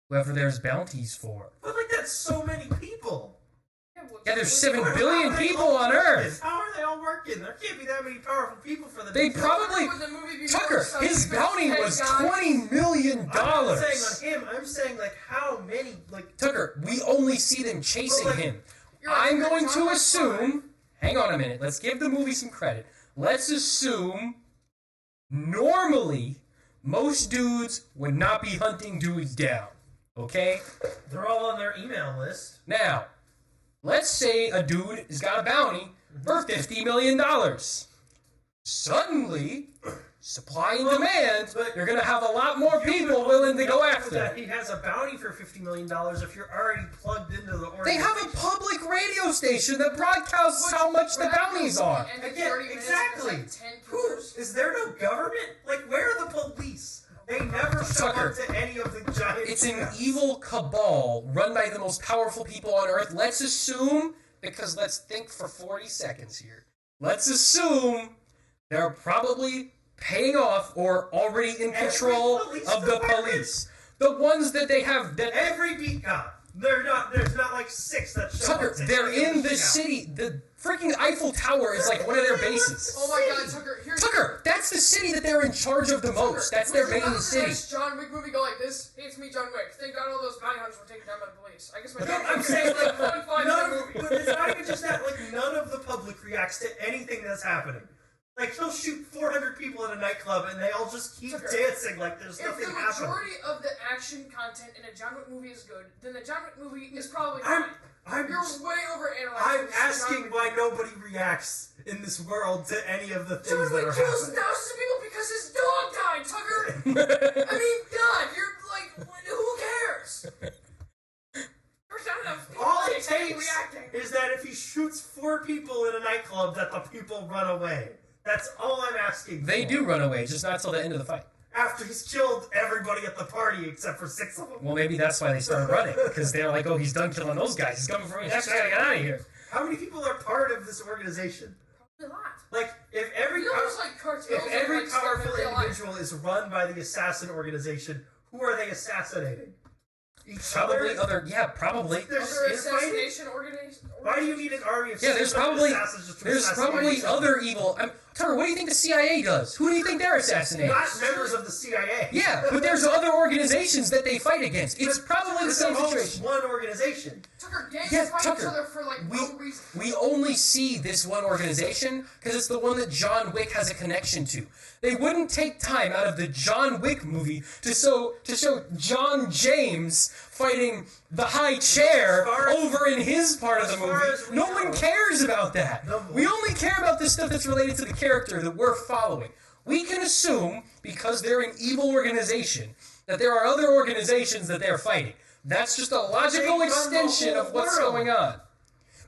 Whoever there's bounties for. But like, that's so many people. Yeah, there's 7 billion people on Earth. How are they all working? There can't be that many powerful people for them. They probably... Tucker, his bounty was $20 million. I'm not saying on him. I'm saying, like, how many... like Tucker, we only see them chasing him. I'm going to assume... Hang on a minute. Let's give the movie some credit. Let's assume... Normally, most dudes would not be hunting dudes down. Okay? They're all on their email list. Now... Let's say a dude has got a bounty for $50 million. Suddenly, supply and demand, you're going to have a lot more people willing to go after that. He has a bounty for $50 million if you're already plugged into the organization. They have a public radio station that broadcasts how much the bounties are. Again, exactly. Is there no government? Like, where are the police? They never show up to any of the giant... It's an evil cabal run by the most powerful people on Earth. Let's assume, because let's think for 40 seconds here. Let's assume they're probably paying off or already in control of the police. The ones that they have... that every beat cop. There's not like 6 that show Tucker, up. they're in the city. The freaking Eiffel Tower is like one of their bases. Oh my god, Tucker, Tucker, that's the city that they're in charge of the most. That's their main city. John Wick movie go like this. Hey, I guess my No, dad I'm saying, like, point five in the movie. but it's not even just that. Like, none of the public reacts to anything that's happening. Like, he'll shoot 400 people in a nightclub, and they all just keep dancing like there's nothing happening. If the majority of the action content in a John Wick movie is good, then the John Wick movie is probably fine. You're way overanalyzing. I'm asking why nobody reacts in this world to any of the things John that Wick are kills happening. thousands of people because his dog died, Tucker! I mean, God, you're like, who cares? There's not enough people All it reacting. takes is that if he shoots 4 people in a nightclub, that the people run away. That's all I'm asking They for. do run away, just not till the end of the fight. After he's killed everybody at the party except for 6 of them. Well, maybe that's why they started running, because they're like, oh, he's done killing those guys. He's coming for me. Next, I gotta get out of here. How many people are part of this organization? Probably a lot. Like, if every Cartels if every and, like, powerful stuff in real life. individual is run by the assassin organization, who are they assassinating? Each Probably other? Probably. There's Other infighting? assassination organization. Why do you need an army of Yeah, there's 600 probably assassins just to there's assassinate probably each other? other evil. Tucker, what do you think the CIA does? Who do you think they're assassinating? Not members of the CIA. Yeah, but there's other organizations that they fight against. It's probably the same They're all situation. one organization. Tucker, gangs Yeah, fight Tucker, each other for like no reason. We only see this one organization because it's the one that John Wick has a connection to. They wouldn't take time out of the John Wick movie to show John James fighting the high chair over in his part of the movie. No one cares about that. We only care about the stuff that's related to the character that we're following. We can assume, because they're an evil organization, that there are other organizations that they're fighting. That's just a logical extension of what's going on.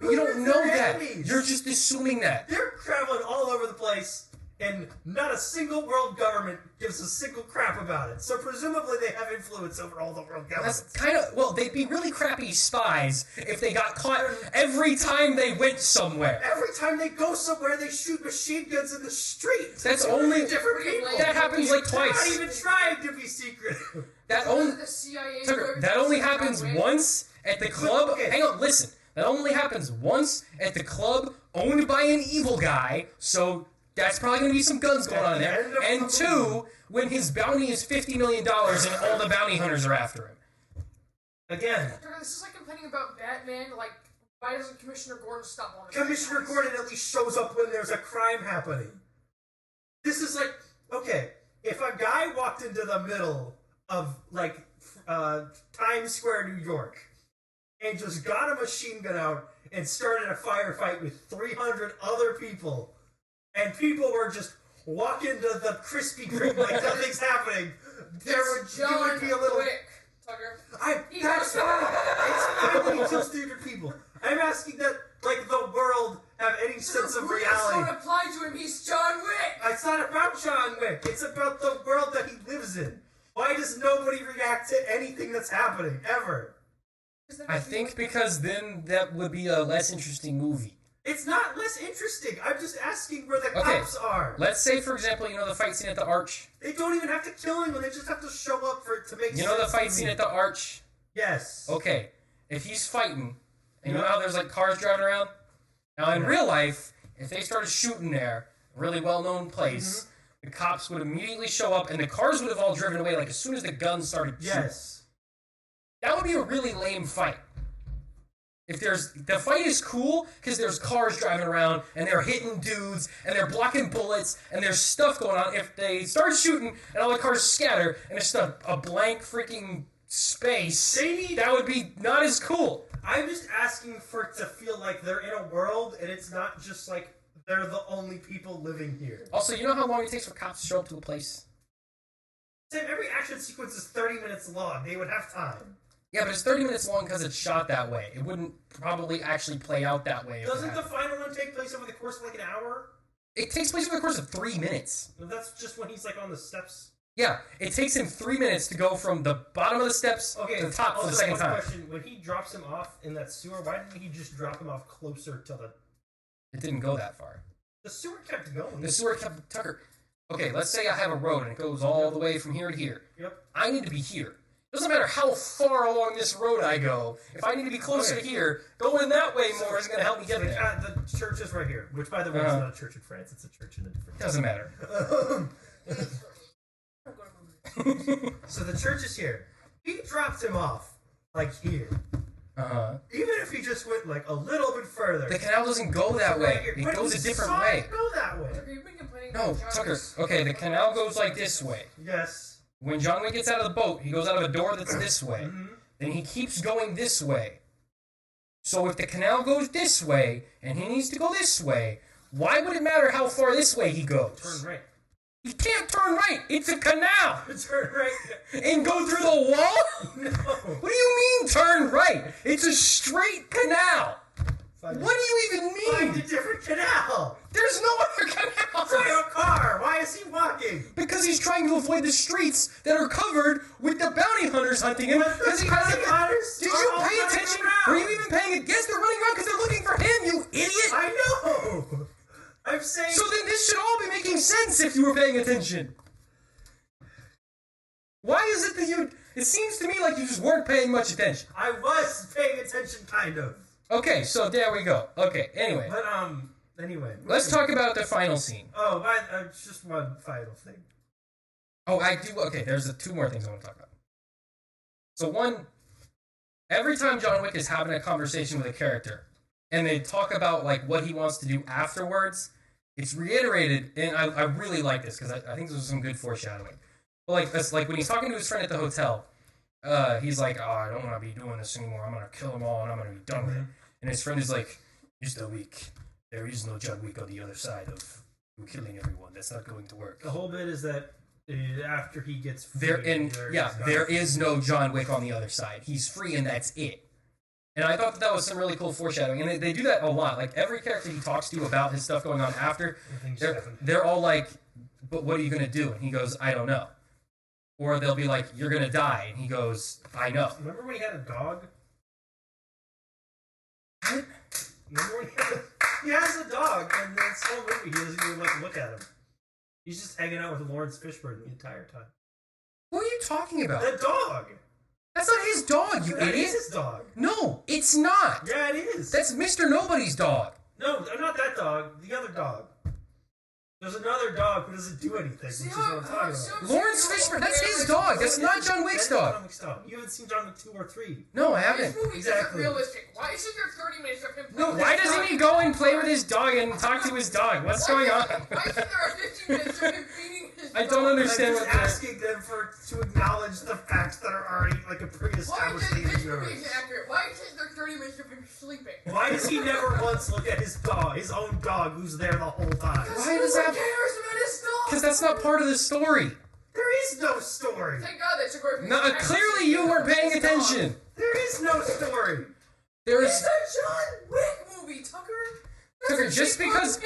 But you don't know that. You're just assuming that. They're traveling all over the place, and not a single world government gives a single crap about it. So presumably they have influence over all the world governments. That's kind of, well, they'd be really crappy spies if they got caught every time they went somewhere. Every time they go somewhere, they shoot machine guns in the street. That's only different people. That happens like They're twice. not even trying to be secret. That only The CIA Tucker, that only happens once at the club. Okay. Hang on, listen. That only happens once at the club owned by an evil guy. So that's probably going to be some guns going on in there. And 2, when his bounty is $50 million and all the bounty hunters are after him. Again, Tucker, this is like complaining about Batman. Like, why doesn't Commissioner Gordon stop on the Commissioner Gordon at least shows up when there's a crime happening. This is like, okay, if a guy walked into the middle of, like, Times Square, New York, and just got a machine gun out and started a firefight with 300 other people, and people were just walking to the Krispy Kreme like nothing's happening, you would be a little... Wick, Tucker. That's fine. It's fine that he kills 300 people. I'm asking that, like, the world have any sense of reality. Don't apply to him. He's John Wick. It's not about John Wick. It's about the world that he lives in. Why does nobody react to anything that's happening, ever? I think because then that would be a less interesting movie. It's not less interesting. I'm just asking where the cops are. Let's say, for example, you know the fight scene at the Arch? They don't even have to kill anyone. They just have to show up for it to make sense. You know the fight to scene me. at the Arch? Yes. Okay, if he's fighting, and you know how there's like cars driving around? Now in real life, if they started shooting there, a really well-known place, the cops would immediately show up and the cars would have all driven away like as soon as the guns started shooting. Yes. That would be a really lame fight. If the fight is cool because there's cars driving around and they're hitting dudes and they're blocking bullets and there's stuff going on. If they start shooting and all the cars scatter and it's just a blank freaking space, that would be not as cool. I'm just asking for it to feel like they're in a world and it's not just like they're the only people living here. Also, you know how long it takes for cops to show up to a place? Sam, every action sequence is 30 minutes long. They would have time. Yeah, but it's 30 minutes long because it's shot that way. It wouldn't probably actually play out that way. Doesn't the final one take place over the course of like an hour? It takes place over the course of 3 minutes. That's just when he's like on the steps. Yeah, it takes him 3 minutes to go from the bottom of the steps to the top for the second time. Question. When he drops him off in that sewer, why didn't he just drop him off closer to the... It didn't go that far. The sewer kept going. The sewer kept... Tucker, okay, let's say I have a road and it goes all the way from here to here. Yep. I need to be here. Doesn't matter how far along this road I go. If I need to be closer to here, going that way more is going to help me get there. The church is right here, which, by the way, is not a church in France. It's a church in a different... Doesn't matter. So the church is here. He drops him off, like here. Even if he just went like a little bit further. The canal doesn't go that way. It goes a different way. Go that way. You've been complaining No, about Tucker. John's- Okay, the canal goes like this way. Yes. When John Wick gets out of the boat, he goes out of a door that's this way. Mm-hmm. Then he keeps going this way. So if the canal goes this way, and he needs to go this way, why would it matter how far this way he goes? Turn right. He can't turn right. It's a canal. Turn right. And go through the wall? No. What do you mean turn right? It's a straight canal. What do you even Find a mean? different canal. There's no other canal. Drive a car. Why is he walking? Because he's trying to avoid the streets that are covered with the bounty hunters hunting him. Because he has Did you pay attention? Were you even paying attention? Yes, they're running around because they're looking for him, you idiot. I know. I'm saying. So then this should all be making sense if you were paying attention. Why is it that you... It seems to me like you just weren't paying much attention. I was paying attention, kind of. Okay, so there we go. Okay, anyway. But anyway. Let's talk about the final scene. Oh, just one final thing. Oh, I do... Okay, there's two more things I want to talk about. So one... Every time John Wick is having a conversation with a character, and they talk about, like, what he wants to do afterwards, it's reiterated, and I really like this, because I think this was some good foreshadowing. But, like, that's, like, when he's talking to his friend at the hotel, he's like, oh, I don't want to be doing this anymore. I'm going to kill them all, and I'm going to be done with it. And his friend is like, you're still weak. There is no John Wick on the other side of killing everyone. That's not going to work. The whole bit is that after he gets free, there is no John Wick on the other side. He's free, and that's it. And I thought that was some really cool foreshadowing. And they do that a lot. Like, every character he talks to about his stuff going on after, they're all like, but what are you going to do? And he goes, I don't know. Or they'll be like, you're going to die. And he goes, I know. Remember when he had a dog? What? Remember when he has a dog, and this whole movie, he doesn't even look at him. He's just hanging out with Lawrence Fishburne the entire time. What are you talking about? The dog! That's not his dog, you That idiot. is his dog. No, it's not. Yeah, it is. That's Mr. Nobody's dog. No, not that dog. The other dog. There's another dog who doesn't do anything, which is what I'm talking about. Lawrence Fishburne, that's his dog. That's not John Wick's dog. John Wick's dog. You haven't seen John Wick 2 or 3. No, I This haven't. movie Exactly. isn't realistic. Why isn't there 30 minutes of him No, playing why this doesn't dog? he go and play with his dog and talk to his dog? What's going on? Why isn't there 15 minutes of him feeding his I dog? don't understand I'm what just they're... asking them to acknowledge the facts that are already like a Why pre-established is thing in this the movie universe. isn't accurate? Why isn't there 30 minutes of him sleeping? Why does he never once look at his dog, his own dog, who's there the whole time? Why does Who that... cares about his dog? Because that's not part of the story. There is no story. Thank God they took away from No, his accent. clearly you weren't paying His dog. attention. There is no story. There's... It's a John Wick movie, Tucker. Tucker, just because...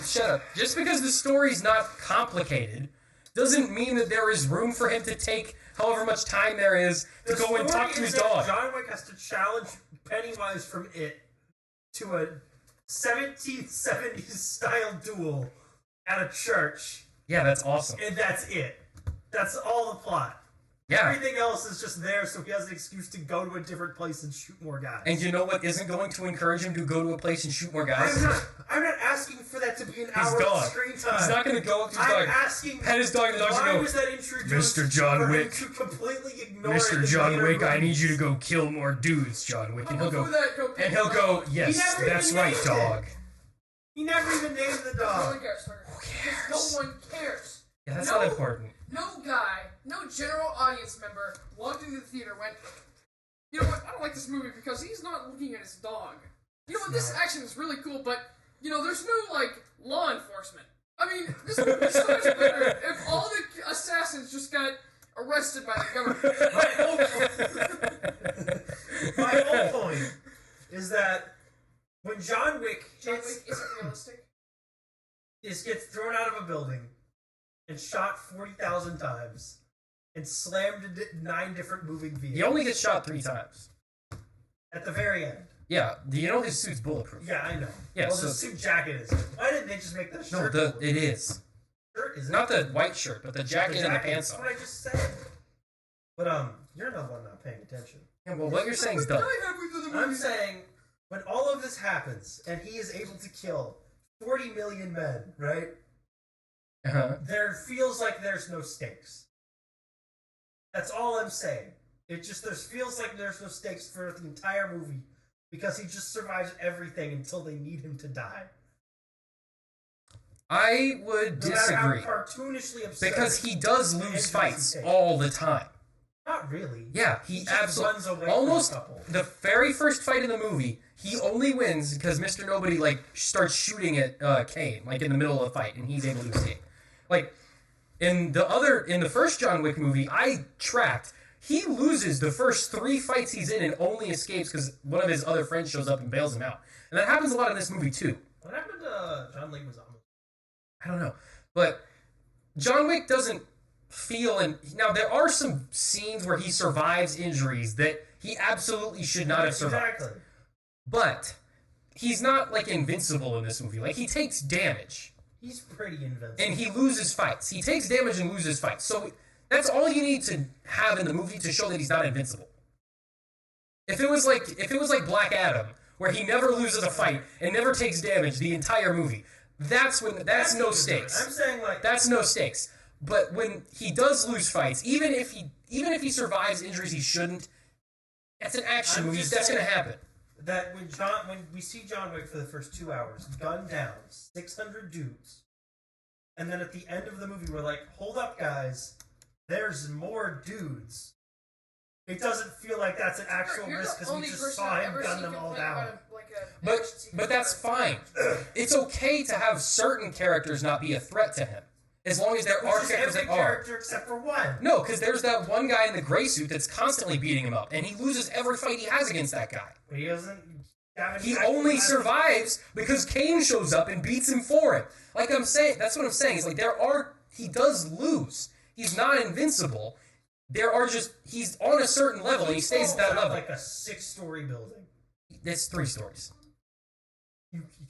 Shut up. Just because the story's not complicated doesn't mean that there is room for him to take however much time there is to go and talk to his dog. John Wick has to challenge Pennywise from It to a 1770s style duel at a church, Yeah, that's awesome. and that's it. That's all the plot. Yeah. Everything else is just there so he has an excuse to go to a different place and shoot more guys. And you know what isn't going to encourage him to go to a place and shoot more guys? I'm not asking for that to be an His hour dog. of screen time. He's not going to go up to his I'm dog. asking Pet his dog and the dog's why going to was go, that introduced Mr. John for him Wick. to completely ignore it Mr. in John later Wick, I need movies? you to go kill more dudes, John Wick. And he'll go, Before that, go pick and he'll the go, dog. yes, never that's even right, named dog. He never even named the No dog. one cares, Tucker. Who cares? No one cares. Yeah, that's No. not important. No guy, no general audience member walked into the theater went, you know what, I don't like this movie because he's not looking at his dog. You know what, this action is really cool, but, you know, there's no, like, law enforcement. I mean, this movie is so much better if all the assassins just got arrested by the government. My whole point is that when John Wick John Wick isn't realistic. gets thrown out of a building and shot 40,000 times and slammed into 9 different moving vehicles. He only gets shot 3 times. At the very end. Yeah, you know his suit's bulletproof. Yeah, I know. Yeah, well, so- the suit jacket is. Why didn't they just make that No, shirt? it is. Shirt is Not the white shirt, but the jacket and the pants That's on. what I just said. But you're the one not paying attention. Yeah, well, what you're saying is dumb. I'm saying when all of this happens and he is able to kill 40 million men, right? Uh-huh. There feels like there's no stakes. That's all I'm saying. It just feels like there's no stakes for the entire movie because he just survives everything until they need him to die. I would disagree. How cartoonishly absurd. Because he does lose fights all the time. Not really. Yeah, he absolutely runs away almost from a couple. the very first fight in the movie. He only wins because Mr. Nobody like starts shooting at Kane like in the middle of the fight, and he's able to escape. Like in the first John Wick movie, I tracked. He loses the first 3 fights he's in and only escapes because one of his other friends shows up and bails him out. And that happens a lot in this movie too. What happened to John Leguizamo? I don't know, but John Wick doesn't feel, and now there are some scenes where he survives injuries that he absolutely should not have survived. Exactly. But he's not like invincible in this movie. Like he takes damage. He's pretty invincible. And he loses fights. He takes damage and loses fights. So that's all you need to have in the movie to show that he's not invincible. If it was like Black Adam, where he never loses a fight and never takes damage the entire movie, that's no stakes. I'm saying like that's no stakes. But when he does lose fights, even if he survives injuries he shouldn't, that's an action movie. That's going to happen. That when we see John Wick for the first 2 hours, gun down 600 dudes, and then at the end of the movie we're like, hold up, guys, there's more dudes. It doesn't feel like that's an actual risk because we just saw him gun them all down. But that's fine. It's okay to have certain characters not be a threat to him. As long as there are characters that are. Character except for one. No, because there's that one guy in the gray suit that's constantly beating him up, and he loses every fight he has against that guy. But he doesn't. He only survives because Kane shows up and beats him for it. Like I'm saying, that's what I'm saying. Is like he does lose. He's not invincible. He's on a certain level, and he stays at that level. Like a 6-story building. It's 3 stories.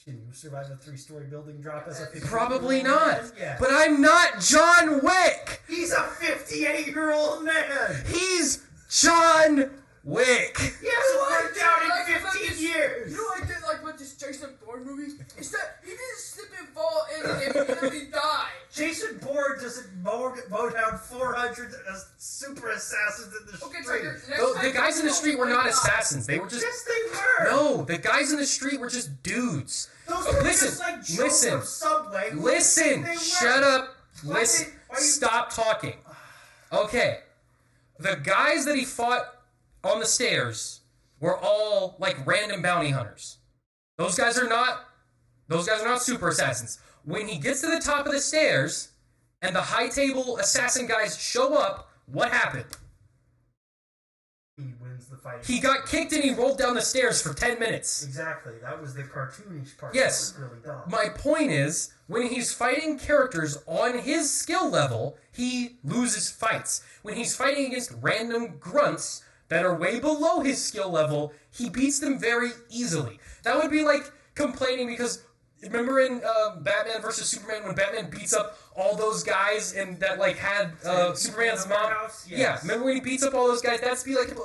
Can you survive a 3-story building drop as a 50-year-old Probably not. Man? Yeah. But I'm not John Wick. He's a 58-year-old man. He's John Wick. He hasn't worked out in 15 years. You know what I did like with this Jason Bourne movies? Is that he didn't slip and fall and he died. Jason Bourne doesn't mow down 400 super assassins in the street. The guys in the street were not assassins. They were just... Yes, they were. No, the guys in the street were just dudes. Those were just like Joe from Subway. Listen. Shut up. Listen. Stop talking. Okay. The guys that he fought on the stairs were all like random bounty hunters. Those guys are not super assassins. When he gets to the top of the stairs and the high table assassin guys show up, what happened? He wins the fight. He got kicked and he rolled down the stairs for 10 minutes. Exactly. That was the cartoonish part. Yes. That was really dumb. My point is, when he's fighting characters on his skill level, he loses fights. When he's fighting against random grunts that are way below his skill level, he beats them very easily. That would be like complaining because... Remember in Batman vs. Superman when Batman beats up all those guys and that like had Superman's mom? Yes. Yeah, remember when he beats up all those guys? That's be like,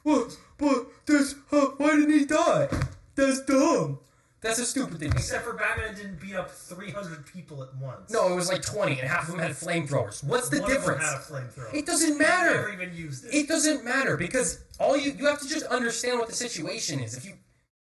but that's why didn't he die? That's dumb. That's a stupid thing. Except for Batman didn't beat up 300 people at once. No, it was like 20, and half of them had flamethrowers. What's the difference? One of them had a flamethrower. It doesn't matter. He never even used it. It doesn't matter because all you have to just understand what the situation is.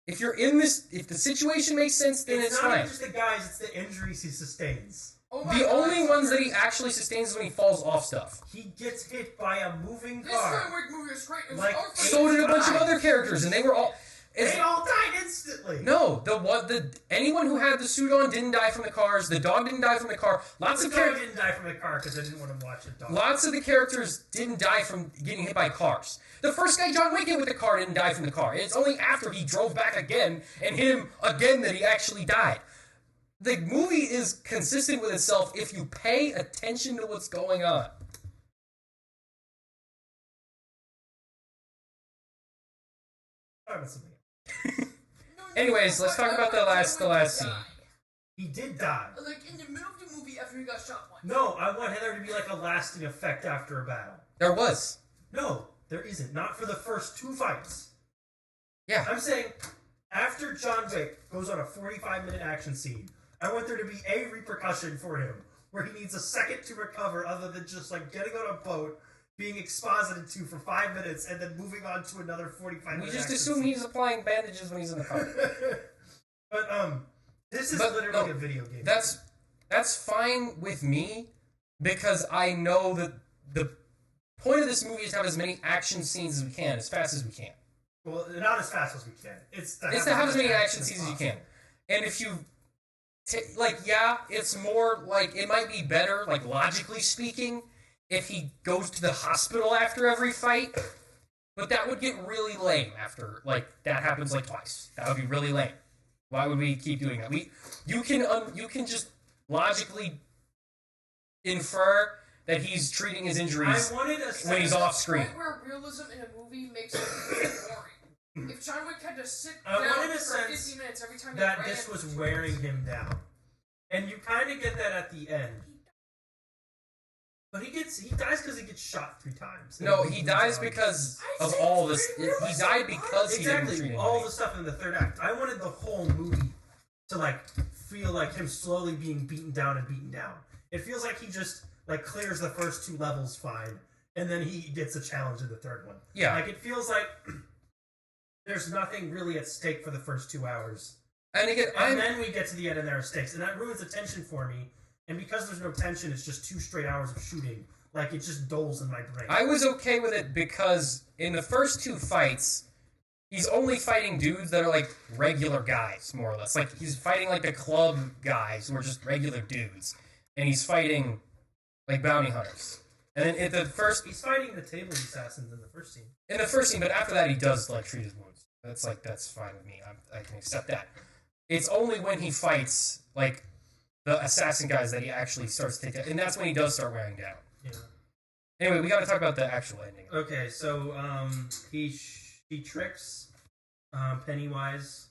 If you're in this, if the situation makes sense, then it's fine. It's not just the guys, it's the injuries he sustains. The only ones that he actually sustains is when he falls off stuff. He gets hit by a moving This car. John Wick movie is great. It was Like, all great. So did a bunch of other characters, and they were all... They all died instantly. No, anyone who had the suit on didn't die from the cars. The dog didn't die from the car. The dog didn't die from the car because I didn't want to watch the dog. Lots of the characters didn't die from getting hit by cars. The first guy John Wick hit with the car didn't die from the car. It's only after he drove back again and hit him again that he actually died. The movie is consistent with itself if you pay attention to what's going on. Anyways, let's talk about the last scene. He did die. Like in the middle of the movie after he got shot once. No, I want there to be like a lasting effect after a battle. There was. No, there isn't. Not for the first 2 fights. Yeah. I'm saying, after John Wick goes on a 45-minute action scene, I want there to be a repercussion for him, where he needs a second to recover other than just like getting on a boat, being exposited to for 5 minutes and then moving on to another 45 minutes. We just assume he's applying bandages when he's in the car. But this is literally a video game. That's fine with me because I know that the point of this movie is to have as many action scenes as we can, as fast as we can. Well, not as fast as we can. It's to have as many action scenes as you can. And if you it's more like it might be better, like logically speaking, if he goes to the hospital after every fight, but that would get really lame after that happens twice. That would be really lame. Why would we keep doing that? You can just logically infer that he's treating his injuries when he's off screen. Where realism in a movie makes it boring. If John Wick had to sit down for 50 minutes every time he ran, this was wearing him down, and you kind of get that at the end. But he dies because he gets shot 3 times. No, he dies because of all this. He died because he didn't treat anybody. All the stuff in the third act. I wanted the whole movie to feel like him slowly being beaten down and beaten down. It feels like he just clears the first 2 levels fine, and then he gets a challenge in the third one. Yeah, it feels like there's nothing really at stake for the first 2 hours. And again, then we get to the end and there are stakes, and that ruins the tension for me. And because there's no tension, it's just 2 straight hours of shooting. It just doles in my brain. I was okay with it because in the first 2 fights, he's only fighting dudes that are regular guys, more or less. He's fighting the club guys who are just regular dudes, and he's fighting bounty hunters. And then at the first, he's fighting the table assassins in the first scene. In the first scene, but after that, he does treat his wounds. That's fine with me. I can accept that. It's only when he fights the assassin guys that he actually starts to take that, and that's when he does start wearing down. Yeah. Anyway, we got to talk about the actual ending. Okay, so he tricks Pennywise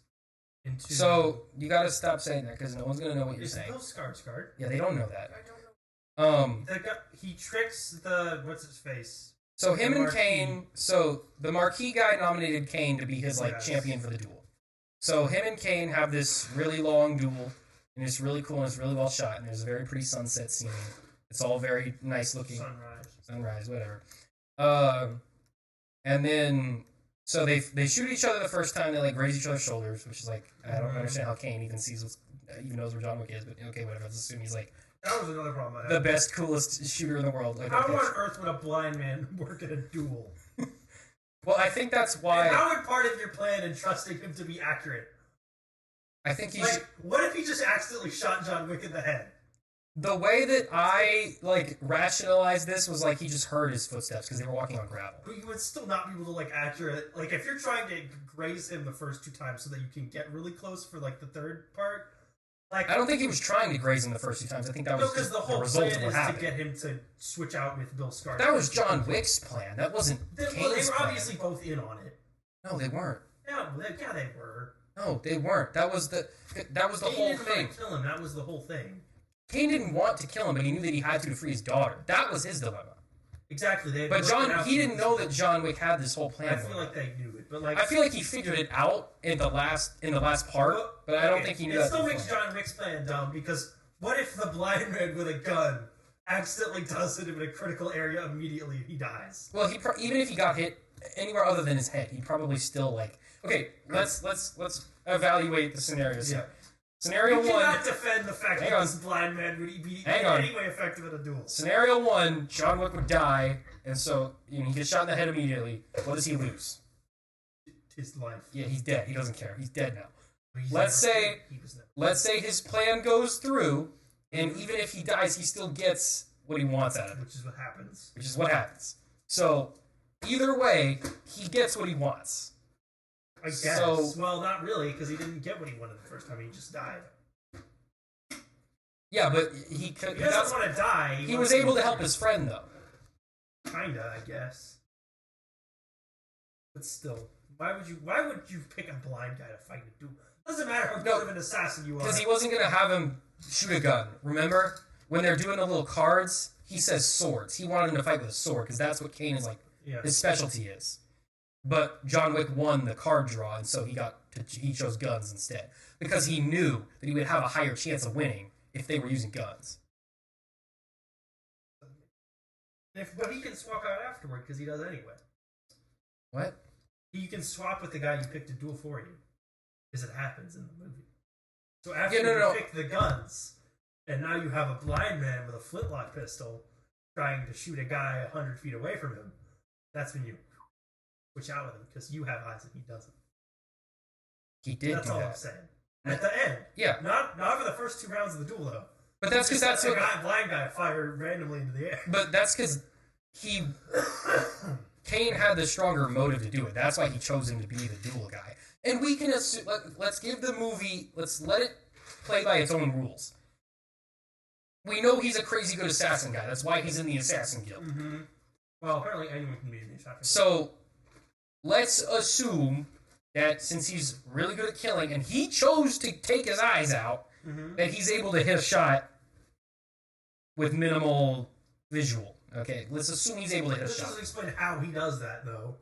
into. So you got to stop saying that because no one's gonna know what you're saying. Is Bill Skarsgård? Yeah, they don't know that. I don't know. He tricks the what's his face. So him and Kane. So the Marquis guy nominated Kane to be his champion for the duel. So him and Kane have this really long duel. And it's really cool and it's really well shot, and there's a very pretty sunset scene. It's all very nice looking. Sunrise, whatever. And then, so they shoot each other the first time, they graze each other's shoulders, which is I don't understand how Kane even knows where John Wick is, but okay, whatever. Let's assume he's that was another problem I had. The best, coolest shooter in the world. How on earth would a blind man work at a duel? Well, I think that's why. And how would part of your plan in trusting him to be accurate? I think he what if he just accidentally shot John Wick in the head? The way that I rationalized this was he just heard his footsteps because they were walking on gravel. But you would still not be able to accurate. If you're trying to graze him the first 2 times so that you can get really close for the third part. I don't think he was trying to graze him the first 2 times. I think that was just the result of what happened. To get him to switch out with Bill Skarsgård. That was John Wick's plan. That wasn't Kane's plan. They were obviously both in on it. No, they weren't. Yeah, they were. No, they weren't. That was the whole thing. Kane didn't want to kill him. That was the whole thing. Kane didn't want to kill him, but he knew that he had to free his daughter. That was his dilemma. Exactly. He didn't know that John Wick had this whole plan. I feel like they knew it, but I feel like he figured it out in the last part, but I don't think he knew. It still makes John Wick's plan dumb because what if the blind man with a gun accidentally does it in a critical area immediately and he dies? Well, even if he got hit anywhere other than his head, he probably still okay. Let's evaluate the scenarios. Yeah. Scenario 1. You cannot defend the fact that this blind man would be in any way effective in a duel. Scenario 1, John Wick would die, and so he gets shot in the head immediately. What does he lose? His life. Yeah, he's dead. He doesn't care. He's dead now. Let's say his plan goes through, and even if he dies, he still gets what he wants out of it. Which is what happens. So, either way, he gets what he wants. I guess. Well, not really, because he didn't get what he wanted the first time. He just died. Yeah, but he could. He doesn't want to die. He was able to help his friend, though. Kinda, I guess. But still, why would you pick a blind guy to fight a duel? Doesn't matter how good of an assassin you are. Because he wasn't gonna have him shoot a gun. Remember when they're doing the little cards? He says swords. He wanted him to fight with a sword because that's what Kane is his specialty is. But John Wick won the card draw, and so he chose guns instead because he knew that he would have a higher chance of winning if they were using guns. But he can swap out afterward because he does anyway. What? You can swap with the guy you picked to duel for you. Because it happens in the movie. So after you pick the guns, and now you have a blind man with a flintlock pistol trying to shoot a guy 100 feet away from him, that's when you switch out with him, because you have eyes and he doesn't. He did That's do all that. I'm saying. At the end. Yeah. Not for the first 2 rounds of the duel, though. But that's because that's what... blind guy fired randomly into the air. But that's because Kane had the stronger motive to do it. That's why he chose him to be the duel guy. And we can assume... Let's give the movie... Let's let it play by its own rules. We know he's a crazy good assassin guy. That's why he's in the Assassin Guild. Mm-hmm. Well, apparently anyone can be in the Assassin Guild. So, let's assume that since he's really good at killing, and he chose to take his eyes out, that he's able to hit a shot with minimal visual. Okay, let's assume he's able to hit a shot. This doesn't explain how he does that, though.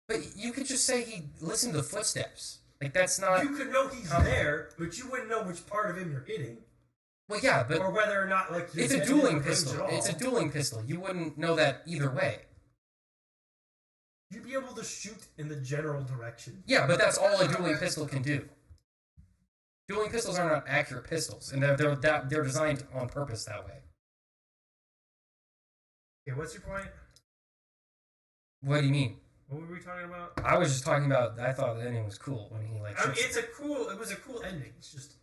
But you could just say he listened to the footsteps. Like, that's not... You could know he's there, but you wouldn't know which part of him you're hitting. Well, yeah, but... Or whether or not, like... It's a dueling pistol. It's a dueling pistol. You wouldn't know that either way. You'd be able to shoot in the general direction. Yeah, but that's all a dueling pistol can do. Dueling pistols are not accurate pistols, and they're designed on purpose that way. Okay, what's your point? What do you mean? What were we talking about? I was just talking about, I thought the ending was cool when he, like... I mean, it was a cool ending. It's just,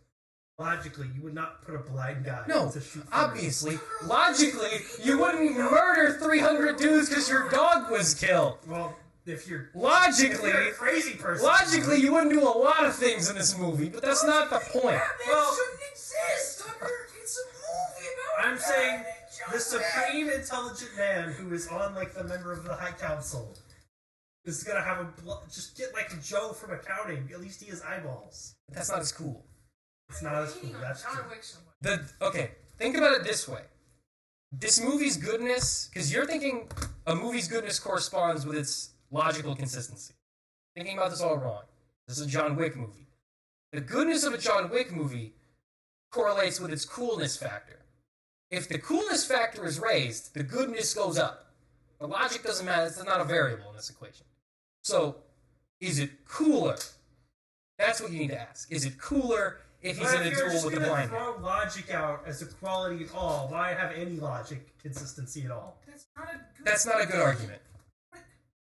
logically, you would not put a blind guy No, to shoot obviously. Logically, you wouldn't murder 300 dudes because your dog was killed. Well, if you're Logically, a crazy person... Logically, you wouldn't do a lot of things in this movie, but that's not the point. That shouldn't exist, Tucker. It's a movie about I'm saying the supreme intelligent man who is on, like, the member of the High Council is gonna have just get, like, Joe from accounting. At least he has eyeballs. But that's not as cool. It's not as cool. That's John true. Wick so much. Okay, think about it this way. This movie's goodness, because you're thinking a movie's goodness corresponds with its logical consistency. Thinking about this all wrong. This is a John Wick movie. The goodness of a John Wick movie correlates with its coolness factor. If the coolness factor is raised, the goodness goes up. The logic doesn't matter. It's not a variable in this equation. So, is it cooler? That's what you need to ask. Is it cooler if he's in a duel with a blind man? If you're just throw logic out as a quality at all, why have any logic consistency at all? That's not a good argument.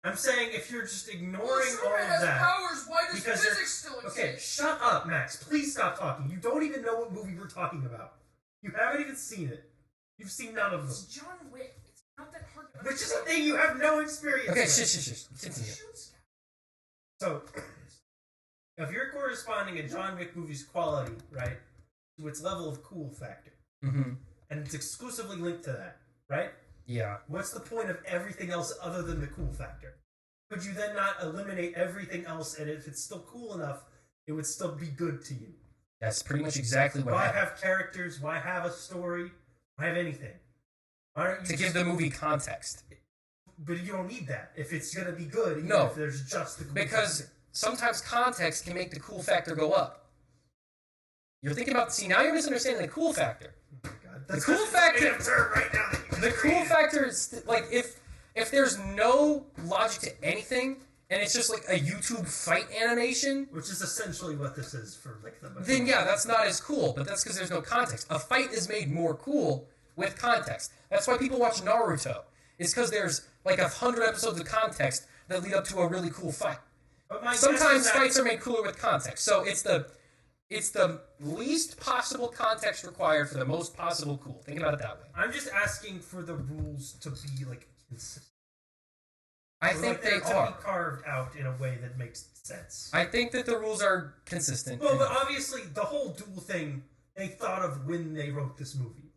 I'm saying if you're just ignoring all Superman of has that... powers, why does because physics still exist? Okay, shut up, Max. Please stop talking. You don't even know what movie we're talking about. You haven't even seen it. You've seen none of them. It's John Wick. It's not that hard to Which is a thing you have no experience Okay, with. shush. Continue. So, if you're corresponding a John Wick movie's quality, right, to its level of cool factor, Mm-hmm. and it's exclusively linked to that, right? Yeah. What's the point of everything else other than the cool factor? Could you then not eliminate everything else, and if it's still cool enough, it would still be good to you? That's pretty much exactly what Why happened. have characters? Why have a story? Why have anything? Why don't you To give the movie context. But you don't need that if it's gonna be good. Even No. if there's just the cool Because factor. sometimes context can make the cool factor go up. You're thinking about... See, now you're misunderstanding the cool factor. Oh my God. The cool factor... Right now that you The cool factor is, like, if there's no logic to anything, and it's just like a YouTube fight animation, which is essentially what this is for, like, the... then yeah, that's not as cool, but that's because there's no context. A fight is made more cool with context. That's why people watch Naruto. It's because there's, like, 100 episodes of context that lead up to a really cool fight. Sometimes fights are made cooler with context. So it's the least possible context required for the most possible cool. Think about it that way. I'm just asking for the rules to be, like, consistent. I think they to are. be carved out in a way that makes sense. I think that the rules are consistent. Well, but obviously, the whole duel thing, they thought of when they wrote this movie.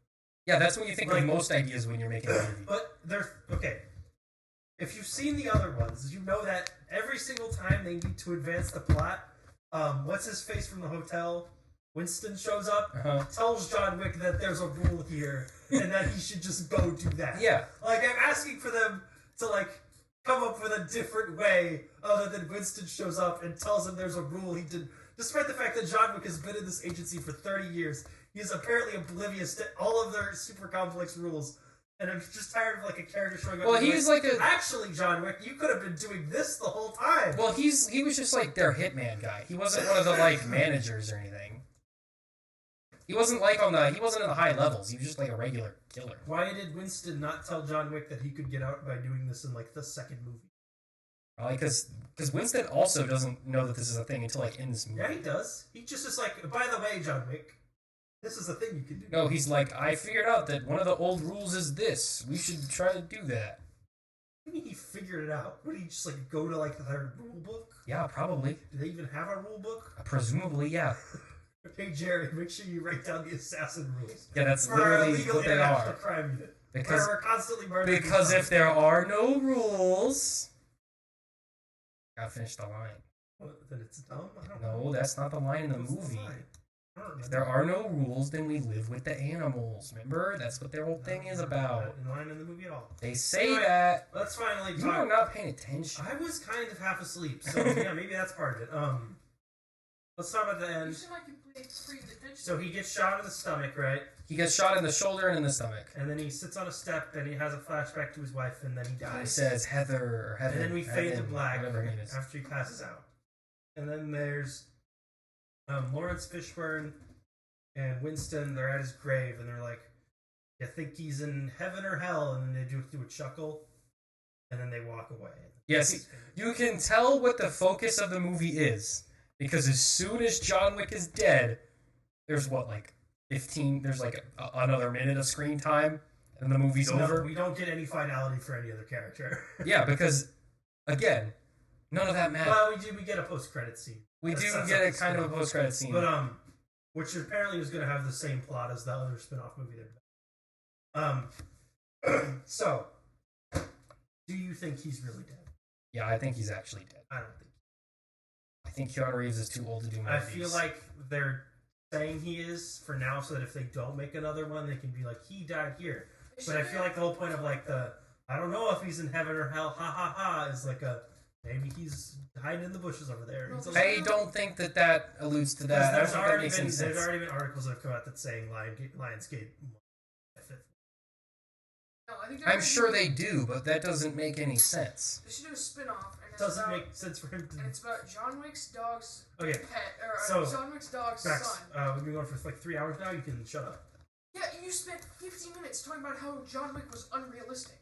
Yeah, that's when you think Like- of most ideas when you're making a movie. But there's... Okay. If you've seen the other ones, you know that every single time they need to advance the plot, what's his face from the hotel? Winston shows up, tells John Wick that there's a rule here, and that he should just go do that. Yeah. Like, I'm asking for them to, like, come up with a different way other than Winston shows up and tells him there's a rule he did. Despite the fact that John Wick has been in this agency for 30 years, he is apparently oblivious to all of their super complex rules. And I'm just tired of like a character showing up. Well, he's like a... Actually, John Wick, you could have been doing this the whole time. Well, he was just like their hitman guy. He wasn't one of the like managers or anything. He wasn't like he wasn't in the high levels. He was just like a regular killer. Why did Winston not tell John Wick that he could get out by doing this in like the second movie? Probably because Winston also doesn't know that this is a thing until like in this movie. Yeah, he does. He just is like, by the way, John Wick, this is a thing you can do. No, he's like, I figured out that one of the old rules is this. We should try to do that. What do you mean he figured it out? Would he just like go to like their rule book? Yeah, probably. Do they even have a rule book? Presumably, yeah. Hey Jerry, make sure you write down the assassin rules. Yeah, that's literally what they are. Crime unit. Because we're constantly murdering. Because if there are no rules, gotta finish the line. Well, then it's dumb. No, that's not the line in the movie. If there are no rules, then we live with the animals. Remember? That's what their whole thing is about. In line in the movie at all. They say that. Let's finally talk. You are not paying attention. I was kind of half asleep, so yeah, maybe that's part of it. Let's start at the end. So he gets shot in the stomach, right? He gets shot in the shoulder and in the stomach. And then he sits on a step, and he has a flashback to his wife, and then he dies. He says Heather or Heaven. And then we fade to black whatever her name is. after he passes out. And then there's Lawrence Fishburne and Winston. They're at his grave, and they're like, "You think he's in heaven or hell?" And then they do a chuckle, and then they walk away. Yes, you can tell what the focus of the movie is. Because as soon as John Wick is dead, there's like 15, there's like another minute of screen time, and the movie's over. We don't get any finality for any other character. Yeah, because, again, none of that matters. Well, we get a post-credit scene. We do get a kind of a post-credit scene. But, which apparently is going to have the same plot as the other spin-off movie they're doing. So, do you think he's really dead? Yeah, I think he's actually dead. I don't think. I think Keanu Reeves is too old to do movies. I feel like they're saying he is for now, so that if they don't make another one, they can be like, he died here. But I feel like the whole point of like I don't know if he's in heaven or hell, ha ha ha, is like maybe he's hiding in the bushes over there. I don't think that alludes to that. There's already been articles that have come out that saying Lionsgate. No, I'm sure they do, but that doesn't make any sense. They should do a spin-off. It doesn't make sense for him to... And it's about John Wick's dog's pet, John Wick's dog's son. We've been going for like 3 hours now, you can shut up. Yeah, you spent 15 minutes talking about how John Wick was unrealistic.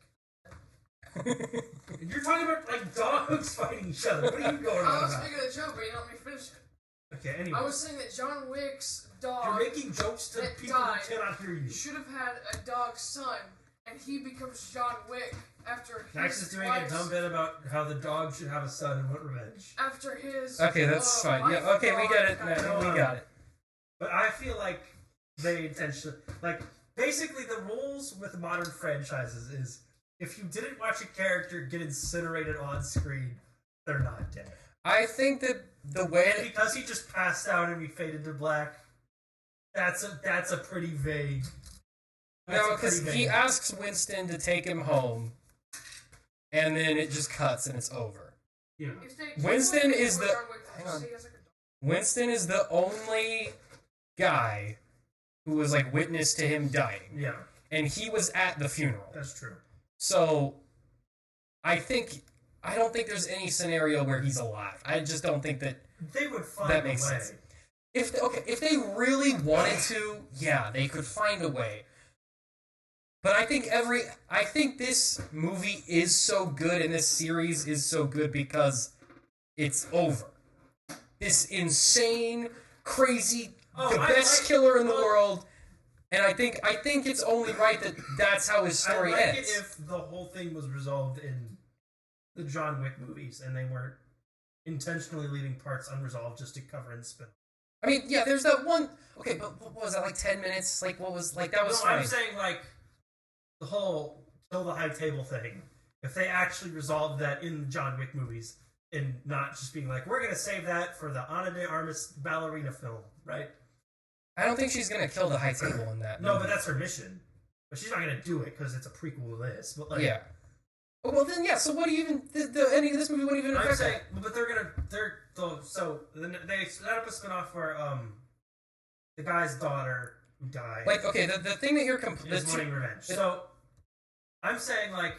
You're talking about like dogs fighting each other. What are you going on about? I was making a joke, but you don't let me finish it. Okay, anyway. I was saying that John Wick's dog... You're making jokes to people who cannot hear you. Should have had a dog's son, and he becomes John Wick after his Max is doing a dumb bit about how the dog should have a son and want revenge. After his... Okay, that's fine. Yeah, okay, we get it. We got it. But I feel like they intentionally... Like, basically the rules with modern franchises is if you didn't watch a character get incinerated on screen, they're not dead. I think that the way... And because he just passed out and we faded to black, that's a pretty vague... No, because he asks Winston to take him home, and then it just cuts and it's over. Yeah. Winston is the... Hang on. Winston is the only guy who was, like, witness to him dying. Yeah. And he was at the funeral. That's true. So, I don't think there's any scenario where he's alive. I just don't think that... They would find that makes sense. If they really wanted to, yeah, they could find a way. But I think this movie is so good and this series is so good because it's over. This insane, crazy, the best killer in the world, and I think it's only right that that's how his story ends. I'd like it if the whole thing was resolved in the John Wick movies and they weren't intentionally leaving parts unresolved just to cover and spin. I mean, yeah, there's that one. Okay, but what was that, like 10 minutes? Like, what was like that was? No, fine. I'm saying like. The whole kill the high table thing, if they actually resolved that in the John Wick movies and not just being like, we're going to save that for the Ana de Armas ballerina film, right? I don't think she's going to kill the high table in that movie. No, but that's her mission. But she's not going to do it because it's a prequel to this. But like, yeah. Well, then, yeah, so what do you even... The ending of this movie wouldn't even affect that. But so they set up a spinoff where the guy's daughter who died... Like, okay, the thing that you're... is wanting revenge. So... I'm saying, like,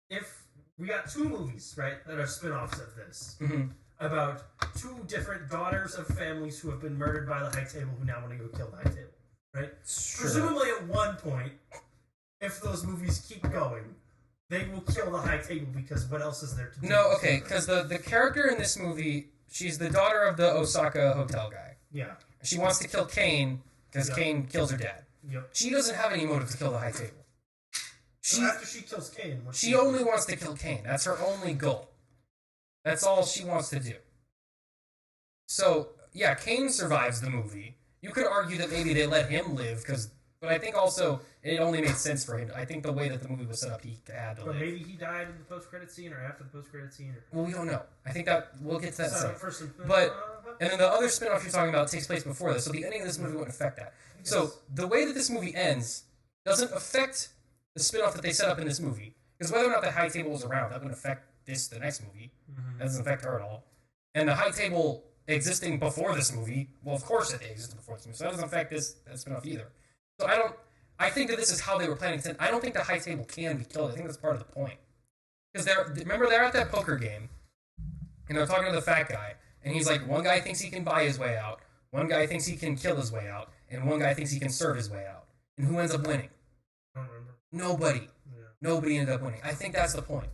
if we got 2 movies, right, that are spin-offs of this, about 2 different daughters of families who have been murdered by the High Table who now want to go kill the High Table, right? Sure. Presumably at one point, if those movies keep going, they will kill the High Table because what else is there to do? No, okay, because the character in this movie, she's the daughter of the Osaka hotel guy. Yeah. She wants to kill Kane because Kane kills her dad. Yep. She doesn't have any motive to kill the High Table. So after she kills Kane, she only wants to kill Kane. That's her only goal. That's all she wants to do. So, yeah, Kane survives the movie. You could argue that maybe they let him live, but I think also it only made sense for him. I think the way that the movie was set up, he had to live. But maybe he died in the post-credit scene or after the post-credit scene. Well, we don't know. I think that we'll get to that soon. And then the other spin-off you're talking about takes place before this, so the ending of this movie wouldn't affect that. So the way that this movie ends doesn't affect the spin-off that they set up in this movie. Because whether or not the High Table was around, that wouldn't affect the next movie. That doesn't affect her at all. And the High Table existing before this movie, well, of course that they existed before this movie, so that doesn't affect that spin-off either. So I think that this is how they were planning to. I don't think the High Table can be killed. I think that's part of the point. Because remember they're at that poker game, and they're talking to the fat guy, and he's like, one guy thinks he can buy his way out, one guy thinks he can kill his way out, and one guy thinks he can serve his way out. And who ends up winning? I don't remember. Nobody. Yeah. Nobody ended up winning. I think that's the point.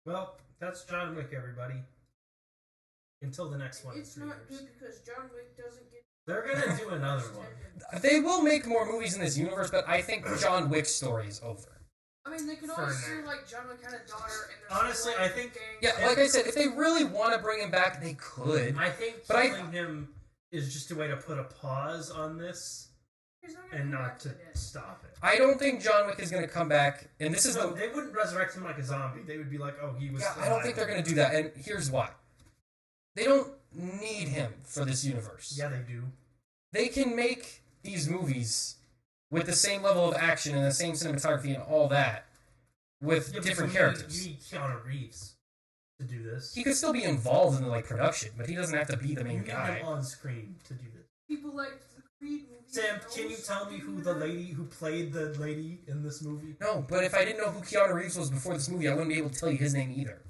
Well, that's John Wick, everybody. Until the next one. It's not good because John Wick doesn't get. They're gonna do another one. They will make more movies in this universe, but I think John Wick's story is over. I mean, they could always do like John Wick had a daughter, and honestly, I think like I said, if they really want to bring him back, they could. I think killing him is just a way to put a pause on this and not to stop it. I don't think John Wick is going to come back, and this is they wouldn't resurrect him like a zombie. They would be like, oh, he was. Yeah, I don't think they're going to do that, and here's why. They don't need him for this universe. Yeah, they do. They can make these movies with the same level of action and the same cinematography and all that with different characters. You need Keanu Reeves to do this. He could still be involved in the production, but he doesn't have to be the main guy. You need him on screen to do this. People like the Creed movies. Sam, can you tell me who played the lady in this movie? No, but if I didn't know who Keanu Reeves was before this movie, I wouldn't be able to tell you his name either.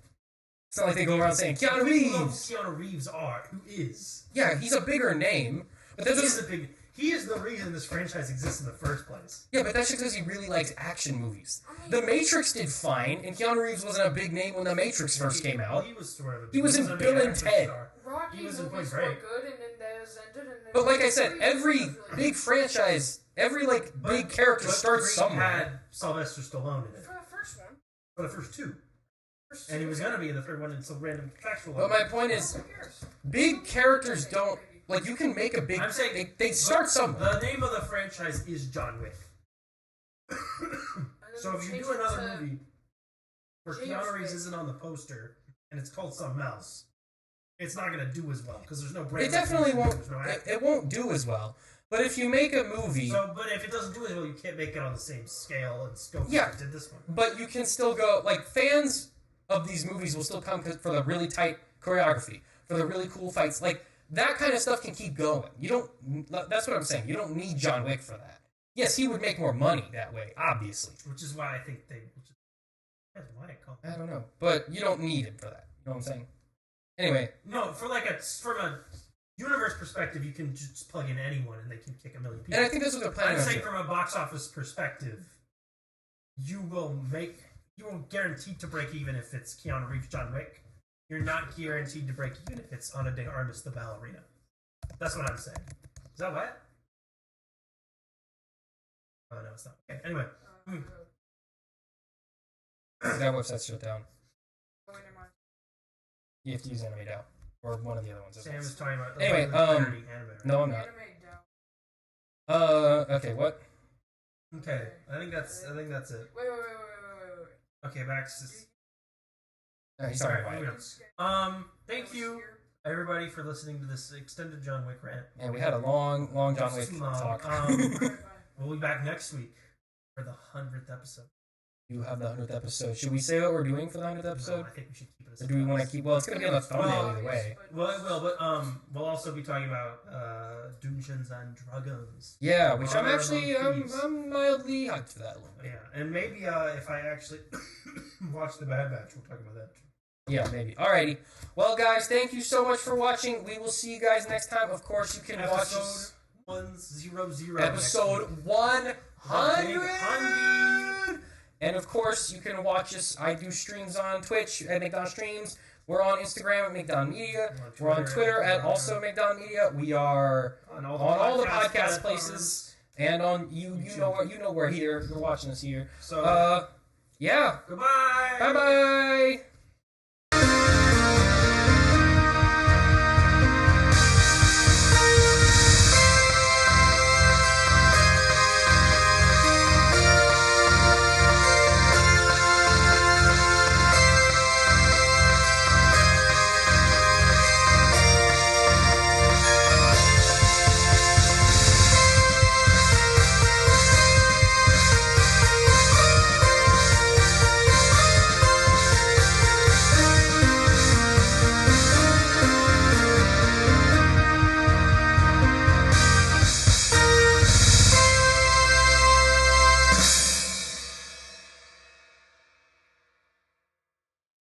It's not like they go around saying Keanu Reeves. Who Keanu Reeves who is? Yeah, he's a bigger name, but he is the reason this franchise exists in the first place. Yeah, but that's just because he really likes action movies. The Matrix did fine, and Keanu Reeves wasn't a big name when The Matrix first came out. He was sort of. He was in Bill and Ted. Rocky movies were good, and then those ended. And then but like I said, every big franchise, every big character starts somewhere. Had Sylvester Stallone in it for the first one. For the first 2. And he was going to be in the third one until random factual. But my point is, big characters don't. You can make a big. I'm saying they start somewhere. The name of the franchise is John Wick. So if you do another movie where Keanu Reeves isn't on the poster and it's called something else, it's not going to do as well because there's no brand. It definitely won't. It won't do as well. But if you make a movie, but if it doesn't do as well, you can't make it on the same scale and scope as you did this one. But you can still go. Fans of these movies will still come for the really tight choreography, for the really cool fights. That kind of stuff can keep going. You don't. That's what I'm saying. You don't need John Wick for that. Yes, he would make more money that way, obviously. Which is why I think they. I don't know, but you don't need him for that. You know what I'm saying? Anyway. No, from a universe perspective, you can just plug in anyone and they can kick a million people. And I think that's what they're planning on doing. I'm saying from a box office perspective, you won't guarantee to break even if it's Keanu Reeves, John Wick. You're not guaranteed to break even if it's Ana de Armas the ballerina. That's what I'm saying. Is that what? Oh, no, it's not. Okay, anyway. That website's shut down. You have to use Anime DAO. Or one of the other ones. Sam was talking about... Anyway, no, I'm not. Okay, what? Okay, I think that's it. Wait. Okay, back to... He's talking about it. Thank you, everybody, for listening to this extended John Wick rant. And we had a long John Wick talk. We'll be back next week for the 100th episode. you have the 100th episode. Should we say what we're doing for the 100th episode? No, I think we should keep it. Or do we want to keep? Well, it's going to be on the thumbnail either way. Well, it will, but we'll also be talking about Dungeons and Dragons. Yeah, which I'm actually I'm mildly hyped for that a little bit. Yeah, and maybe if I actually watch the Bad Batch, we'll talk about that. Yeah, maybe. Alrighty. Well, guys, thank you so much for watching. We will see you guys next time. Of course, you can watch us. 100. Episode 100. And of course, you can watch us. I do streams on Twitch at McDon Streams. We're on Instagram at McDon Media. We're on Twitter at also McDon Media. We are on all the podcast places. And on you know we're here. You're watching us here. So yeah. Goodbye. Bye bye.